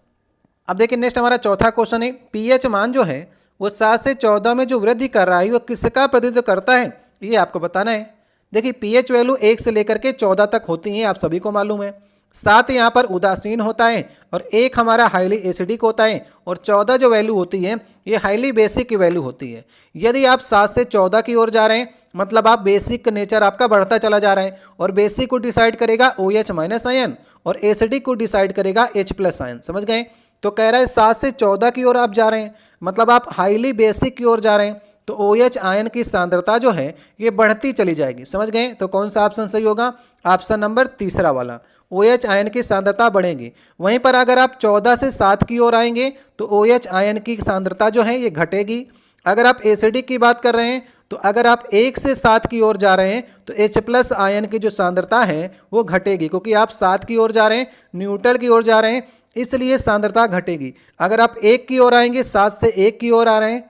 अब देखिए नेक्स्ट हमारा चौथा क्वेश्चन है, पीएच मान जो है वो 7 से 14 में जो वृद्धि कर रहा है वो किसका प्रतिनिधित्व करता है? ये आपको बताना है। देखिए पीएच वैल्यू 1 से लेकर के 14 तक होती हैं, आप सभी को मालूम है। 7 यहाँ पर उदासीन होता है और 1 हमारा हाईली एसिडिक होता है, और 14 जो वैल्यू होती है ये हाईली बेसिक की वैल्यू होती है। यदि आप 7 से 14 की ओर जा रहे हैं मतलब आप बेसिक नेचर आपका बढ़ता चला जा रहा है, और बेसिक को डिसाइड करेगा OH- आयन और एसिडिक को डिसाइड करेगा H+ आयन। समझ गए? तो कह रहा है 7 से 14 की ओर आप जा रहे हैं मतलब आप हाईली बेसिक की ओर जा रहे हैं, तो OH आयन की सांद्रता जो है ये बढ़ती चली जाएगी। समझ गए? तो कौन सा ऑप्शन सही होगा? ऑप्शन नंबर तीसरा वाला, OH आयन की सांद्रता बढ़ेगी। वहीं पर अगर आप 14 से 7 की ओर आएंगे तो OH आयन की सांद्रता जो है ये घटेगी। अगर आप एसिडिक की बात कर रहे हैं तो अगर आप 1 से 7 की ओर जा रहे हैं तो H+ आयन की जो सांद्रता है वो घटेगी, क्योंकि आप 7 की ओर जा रहे हैं, न्यूट्रल की ओर जा रहे हैं, इसलिए सांद्रता घटेगी। अगर आप 1 की ओर आएंगे, 7 से 1 की ओर आ रहे हैं,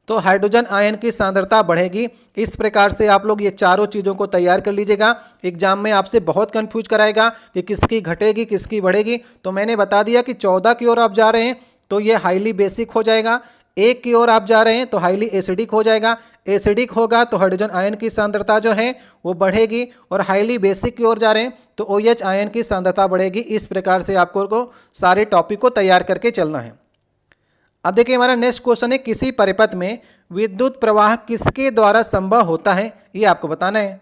तो हाइड्रोजन आयन की सांद्रता बढ़ेगी। इस प्रकार से आप लोग ये चारों चीज़ों को तैयार कर लीजिएगा। एग्जाम में आपसे बहुत कंफ्यूज कराएगा कि किसकी घटेगी किसकी बढ़ेगी। तो मैंने बता दिया कि 14 की ओर आप जा रहे हैं तो ये हाईली बेसिक हो जाएगा, 1 की ओर आप जा रहे हैं तो हाईली एसिडिक हो जाएगा, एसिडिक होगा तो हाइड्रोजन आयन की सांद्रता जो है वो बढ़ेगी, और हाईली बेसिक की ओर जा रहे हैं तो OH आयन की सांद्रता बढ़ेगी। इस प्रकार से आपको सारे टॉपिक को तैयार करके चलना है। अब देखिए हमारा नेक्स्ट क्वेश्चन है, किसी परिपथ में विद्युत प्रवाह किसके द्वारा संभव होता है? ये आपको बताना है।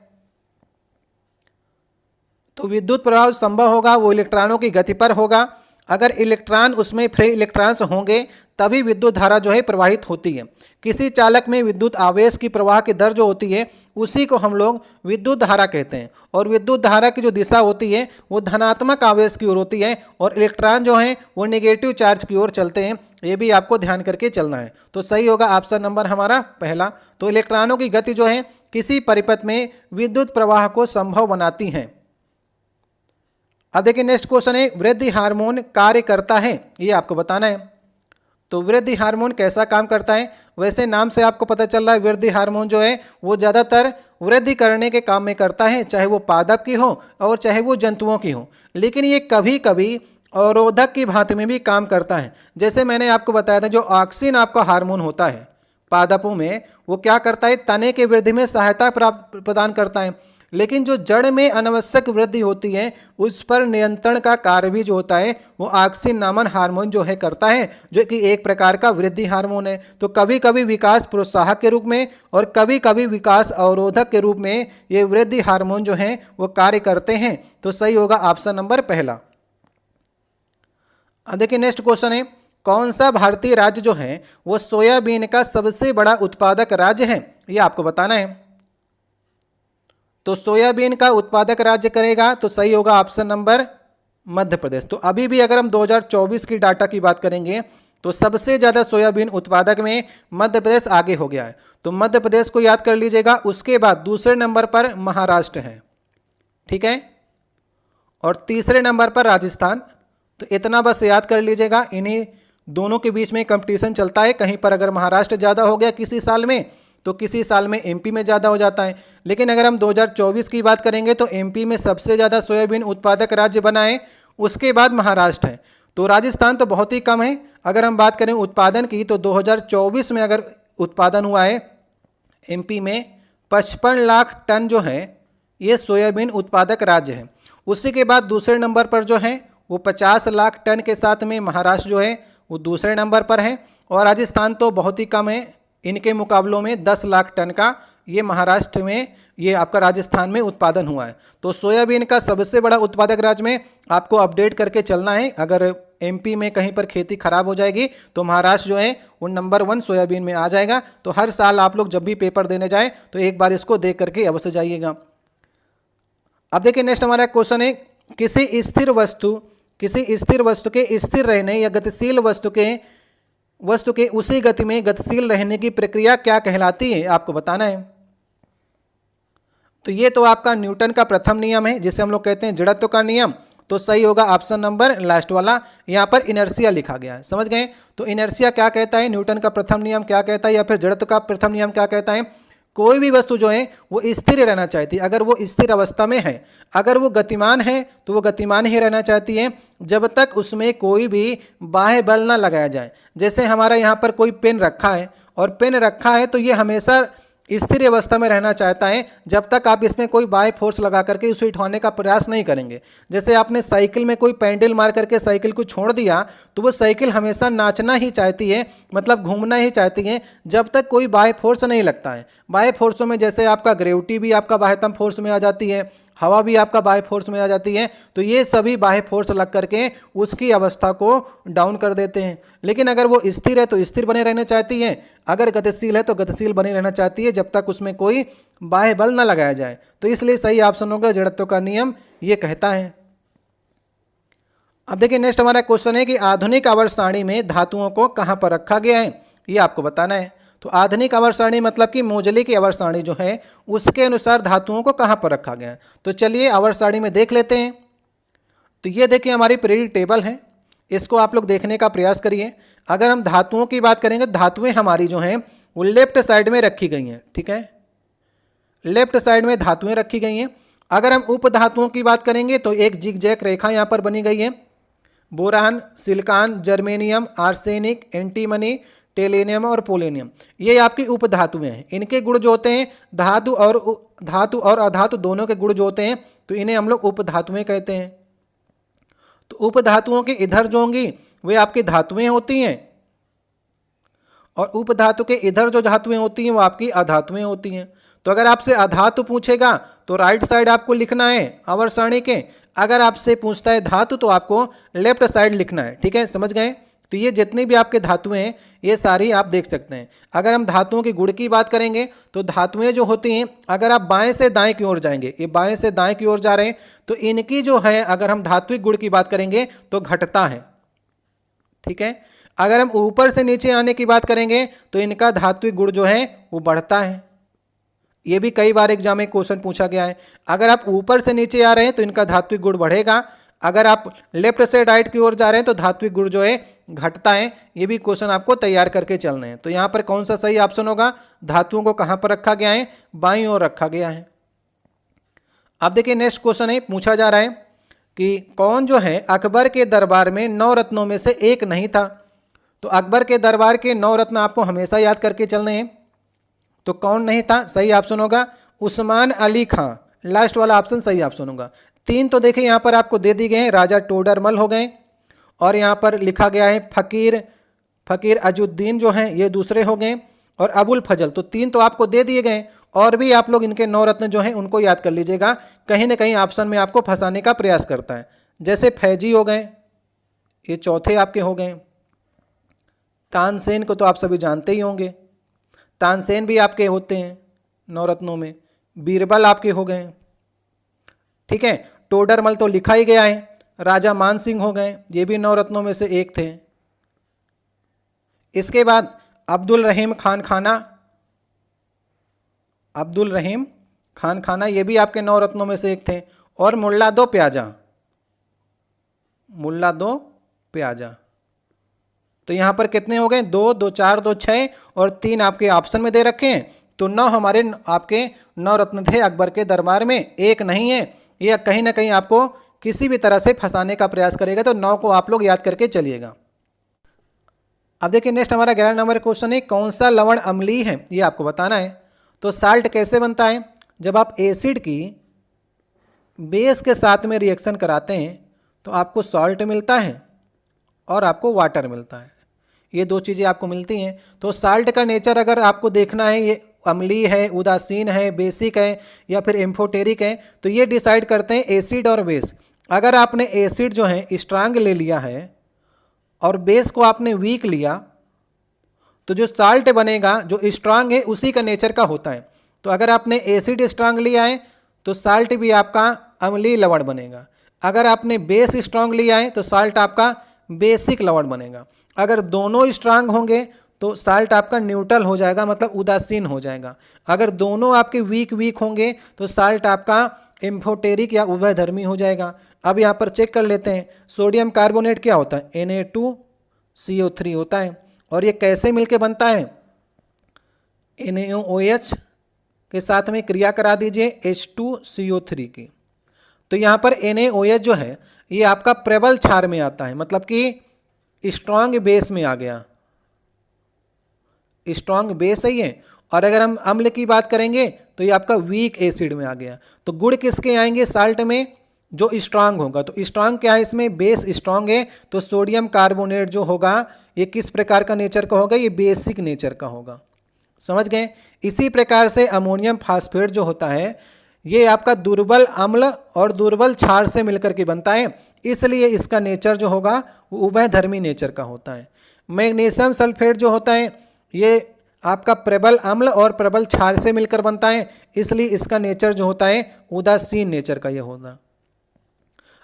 तो विद्युत प्रवाह संभव होगा वो इलेक्ट्रॉनों की गति पर होगा। अगर इलेक्ट्रॉन उसमें फ्री इलेक्ट्रॉन्स होंगे तभी विद्युत धारा जो है प्रवाहित होती है। किसी चालक में विद्युत आवेश की प्रवाह की दर जो होती है उसी को हम लोग विद्युत धारा कहते हैं, और विद्युत धारा की जो दिशा होती है वो धनात्मक आवेश की ओर होती है, और इलेक्ट्रॉन जो हैं वो नेगेटिव चार्ज की ओर चलते हैं। ये भी आपको ध्यान करके चलना है। तो सही होगा ऑप्शन नंबर हमारा पहला। तो इलेक्ट्रॉनों की गति जो है किसी परिपथ में विद्युत प्रवाह को संभव बनाती हैं। अब देखिए नेक्स्ट क्वेश्चन है, वृद्धि हार्मोन कार्य करता है? ये आपको बताना है। तो वृद्धि हार्मोन कैसा काम करता है? वैसे नाम से आपको पता चल रहा है वृद्धि हार्मोन जो है वो ज़्यादातर वृद्धि करने के काम में करता है, चाहे वो पादप की हो और चाहे वो जंतुओं की हो, लेकिन ये कभी कभी अवरोधक की भांति में भी काम करता है। जैसे मैंने आपको बताया था जो ऑक्सिन आपका हार्मोन होता है पादपों में, वो क्या करता है? तने की वृद्धि में सहायता प्रदान करता है, लेकिन जो जड़ में अनावश्यक वृद्धि होती है उस पर नियंत्रण का कार्य भी जो होता है वो ऑक्सिन नामक हार्मोन जो है करता है, जो कि एक प्रकार का वृद्धि हार्मोन है। तो कभी कभी विकास प्रोत्साहक के रूप में और कभी कभी विकास अवरोधक के रूप में ये वृद्धि हार्मोन जो हैं वो कार्य करते हैं। तो सही होगा ऑप्शन नंबर पहला। अब देखिए नेक्स्ट क्वेश्चन है, कौन सा भारतीय राज्य जो है वो सोयाबीन का सबसे बड़ा उत्पादक राज्य है? ये आपको बताना है। तो सोयाबीन का उत्पादक राज्य करेगा तो सही होगा ऑप्शन नंबर मध्य प्रदेश। तो अभी भी अगर हम 2024 की डाटा की बात करेंगे तो सबसे ज़्यादा सोयाबीन उत्पादक में मध्य प्रदेश आगे हो गया है। तो मध्य प्रदेश को याद कर लीजिएगा। उसके बाद दूसरे नंबर पर महाराष्ट्र है, ठीक है, और तीसरे नंबर पर राजस्थान। तो इतना बस याद कर लीजिएगा। इन्हीं दोनों के बीच में कंपटीशन चलता है। कहीं पर अगर महाराष्ट्र ज़्यादा हो गया किसी साल में तो किसी साल में एमपी में ज़्यादा हो जाता है। लेकिन अगर हम 2024 की बात करेंगे तो एमपी में सबसे ज़्यादा सोयाबीन उत्पादक राज्य बना है, उसके बाद महाराष्ट्र है। तो राजस्थान तो बहुत ही कम है। अगर हम बात करें उत्पादन की तो 2024 में अगर उत्पादन हुआ है एमपी में 55 लाख टन जो है ये सोयाबीन उत्पादक राज्य है। उसी के बाद दूसरे नंबर पर जो है वो 50 लाख टन के साथ में महाराष्ट्र जो है वो दूसरे नंबर पर है, और राजस्थान तो बहुत ही कम है, इनके मुकाबलों में 10 लाख टन का ये महाराष्ट्र में, ये आपका राजस्थान में उत्पादन हुआ है। तो सोयाबीन का सबसे बड़ा उत्पादक राज्य में आपको अपडेट करके चलना है। अगर एमपी में कहीं पर खेती खराब हो जाएगी तो महाराष्ट्र जो है वो नंबर 1 सोयाबीन में आ जाएगा। तो हर साल आप लोग जब भी पेपर देने जाएं तो एक बार इसको देख करके अवश्य जाइएगा। अब देखिए नेक्स्ट हमारा क्वेश्चन है, किसी स्थिर वस्तु के स्थिर रहने या गतिशील वस्तु के उसी गति में गतिशील रहने की प्रक्रिया क्या कहलाती है, आपको बताना है। तो ये तो आपका न्यूटन का प्रथम नियम है, जिसे हम लोग कहते हैं जड़त्व का नियम। तो सही होगा ऑप्शन नंबर लास्ट वाला। यहाँ पर इनर्शिया लिखा गया है, समझ गए। तो इनर्शिया क्या कहता है, न्यूटन का प्रथम नियम क्या कहता है, या फिर जड़त्व का प्रथम नियम क्या कहता है। कोई भी वस्तु जो है वो स्थिर रहना चाहती है अगर वो स्थिर अवस्था में है। अगर वो गतिमान है तो वो गतिमान ही रहना चाहती है जब तक उसमें कोई भी बाह्य बल ना लगाया जाए। जैसे हमारा यहाँ पर कोई पेन रखा है, और पेन रखा है तो ये हमेशा स्थिर अवस्था में रहना चाहता है जब तक आप इसमें कोई बाह्य फोर्स लगा करके उसे उठाने का प्रयास नहीं करेंगे। जैसे आपने साइकिल में कोई पैडल मार करके साइकिल को छोड़ दिया तो वो साइकिल हमेशा नाचना ही चाहती है, मतलब घूमना ही चाहती है जब तक कोई बाह्य फोर्स नहीं लगता है। बाह्य फोर्सों में जैसे आपका ग्रेविटी भी आपका बाह्यतम फोर्स में आ जाती है, हवा भी आपका बाह्य फोर्स में आ जाती है। तो ये सभी बाह्य फोर्स लग करके उसकी अवस्था को डाउन कर देते हैं। लेकिन अगर वो स्थिर है तो स्थिर बने रहना चाहती है, अगर गतिशील है तो गतिशील बने रहना चाहती है जब तक उसमें कोई बाह्य बल न लगाया जाए। तो इसलिए सही ऑप्शन होगा जड़त्व का नियम ये कहता है। अब देखिए नेक्स्ट हमारा क्वेश्चन है कि आधुनिक आवर्त सारणी में धातुओं को कहाँ पर रखा गया है, ये आपको बताना है। तो आधुनिक आवर्त सारणी मतलब कि मोजले की आवर्त सारणी जो है उसके अनुसार धातुओं को कहाँ पर रखा गया है। तो चलिए आवर्त सारणी में देख लेते हैं। तो ये देखिए हमारी पीरियडिक टेबल है, इसको आप लोग देखने का प्रयास करिए। अगर हम धातुओं की बात करेंगे, धातुएं हमारी जो हैं वो लेफ्ट साइड में रखी गई हैं, ठीक है, लेफ्ट साइड में धातुएं रखी गई हैं। अगर हम उप धातुओं की बात करेंगे तो एक जिगजैग रेखा यहाँ पर बनी गई है। Boron, silicon, germanium, arsenic, antimony, tellurium और पोलेनियम, ये आपकी उप धातुएं हैं। इनके गुण जो होते हैं धातु और अधातु दोनों के गुण जो होते हैं तो इन्हें हम लोग उप धातुएं कहते हैं। तो उप धातुओं के इधर जो होंगी वे आपकी धातुएं होती हैं, और उप धातु के इधर जो धातुएं होती हैं वो आपकी अधातुएं होती हैं। तो अगर आपसे अधातु पूछेगा तो राइट साइड आपको लिखना है आवर्त सारणी के। अगर आपसे पूछता है धातु तो आपको लेफ्ट साइड लिखना है, ठीक है, समझ गए। तो ये जितनी भी आपके धातुएं हैं ये सारी आप देख सकते हैं। अगर हम धातुओं के गुण की बात करेंगे तो धातुएं जो होती हैं अगर आप बाएं से दाएं की ओर जाएंगे, ये बाएं से दाएं की ओर जा रहे हैं, तो इनकी जो है अगर हम धात्विक गुण की बात करेंगे तो घटता है, ठीक है। अगर हम ऊपर से नीचे आने की बात करेंगे तो इनका धात्विक गुण जो है वो बढ़ता है। ये भी कई बार एग्जाम में क्वेश्चन पूछा गया है। अगर आप ऊपर से नीचे आ रहे हैं तो इनका धात्विक गुण बढ़ेगा, अगर आप लेफ्ट से राइट की ओर जा रहे हैं तो धात्विक गुण जो है घटता है। ये भी क्वेश्चन आपको तैयार करके चलने हैं। तो यहाँ पर कौन सा सही ऑप्शन होगा, धातुओं को कहाँ पर रखा गया है, बाईं ओर रखा गया है। अब देखिए नेक्स्ट क्वेश्चन है, पूछा जा रहा है कि कौन जो है अकबर के दरबार में 9 रत्नों में से एक नहीं था। तो अकबर के दरबार के 9 रत्न आपको हमेशा याद करके चलने हैं। तो कौन नहीं था, सही ऑप्शन होगा उस्मान अली खां, लास्ट वाला ऑप्शन सही ऑप्शन होगा। 3 तो देखिए यहाँ पर आपको दे दी गए हैं, राजा टोडरमल हो गए, और यहाँ पर लिखा गया है फ़कीर अजुद्दीन जो हैं ये दूसरे हो गए, और अबुल फजल। तो 3 तो आपको दे दिए गए, और भी आप लोग इनके 9 रत्न जो हैं उनको याद कर लीजिएगा। कहीं ना कहीं ऑप्शन में आपको फंसाने का प्रयास करता है। जैसे फैजी हो गए, ये चौथे आपके हो गए। तानसेन को तो आप सभी जानते ही होंगे, तानसेन भी आपके होते हैं 9 रत्नों में। बीरबल आपके हो गए, ठीक है। टोडरमल तो लिखा ही गया है। राजा मान सिंह हो गए, ये भी 9 रत्नों में से एक थे। इसके बाद अब्दुल रहीम खान खाना, ये भी आपके 9 रत्नों में से एक थे। और मुल्ला दो प्याजा। तो यहाँ पर कितने हो गए, 2, 2, 4, 2, 6 और 3 आपके ऑप्शन में दे रखे हैं। तो 9 हमारे आपके 9 रत्न थे अकबर के दरबार में, एक नहीं है। यह कहीं ना कहीं आपको किसी भी तरह से फंसाने का प्रयास करेगा। तो 9 को आप लोग याद करके चलिएगा। अब देखिए नेक्स्ट हमारा 11 नंबर क्वेश्चन है, कौन सा लवण अम्लीय है, ये आपको बताना है। तो साल्ट कैसे बनता है? जब आप एसिड की बेस के साथ में रिएक्शन कराते हैं तो आपको सॉल्ट मिलता है और आपको वाटर मिलता है, ये दो चीज़ें आपको मिलती हैं। तो साल्ट का नेचर अगर आपको देखना है ये अम्लीय है, उदासीन है, बेसिक है या फिर एम्फोटेरिक है, तो ये डिसाइड करते हैं एसिड और बेस। अगर आपने एसिड जो है स्ट्रांग ले लिया है और बेस को आपने वीक लिया तो जो साल्ट बनेगा जो स्ट्रांग है उसी का नेचर का होता है। तो अगर आपने एसिड स्ट्रांग लिया है तो साल्ट भी आपका अम्लीय लवण बनेगा। अगर आपने बेस स्ट्रांग लिया है तो साल्ट आपका बेसिक लवण बनेगा। अगर दोनों स्ट्रांग होंगे तो साल्ट आपका न्यूट्रल हो जाएगा, मतलब उदासीन हो जाएगा। अगर दोनों आपके वीक होंगे तो साल्ट आपका एम्फोटेरिक या उभयधर्मी हो जाएगा। अब यहाँ पर चेक कर लेते हैं, सोडियम कार्बोनेट क्या होता है? Na2CO3 होता है। और ये कैसे मिलके बनता है? NaOH के साथ में क्रिया करा दीजिए H2CO3 की। तो यहाँ पर NaOH जो है ये आपका प्रबल क्षार में आता है, मतलब कि स्ट्रांग बेस में आ गया, स्ट्रांग बेस सही है। और अगर हम अम्ल की बात करेंगे तो ये आपका वीक एसिड में आ गया। तो गुण किसके आएंगे साल्ट में? जो स्ट्रांग होगा। तो स्ट्रांग क्या है इसमें? बेस स्ट्रांग है, तो सोडियम कार्बोनेट जो होगा ये किस प्रकार का नेचर का होगा? ये बेसिक नेचर का होगा। समझ गए? इसी प्रकार से अमोनियम फास्फेट जो होता है ये आपका दुर्बल अम्ल और दुर्बल क्षार से मिलकर के बनता है, इसलिए इसका नेचर जो होगा वो उभयधर्मी नेचर का होता है। मैग्नीशियम सल्फेट जो होता है ये आपका प्रबल अम्ल और प्रबल क्षार से मिलकर बनता है, इसलिए इसका नेचर जो होता है उदासीन नेचर का ये होगा।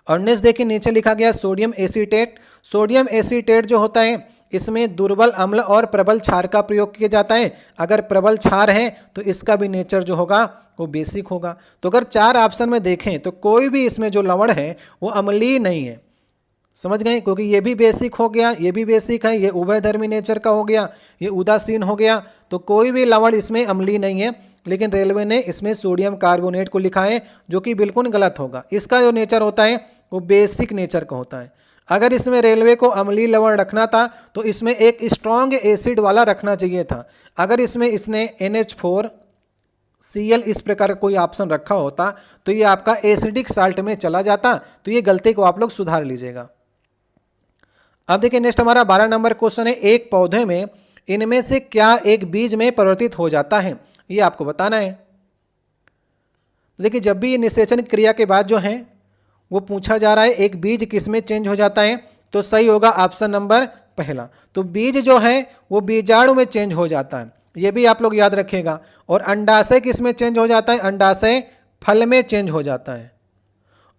और नेक्स्ट देखिए नीचे लिखा गया सोडियम एसीटेट। सोडियम एसीटेट जो होता है इसमें दुर्बल अम्ल और प्रबल क्षार का प्रयोग किया जाता है। अगर प्रबल क्षार है तो इसका भी नेचर जो होगा वो बेसिक होगा। तो अगर चार ऑप्शन में देखें तो कोई भी इसमें जो लवण है वो अम्लीय नहीं है। समझ गए? क्योंकि ये भी बेसिक हो गया, ये भी बेसिक है, ये उभयधर्मी नेचर का हो गया, ये उदासीन हो गया। तो कोई भी लवण इसमें अम्लीय नहीं है। लेकिन रेलवे ने इसमें सोडियम कार्बोनेट को लिखा है जो कि बिल्कुल गलत होगा। इसका जो नेचर होता है वो बेसिक नेचर का होता है। अगर इसमें रेलवे को अम्लीय लवण रखना था तो इसमें एक स्ट्रॉन्ग एसिड वाला रखना चाहिए था। अगर इसने NH4Cl इस प्रकार का कोई ऑप्शन रखा होता तो ये आपका एसिडिक साल्ट में चला जाता। तो ये गलती को आप लोग सुधार लीजिएगा। अब देखिए नेक्स्ट हमारा 12 नंबर क्वेश्चन है, एक पौधे में इनमें से क्या एक बीज में परिवर्तित हो जाता है? ये आपको बताना है। देखिए जब भी ये निषेचन क्रिया के बाद जो है वो पूछा जा रहा है एक बीज किस में चेंज हो जाता है, तो सही होगा ऑप्शन नंबर पहला। तो बीज जो है वो बीजाणु में चेंज हो जाता है, ये भी आप लोग याद रखिएगा। और अंडाशय किस में चेंज हो जाता है? अंडाशय फल में चेंज हो जाता है।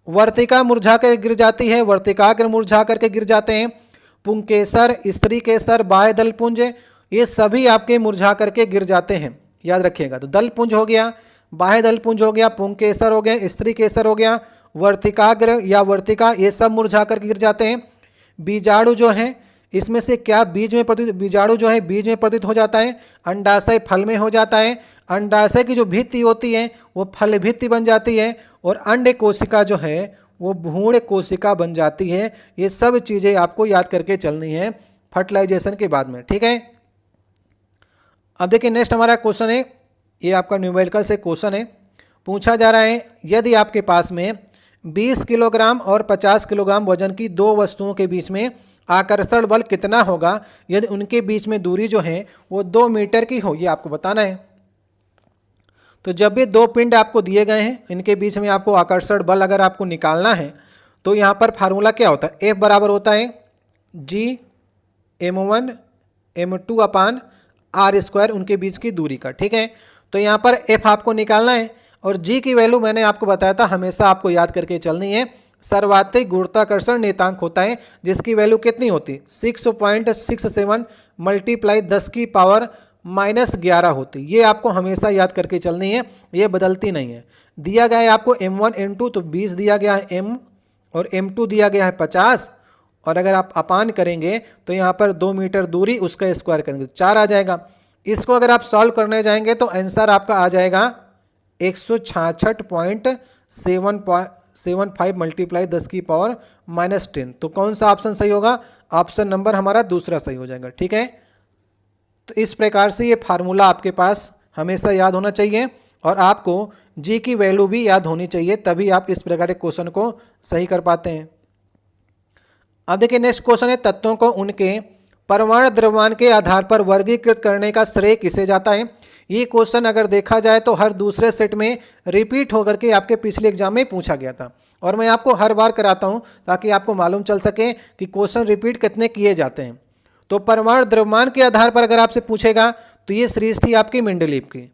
वर्तिका मुरझा कर गिर जाती है, वर्तिकाग्र मुरझा करके गिर जाते हैं। पुंकेसर, स्त्री केसर, बाह्य दलपुंज ये सभी आपके मुरझा करके गिर जाते हैं, याद रखिएगा। तो दलपुंज हो गया, बाह्य दलपुंज हो गया, पुंकेसर हो गया, स्त्री केसर हो गया, वर्तिकाग्र या वर्तिका ये सब मुरझा कर गिर जाते हैं। बीजाणु जो है इसमें से क्या बीज में परिवर्तित? बीजाणु जो है बीज में परिवर्तित हो जाता है, अंडाशय फल में हो जाता है, अंडाशय की जो भित्ति होती है वो फल भित्ति बन जाती है, और अंड कोशिका जो है वो भ्रूण कोशिका बन जाती है। ये सब चीज़ें आपको याद करके चलनी है फर्टिलाइजेशन के बाद में, ठीक है। अब देखिए नेक्स्ट हमारा क्वेश्चन है, ये आपका न्यूमेरिकल से क्वेश्चन है। पूछा जा रहा है यदि आपके पास में 20 किलोग्राम और 50 किलोग्राम वजन की दो वस्तुओं के बीच में आकर्षण बल कितना होगा यदि उनके बीच में दूरी जो है वो 2 मीटर की हो, ये आपको बताना है। तो जब भी दो पिंड आपको दिए गए हैं इनके बीच में आपको आकर्षण बल अगर आपको निकालना है तो यहाँ पर फार्मूला क्या होता है? F बराबर होता है G(m1)(m2)/r² उनके बीच की दूरी का, ठीक है। तो यहाँ पर F आपको निकालना है और G की वैल्यू मैंने आपको बताया था हमेशा आपको याद करके चलनी है। सर्वाधिक गुरुत्वाकर्षण नियतांक होता है जिसकी वैल्यू कितनी होती है? 6.67 × 10⁻⁻11 होती। ये आपको हमेशा याद करके चलनी है, ये बदलती नहीं है। दिया गया है आपको m1 m2 तो 20 दिया गया है m और m2 दिया गया है 50, और अगर आप अपान करेंगे तो यहाँ पर 2 मीटर दूरी उसका स्क्वायर करेंगे तो 4 आ जाएगा। इसको अगर आप सॉल्व करने जाएंगे तो आंसर आपका आ जाएगा 166.75 × 10⁻10। तो कौन सा ऑप्शन सही होगा? ऑप्शन नंबर हमारा दूसरा सही हो जाएगा, ठीक है। तो इस प्रकार से ये फार्मूला आपके पास हमेशा याद होना चाहिए और आपको जी की वैल्यू भी याद होनी चाहिए, तभी आप इस प्रकार के क्वेश्चन को सही कर पाते हैं। अब देखिए नेक्स्ट क्वेश्चन है, तत्वों को उनके परमाणु द्रव्यमान के आधार पर वर्गीकृत करने का श्रेय किसे जाता है। ये क्वेश्चन अगर देखा जाए तो हर दूसरे सेट में रिपीट होकर के आपके पिछले एग्जाम में पूछा गया था, और मैं आपको हर बार कराता हूँ ताकि आपको मालूम चल सके कि क्वेश्चन रिपीट कितने किए जाते हैं। तो परमाणु द्रव्यमान के आधार पर अगर आपसे पूछेगा तो ये सीरीज थी आपकी मेंडलीव की,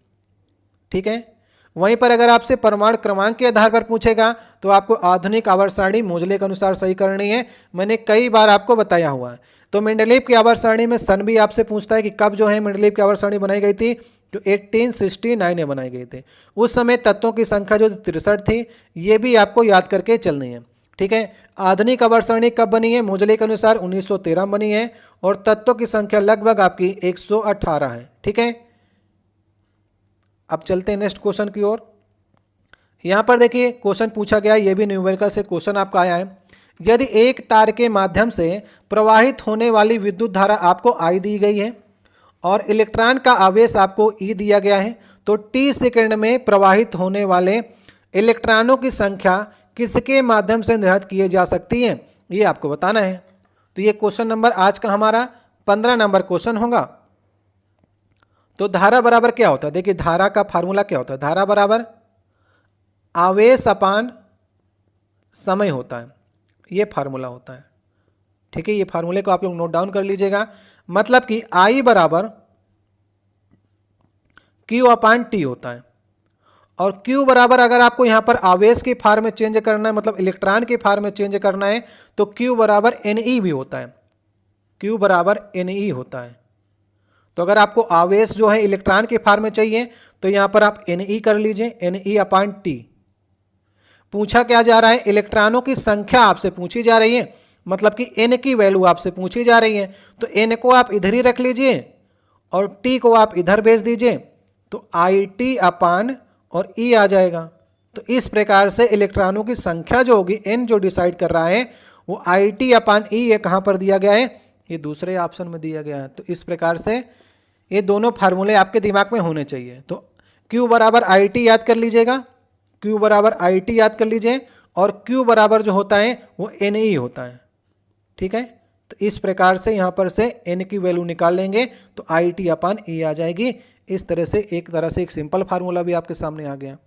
ठीक है। वहीं पर अगर आपसे परमाणु क्रमांक के आधार पर पूछेगा तो आपको आधुनिक आवर्त सारणी मोजले के अनुसार सही करनी है, मैंने कई बार आपको बताया हुआ है। तो मेंडलीव की आवर्त सारणी में सन भी आपसे पूछता है कि कब जो है मेंडलीव की आवर्त सारणी बनाई गई थी, जो 1869 में बनाई गई थी। उस समय तत्वों की संख्या जो 63 थी, ये भी आपको याद करके चलनी है, ठीक है। आधुनिक आवर्त सारणी कब बनी है, मोजले के अनुसार 1913 बनी है, और तत्वों की संख्या लगभग आपकी 118 है, ठीक है। अब चलते हैं नेक्स्ट क्वेश्चन की ओर। यहाँ पर देखिए क्वेश्चन पूछा गया, ये भी न्यूमेरिकल से क्वेश्चन आपका आया है। यदि एक तार के माध्यम से प्रवाहित होने वाली विद्युत धारा आपको I दी गई है और इलेक्ट्रॉन का आवेश आपको E दिया गया है, तो t सेकंड में प्रवाहित होने वाले इलेक्ट्रॉनों की संख्या किसके माध्यम से निर्धारित किए जा सकती है, ये आपको बताना है। तो ये क्वेश्चन नंबर आज का हमारा 15 नंबर क्वेश्चन होगा। तो धारा बराबर क्या होता है, देखिए धारा का फार्मूला क्या होता है, धारा बराबर आवेश अपान समय होता है, ये फार्मूला होता है, ठीक है। ये फार्मूले को आप लोग नोट डाउन कर लीजिएगा। मतलब कि I बराबर Q अपान T होता है, और Q बराबर अगर आपको यहाँ पर आवेश के फार्म में चेंज करना है, मतलब इलेक्ट्रॉन के फार्म में चेंज करना है, तो Q बराबर Ne भी होता है, Q बराबर Ne होता है। तो अगर आपको आवेश जो है इलेक्ट्रॉन के फार्म में चाहिए तो यहाँ पर आप Ne कर लीजिए, Ne अपान T। पूछा क्या जा रहा है, इलेक्ट्रॉनों की संख्या आपसे पूछी जा रही है, मतलब कि N की वैल्यू आपसे पूछी जा रही है। तो N को आप इधर ही रख लीजिए और T को आप इधर भेज दीजिए, तो IT अपान और E आ जाएगा। तो इस प्रकार से इलेक्ट्रॉनों की संख्या जो होगी, N जो डिसाइड कर रहा है वो IT अपान E ये कहाँ पर दिया गया है, ये दूसरे ऑप्शन में दिया गया है। तो इस प्रकार से ये दोनों फार्मूले आपके दिमाग में होने चाहिए। तो Q बराबर IT याद कर लीजिएगा, Q बराबर IT याद कर लीजिए, और Q बराबर जो होता है वो Ne होता है, ठीक है। तो इस प्रकार से यहाँ पर से N की वैल्यू निकाल लेंगे तो IT अपान E आ जाएगी। इस तरह से एक सिंपल फार्मूला भी आपके सामने आ गया।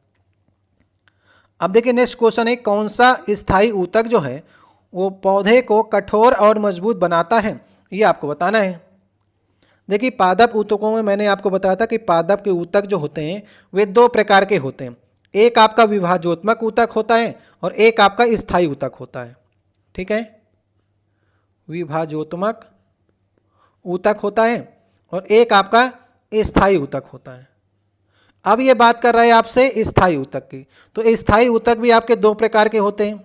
अब देखिए नेक्स्ट क्वेश्चन है, कौन सा स्थायी ऊतक जो है वो पौधे को कठोर और मजबूत बनाता है, ये आपको बताना है। देखिए पादप ऊतकों में मैंने आपको बताया था कि पादप के ऊतक जो होते हैं वे दो प्रकार के होते हैं, एक आपका विभाजोत्मक ऊतक होता है और एक आपका स्थायी ऊतक होता है, ठीक है। विभाजोत्मक ऊतक होता है और एक आपका स्थायी ऊतक होता है। अब ये बात कर रहा है आपसे स्थायी ऊतक की, तो स्थायी ऊतक भी आपके दो प्रकार के होते हैं,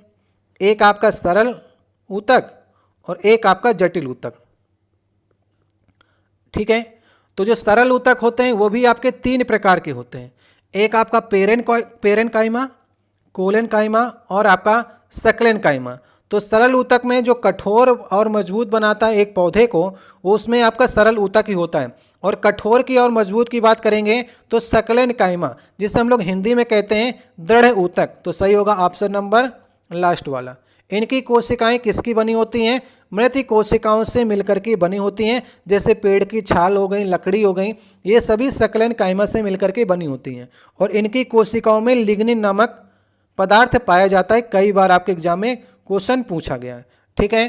एक आपका सरल ऊतक और एक आपका जटिल ऊतक, ठीक है। तो जो सरल ऊतक होते हैं वो भी आपके 3 प्रकार के होते हैं, एक आपका पेरेनकाइमा, कोलेनकाइमा और आपका सक्लेनकाइमा। तो सरल ऊतक में जो कठोर और मजबूत बनाता है एक पौधे को, वो उसमें आपका सरल ऊतक ही होता है। और कठोर की और मजबूत की बात करेंगे तो सक्लेनकाइमा, जिसे हम लोग हिंदी में कहते हैं दृढ़ ऊतक। तो सही होगा ऑप्शन नंबर लास्ट वाला। इनकी कोशिकाएं किसकी बनी होती हैं, मृत कोशिकाओं से मिलकर के बनी होती हैं, जैसे पेड़ की छाल हो गई, लकड़ी हो गई, ये सभी सक्लेनकाइमा से मिलकर के बनी होती हैं। और इनकी कोशिकाओं में लिग्निन नामक पदार्थ पाया जाता है, कई बार आपके एग्जाम में क्वेश्चन पूछा गया है, ठीक है।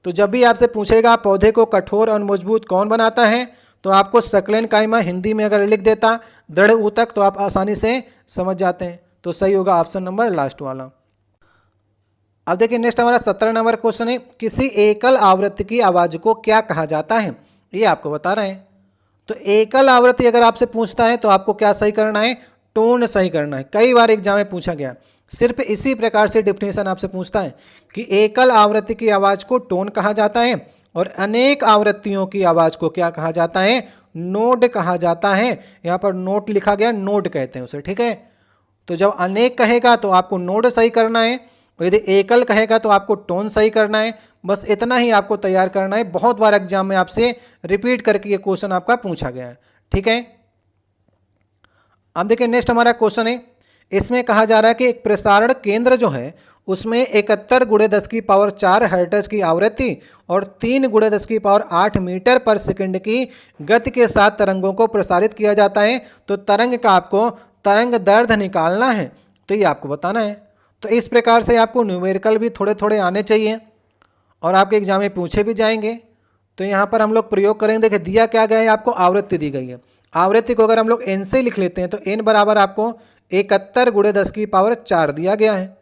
तो जब भी आपसे पूछेगा पौधे को कठोर और मजबूत कौन बनाता है, तो आपको सक्लेनकाइमा हिंदी में अगर लिख देता दृढ़ ऊतक तो आप आसानी से समझ जाते हैं। तो सही होगा ऑप्शन नंबर लास्ट वाला। अब देखिए नेक्स्ट हमारा 17 नंबर क्वेश्चन है, किसी एकल आवृत्ति की आवाज़ को क्या कहा जाता है, ये आपको बता रहे हैं। तो एकल आवृत्ति अगर आपसे पूछता है तो आपको क्या सही करना है, टोन सही करना है। कई बार एग्जाम में पूछा गया, सिर्फ इसी प्रकार से डेफिनेशन आपसे पूछता है कि एकल आवृत्ति की आवाज़ को टोन कहा जाता है और अनेक आवृत्तियों की आवाज़ को क्या कहा जाता है, नोड कहा जाता है। यहाँ पर नोट लिखा गया, नोड कहते हैं उसे, ठीक है। तो जब अनेक कहेगा तो आपको नोड सही करना है, और यदि एकल कहेगा तो आपको टोन सही करना है। बस इतना ही आपको तैयार करना है। बहुत बार एग्जाम में आपसे रिपीट करके ये क्वेश्चन आपका पूछा गया है, ठीक है। अब देखिए नेक्स्ट हमारा क्वेश्चन है, इसमें कहा जा रहा है कि एक प्रसारण केंद्र जो है उसमें 71 गुणे 10 की पावर 4 हर्ट्ज की आवृत्ति और 3 गुणे 10 की पावर 8 मीटर पर सेकंड की गति के साथ तरंगों को प्रसारित किया जाता है। तो तरंग का आपको तरंग दैर्ध्य निकालना है, तो ये आपको बताना है। तो इस प्रकार से आपको न्यूमेरिकल भी थोड़े थोड़े आने चाहिए और आपके एग्जाम में पूछे भी जाएंगे। तो यहाँ पर हम लोग प्रयोग करेंगे। देखिए दिया क्या गया है, आपको आवृत्ति दी गई है। आवृत्ति को अगर हम लोग n से लिख लेते हैं तो n बराबर आपको 71 गुणे 10 की पावर 4 दिया गया है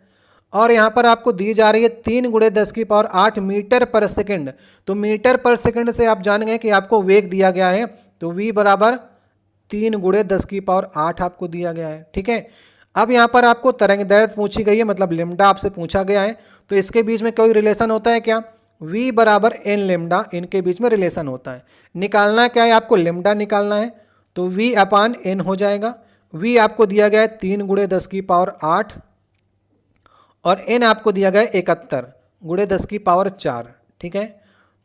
और यहाँ पर आपको दी जा रही है 3 गुणे 10 की पावर 8 मीटर पर सेकंड। तो मीटर पर सेकंड से आप जान गए कि आपको वेग दिया गया है, तो v बराबर 3 गुणे 10 की पावर 8 आपको दिया गया है। ठीक है, अब यहाँ पर आपको तरंग दैर्ध्य पूछी गई है, मतलब लेमडा आपसे पूछा गया है। तो इसके बीच में कोई रिलेशन होता है क्या? v बराबर n लेमडा, इनके बीच में रिलेशन होता है। निकालना क्या है आपको? लेमडा निकालना है, तो v अपान n हो जाएगा। v आपको दिया गया है 3 गुणे 10 की पावर 8 और n आपको दिया गया है 71 गुणे 10 की पावर 4। ठीक है,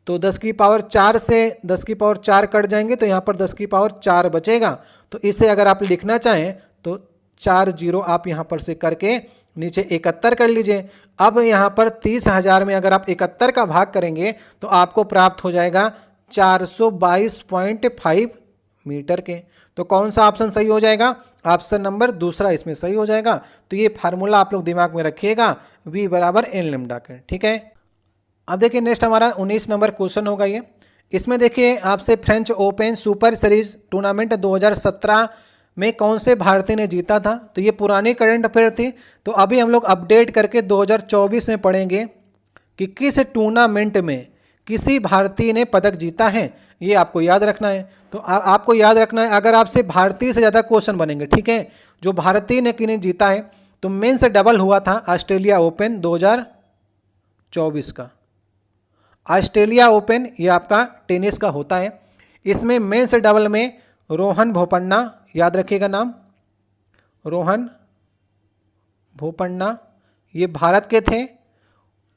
तो 10 की पावर 4 से 10 की पावर 4 कट जाएंगे तो यहाँ पर 10 की पावर 4 बचेगा। तो इसे अगर आप लिखना चाहें तो 4 जीरो आप यहाँ पर से करके नीचे 71 कर लीजिए। अब यहाँ पर 30,000 में अगर आप 71 का भाग करेंगे तो आपको प्राप्त हो जाएगा 422.5 मीटर के। तो कौन सा ऑप्शन सही हो जाएगा? ऑप्शन नंबर दूसरा इसमें सही हो जाएगा। तो ये फार्मूला आप लोग दिमाग में रखिएगा, v बराबर n लेमडा के। ठीक है, अब देखिए नेक्स्ट हमारा 19 नंबर क्वेश्चन होगा ये। इसमें देखिए आपसे French open super series tournament 2017 में कौन से भारतीय ने जीता था? तो ये पुरानी करंट अफेयर थी, तो अभी हम लोग अपडेट करके 2024 में पढ़ेंगे कि किस टूर्नामेंट में किसी भारतीय ने पदक जीता है। ये आपको याद रखना है। तो आपको याद रखना है, अगर आपसे भारतीय से ज़्यादा क्वेश्चन बनेंगे, ठीक है, जो भारतीय ने किन्हें जीता है, तो मेंस डबल हुआ था ऑस्ट्रेलिया ओपन 2024 का। ऑस्ट्रेलिया ओपन ये आपका टेनिस का होता है। इसमें मेंस डबल में रोहन बोपन्ना, याद रखिएगा नाम, रोहन बोपन्ना ये भारत के थे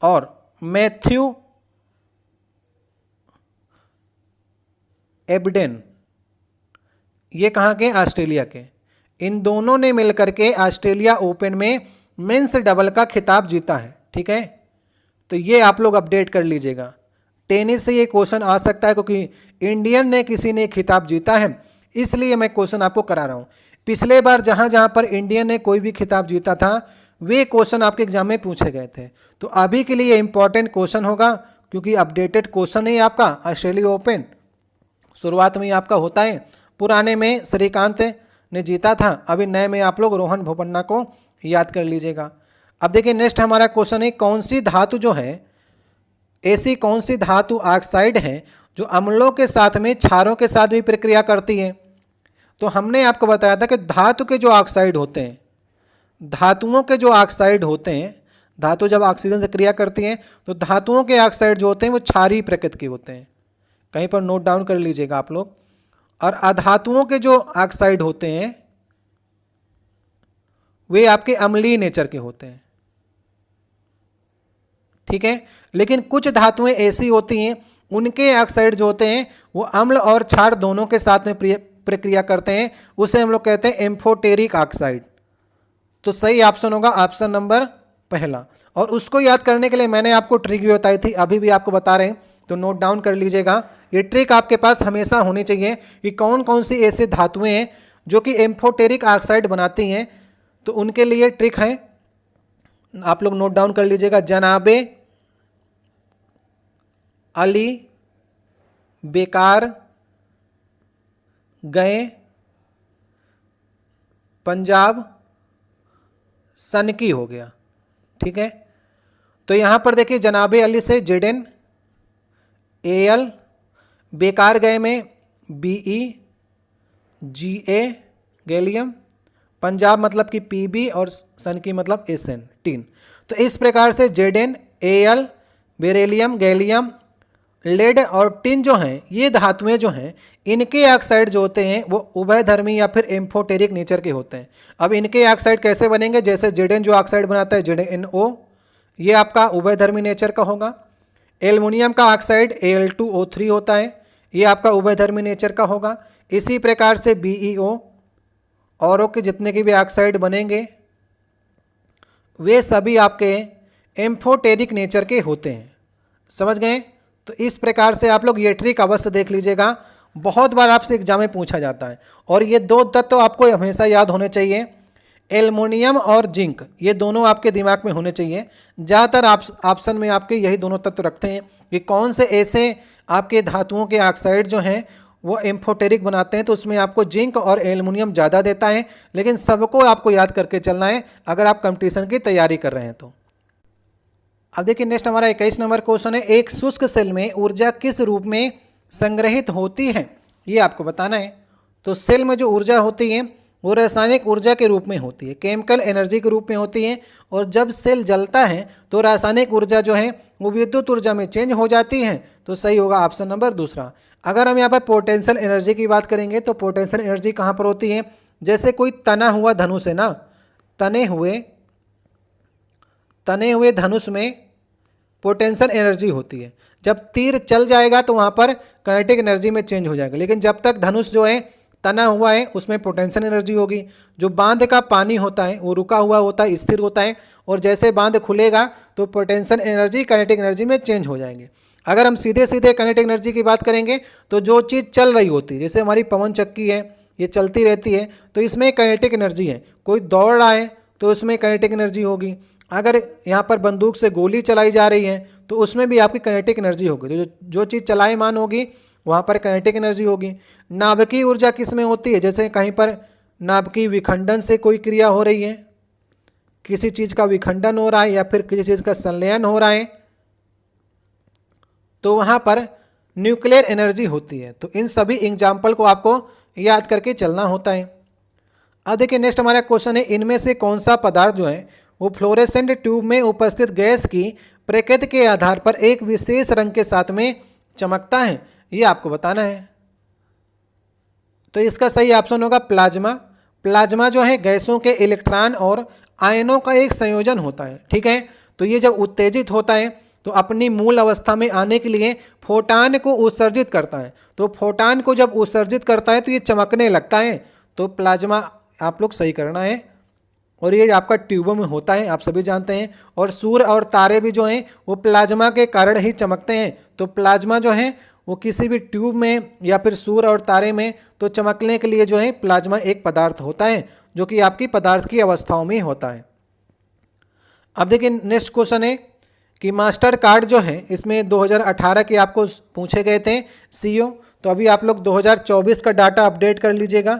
और मैथ्यू एबडेन ये कहाँ के? ऑस्ट्रेलिया के। इन दोनों ने मिलकर के ऑस्ट्रेलिया ओपन में मेंस डबल का खिताब जीता है। ठीक है, तो ये आप लोग अपडेट कर लीजिएगा। टेनिस से ये क्वेश्चन आ सकता है क्योंकि इंडियन ने किसी ने खिताब जीता है, इसलिए मैं क्वेश्चन आपको करा रहा हूँ। पिछले बार जहाँ जहाँ पर इंडियन ने कोई भी खिताब जीता था वे क्वेश्चन आपके एग्जाम में पूछे गए थे। तो अभी के लिए इंपॉर्टेंट क्वेश्चन होगा क्योंकि अपडेटेड क्वेश्चन है आपका। ऑस्ट्रेलिया ओपन शुरुआत में ही आपका होता है, पुराने में श्रीकांत ने जीता था, अभी नए में आप लोग रोहन बोपन्ना को याद कर लीजिएगा। अब देखिए नेक्स्ट हमारा क्वेश्चन है, कौन सी धातु जो है, ऐसी कौन सी धातु ऑक्साइड है जो अम्लों के साथ में क्षारों के साथ भी प्रक्रिया करती है? तो हमने आपको बताया था कि धातु के जो ऑक्साइड होते हैं, धातुओं के जो ऑक्साइड होते हैं, धातु जब ऑक्सीजन से क्रिया करती हैं तो धातुओं के ऑक्साइड जो होते हैं वो क्षारीय प्रकृति के होते हैं। कहीं पर नोट डाउन कर लीजिएगा आप लोग। और अधातुओं के जो ऑक्साइड होते हैं वे आपके अम्लीय नेचर के होते हैं। ठीक है, लेकिन कुछ धातुएं ऐसी होती हैं उनके ऑक्साइड जो होते हैं वो अम्ल और क्षार दोनों के साथ में प्रक्रिया करते हैं, उसे हम लोग कहते हैं एम्फोटेरिक ऑक्साइड। तो सही ऑप्शन होगा ऑप्शन नंबर पहला। और उसको याद करने के लिए मैंने आपको ट्रिक भी बताई थी, अभी भी आपको बता रहे हैं, तो नोट डाउन कर लीजिएगा। ये ट्रिक आपके पास हमेशा होनी चाहिए कि कौन कौन सी ऐसी धातुएं हैं जो कि एम्फोटेरिक ऑक्साइड बनाती हैं। तो उनके लिए ट्रिक है, आप लोग नोट डाउन कर लीजिएगा। जनाबे अली, बेकार, गए, पंजाब, सनकी हो गया। ठीक है, तो यहां पर देखिए जनाबे अली से जेडन, एल, बेकार गए में बीई, जीए गैलियम, पंजाब मतलब कि पीबी और सन की मतलब एसएन टीन। तो इस प्रकार से जेडन, एल, बेरिलियम, गैलियम, लेड और टिन जो हैं ये धातुएं जो हैं इनके ऑक्साइड जो होते हैं वो उभयधर्मी या फिर एम्फोटेरिक नेचर के होते हैं। अब इनके ऑक्साइड कैसे बनेंगे? जैसे जेडन जो ऑक्साइड बनाता है ZnO, ये आपका उभयधर्मी नेचर का होगा। एल्युमिनियम का ऑक्साइड Al2O3 होता है, ये आपका उभयधर्मी नेचर का होगा। इसी प्रकार से BeO औरों के जितने के भी ऑक्साइड बनेंगे वे सभी आपके एम्फोटेरिक नेचर के होते हैं। समझ गए? तो इस प्रकार से आप लोग ये ट्रिक अवश्य देख लीजिएगा, बहुत बार आपसे एग्जाम में पूछा जाता है। और ये दो तत्व तो आपको हमेशा याद होने चाहिए, एल्युमिनियम और जिंक, ये दोनों आपके दिमाग में होने चाहिए। ज़्यादातर ऑप्शन में आपके यही दोनों तत्व रखते हैं कि कौन से ऐसे आपके धातुओं के ऑक्साइड जो हैं वो एम्फोटेरिक बनाते हैं, तो उसमें आपको जिंक और एल्युमिनियम ज़्यादा देता है। लेकिन सबको आपको याद करके चलना है अगर आप कंपटीशन की तैयारी कर रहे हैं तो। अब देखिए नेक्स्ट हमारा 21 नंबर क्वेश्चन है, एक शुष्क सेल में ऊर्जा किस रूप में संग्रहित होती है, ये आपको बताना है। तो सेल में जो ऊर्जा होती है वो रासायनिक ऊर्जा के रूप में होती है, केमिकल एनर्जी के रूप में होती है। और जब सेल जलता है तो रासायनिक ऊर्जा जो है वो विद्युत ऊर्जा में चेंज हो जाती है। तो सही होगा ऑप्शन नंबर दूसरा। अगर हम यहाँ पर पोटेंशियल एनर्जी की बात करेंगे तो पोटेंशियल एनर्जी कहाँ पर होती है, जैसे कोई तना हुआ धनुष है ना, तने हुए धनुष में पोटेंशियल एनर्जी होती है। जब तीर चल जाएगा तो वहाँ पर काइनेटिक एनर्जी में चेंज हो जाएगा, लेकिन जब तक धनुष जो है तना हुआ है उसमें पोटेंशियल एनर्जी होगी। जो बांध का पानी होता है वो रुका हुआ होता है, स्थिर होता है, और जैसे बांध खुलेगा तो पोटेंशियल एनर्जी काइनेटिक एनर्जी में चेंज हो जाएंगे। अगर हम सीधे सीधे काइनेटिक एनर्जी की बात करेंगे तो जो चीज़ चल रही होती है, जैसे हमारी पवन चक्की है ये चलती रहती है, तो इसमें काइनेटिक एनर्जी है। कोई दौड़ रहा है तो उसमें काइनेटिक एनर्जी होगी। अगर यहाँ पर बंदूक से गोली चलाई जा रही है तो उसमें भी आपकी काइनेटिक एनर्जी होगी। तो जो चीज़ चलायमान होगी वहाँ पर काइनेटिक एनर्जी होगी। नाभिकीय ऊर्जा किस में होती है, जैसे कहीं पर नाभिकीय विखंडन से कोई क्रिया हो रही है, किसी चीज़ का विखंडन हो रहा है या फिर किसी चीज़ का संलयन हो रहा है, तो वहाँ पर न्यूक्लियर एनर्जी होती है। तो इन सभी एग्जाम्पल को आपको याद करके चलना होता है। अब देखिए नेक्स्ट हमारा क्वेश्चन है, इनमें से कौन सा पदार्थ जो है वो फ्लोरेसेंट ट्यूब में उपस्थित गैस की प्रकृति के आधार पर एक विशेष रंग के साथ में चमकता है, ये आपको बताना है। तो इसका सही ऑप्शन होगा प्लाज्मा। प्लाज्मा जो है गैसों के इलेक्ट्रॉन और आयनों का एक संयोजन होता है, ठीक है। तो ये जब उत्तेजित होता है तो अपनी मूल अवस्था में आने के लिए फोटान को उत्सर्जित करता है। तो फोटान को जब उत्सर्जित करता है तो ये चमकने लगता है। तो प्लाज्मा आप लोग सही करना है, और ये आपका ट्यूबों में होता है, आप सभी जानते हैं। और सूर्य और तारे भी जो हैं वो प्लाज्मा के कारण ही चमकते हैं। तो प्लाज्मा जो है वो किसी भी ट्यूब में या फिर सूर्य और तारे में तो चमकने के लिए जो है प्लाज्मा एक पदार्थ होता है, जो कि आपकी पदार्थ की अवस्थाओं में होता है। अब देखिए नेक्स्ट क्वेश्चन है कि मास्टर कार्ड जो है इसमें 2018 के आपको पूछे गए थे सीओ। तो अभी आप लोग 2024 का डाटा अपडेट कर लीजिएगा।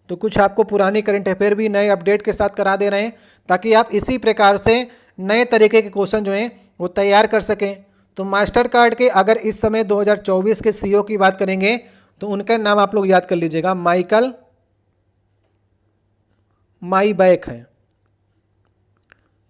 तो कुछ आपको पुरानी करंट अफेयर भी नए अपडेट के साथ करा दे रहे हैं, ताकि आप इसी प्रकार से नए तरीके के क्वेश्चन जो हैं वो तैयार कर सकें। तो मास्टर कार्ड के अगर इस समय 2024 के सीईओ की बात करेंगे तो उनका नाम आप लोग याद कर लीजिएगा, माइकल माईबैक है।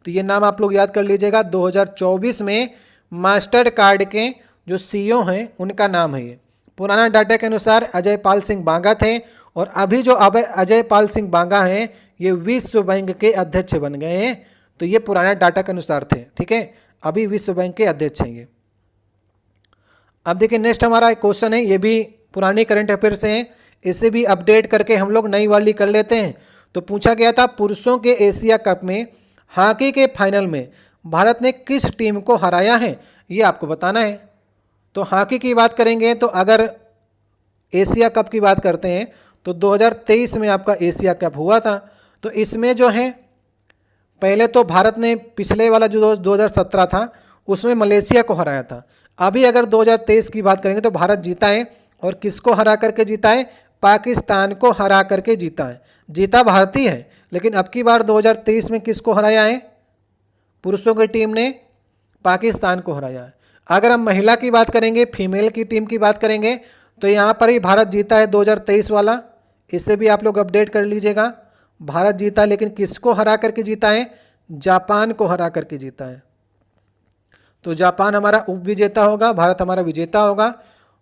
तो ये नाम आप लोग याद कर लीजिएगा। 2024 में मास्टर कार्ड के जो सीईओ हैं उनका नाम है ये। पुराना डाटा के अनुसार अजय पाल सिंह बांगा थे, और अभी जो अजय पाल सिंह बांगा हैं ये विश्व बैंक के अध्यक्ष बन गए हैं। तो ये पुराना डाटा के अनुसार थे, ठीक है, अभी विश्व बैंक के अध्यक्ष हैं ये। अब देखिए नेक्स्ट हमारा क्वेश्चन है, ये भी पुरानी करंट अफेयर से है, इसे भी अपडेट करके हम लोग नई वाली कर लेते हैं। तो पूछा गया था पुरुषों के एशिया कप में हॉकी के फाइनल में भारत ने किस टीम को हराया है, ये आपको बताना है। तो हॉकी की बात करेंगे तो अगर एशिया कप की बात करते हैं तो 2023 में आपका एशिया कप हुआ था। तो इसमें जो है पहले तो भारत ने पिछले वाला जो 2017 था उसमें मलेशिया को हराया था। अभी अगर 2023 की बात करेंगे तो भारत जीता है, और किसको हरा करके जीता है, पाकिस्तान को हरा करके जीता है। जीता भारतीय है, लेकिन अब की बार 2023 में किसको हराया है, पुरुषों की टीम ने पाकिस्तान को हराया है। अगर हम महिला की बात करेंगे, फीमेल की टीम की बात करेंगे, तो यहाँ पर ही भारत जीता है 2023 वाला, इससे भी आप लोग अपडेट कर लीजिएगा। भारत जीता, लेकिन किसको हरा करके जीता है, जापान को हरा करके जीता है। तो जापान हमारा उप विजेता होगा, भारत हमारा विजेता होगा।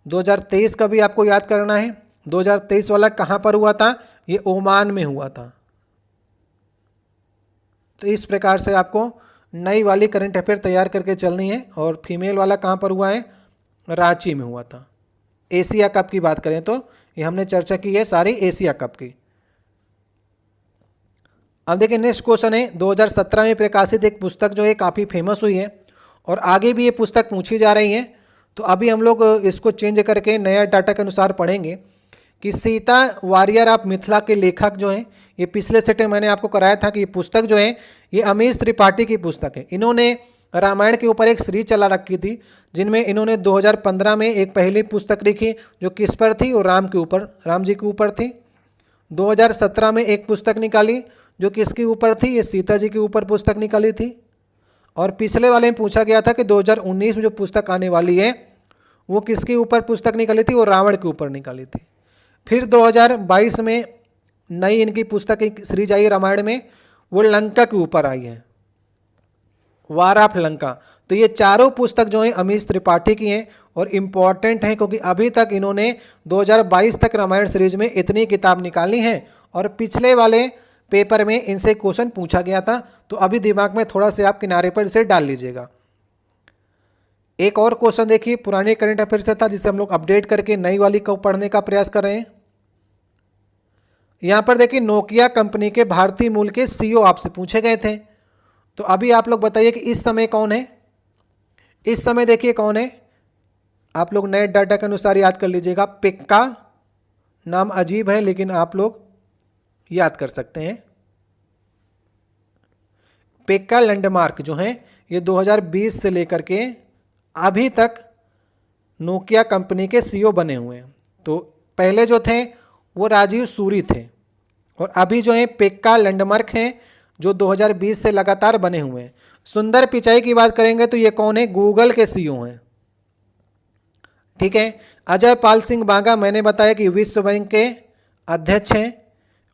2023 का भी आपको याद करना है। 2023 वाला कहाँ पर हुआ था, ये ओमान में हुआ था। तो इस प्रकार से आपको नई वाली करंट अफेयर तैयार करके चलनी है। और फीमेल वाला कहाँ पर हुआ है, रांची में हुआ था। एशिया कप की बात करें तो ये हमने चर्चा की है सारी एशिया कप की। अब देखिए नेक्स्ट क्वेश्चन है, 2017 में प्रकाशित एक पुस्तक जो है काफ़ी फेमस हुई है और आगे भी ये पुस्तक पूछी जा रही है। तो अभी हम लोग इसको चेंज करके नया डाटा के अनुसार पढ़ेंगे कि सीता वॉरियर ऑफ मिथिला के लेखक जो हैं, ये पिछले सेट में मैंने आपको कराया था कि ये पुस्तक जो है ये अमीश त्रिपाठी की पुस्तक है। इन्होंने रामायण के ऊपर एक सीरीज चला रखी थी, जिनमें इन्होंने 2015 में एक पहली पुस्तक लिखी जो किस पर थी, और राम के ऊपर, राम जी के ऊपर थी। 2017 में एक पुस्तक निकाली जो किसके ऊपर थी, ये सीता जी के ऊपर पुस्तक निकाली थी। और पिछले वाले में पूछा गया था कि 2019 में जो पुस्तक आने वाली है वो किसके ऊपर पुस्तक निकाली थी, वो रावण के ऊपर निकाली थी। फिर 2022 में नई इनकी पुस्तक एक सीरीज आई रामायण में, वो लंका के ऊपर आई है, वार ऑफ लंका। तो ये चारों पुस्तक जो हैं अमीश त्रिपाठी की हैं और इम्पॉर्टेंट हैं, क्योंकि अभी तक इन्होंने 2022 तक रामायण सीरीज में इतनी किताब निकाली हैं और पिछले वाले पेपर में इनसे क्वेश्चन पूछा गया था। तो अभी दिमाग में थोड़ा से आप किनारे पर इसे डाल लीजिएगा। एक और क्वेश्चन देखिए, पुराने करंट अफेयर से था, जिसे हम लोग अपडेट करके नई वाली को पढ़ने का प्रयास कर रहे हैं। यहाँ पर देखिए नोकिया कंपनी के भारतीय मूल के सीईओ आपसे पूछे गए थे। तो अभी आप लोग बताइए कि इस समय कौन है। इस समय देखिए कौन है, आप लोग नए डाटा के अनुसार याद कर लीजिएगा। पेक्का, नाम अजीब है लेकिन आप लोग याद कर सकते हैं। पेक्का लैंडमार्क जो हैं ये 2020 से लेकर के अभी तक नोकिया कंपनी के सीईओ बने हुए हैं। तो पहले जो थे वो राजीव सूरी थे और अभी जो है पेक्का लैंडमार्क हैं जो 2020 से लगातार बने हुए हैं। सुंदर पिचाई की बात करेंगे तो ये कौन है, गूगल के सीईओ हैं। ठीक है। अजय पाल सिंह बांगा मैंने बताया कि विश्व बैंक के अध्यक्ष हैं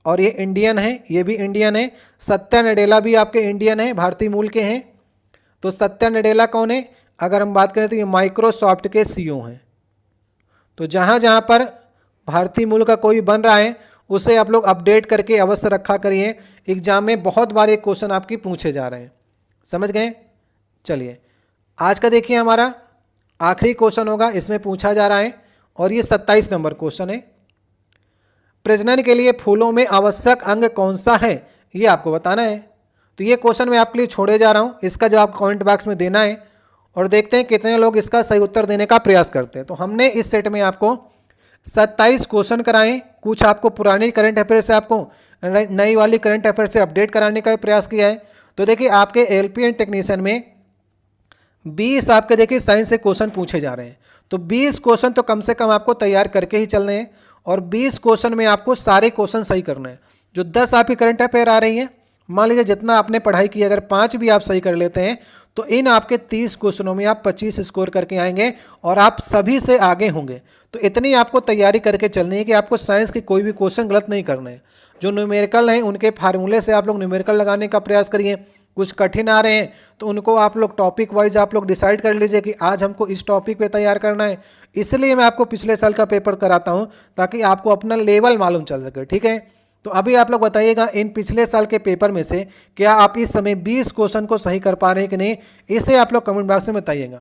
और ये इंडियन है, ये भी इंडियन है। सत्या नडेला भी आपके इंडियन है, भारतीय मूल के हैं। तो सत्या नडेला कौन है, अगर हम बात करें तो ये माइक्रोसॉफ्ट के सीईओ हैं। तो जहाँ जहाँ पर भारतीय मूल का कोई बन रहा है उसे आप लोग अपडेट करके अवश्य रखा करिए। एग्जाम में बहुत बार ये क्वेश्चन आपकी पूछे जा रहे हैं, समझ गए। चलिए आज का देखिए हमारा आखिरी क्वेश्चन होगा, इसमें पूछा जा रहा है और ये 27 नंबर क्वेश्चन है। प्रजनन के लिए फूलों में आवश्यक अंग कौन सा है, ये आपको बताना है। तो ये क्वेश्चन मैं आपके लिए छोड़े जा रहा हूँ, इसका जवाब कमेंट बॉक्स में देना है और देखते हैं कितने लोग इसका सही उत्तर देने का प्रयास करते हैं। तो हमने इस सेट में आपको 27 क्वेश्चन कराएं, कुछ आपको पुरानी करंट अफेयर से आपको नई वाली करंट अफेयर से अपडेट कराने का प्रयास किया है। तो देखिए आपके एलपीएन टेक्नीशियन में 20 आपके देखिए साइंस से क्वेश्चन पूछे जा रहे हैं। तो 20 क्वेश्चन तो कम से कम आपको तैयार करके ही चलने हैं और 20 क्वेश्चन में आपको सारे क्वेश्चन सही करने हैं। जो 10 आपकी करंट अफेयर आ रही हैं, मान लीजिए जितना आपने पढ़ाई की अगर 5 भी आप सही कर लेते हैं तो इन आपके 30 क्वेश्चनों में आप 25 स्कोर करके आएंगे और आप सभी से आगे होंगे। तो इतनी आपको तैयारी करके चलनी है कि आपको साइंस के कोई भी क्वेश्चन गलत नहीं करने हैं। जो न्यूमेरिकल हैं उनके फार्मूले से आप लोग न्यूमेरिकल लगाने का प्रयास करिए। कुछ कठिन आ रहे हैं तो उनको आप लोग टॉपिक वाइज आप लोग डिसाइड कर लीजिए कि आज हमको इस टॉपिक पे तैयार करना है। इसलिए मैं आपको पिछले साल का पेपर कराता हूँ ताकि आपको अपना लेवल मालूम चल सके। ठीक है। तो अभी आप लोग बताइएगा इन पिछले साल के पेपर में से क्या आप इस समय 20 क्वेश्चन को सही कर पा रहे हैं कि नहीं, इसे आप लोग कमेंट बॉक्स में बताइएगा।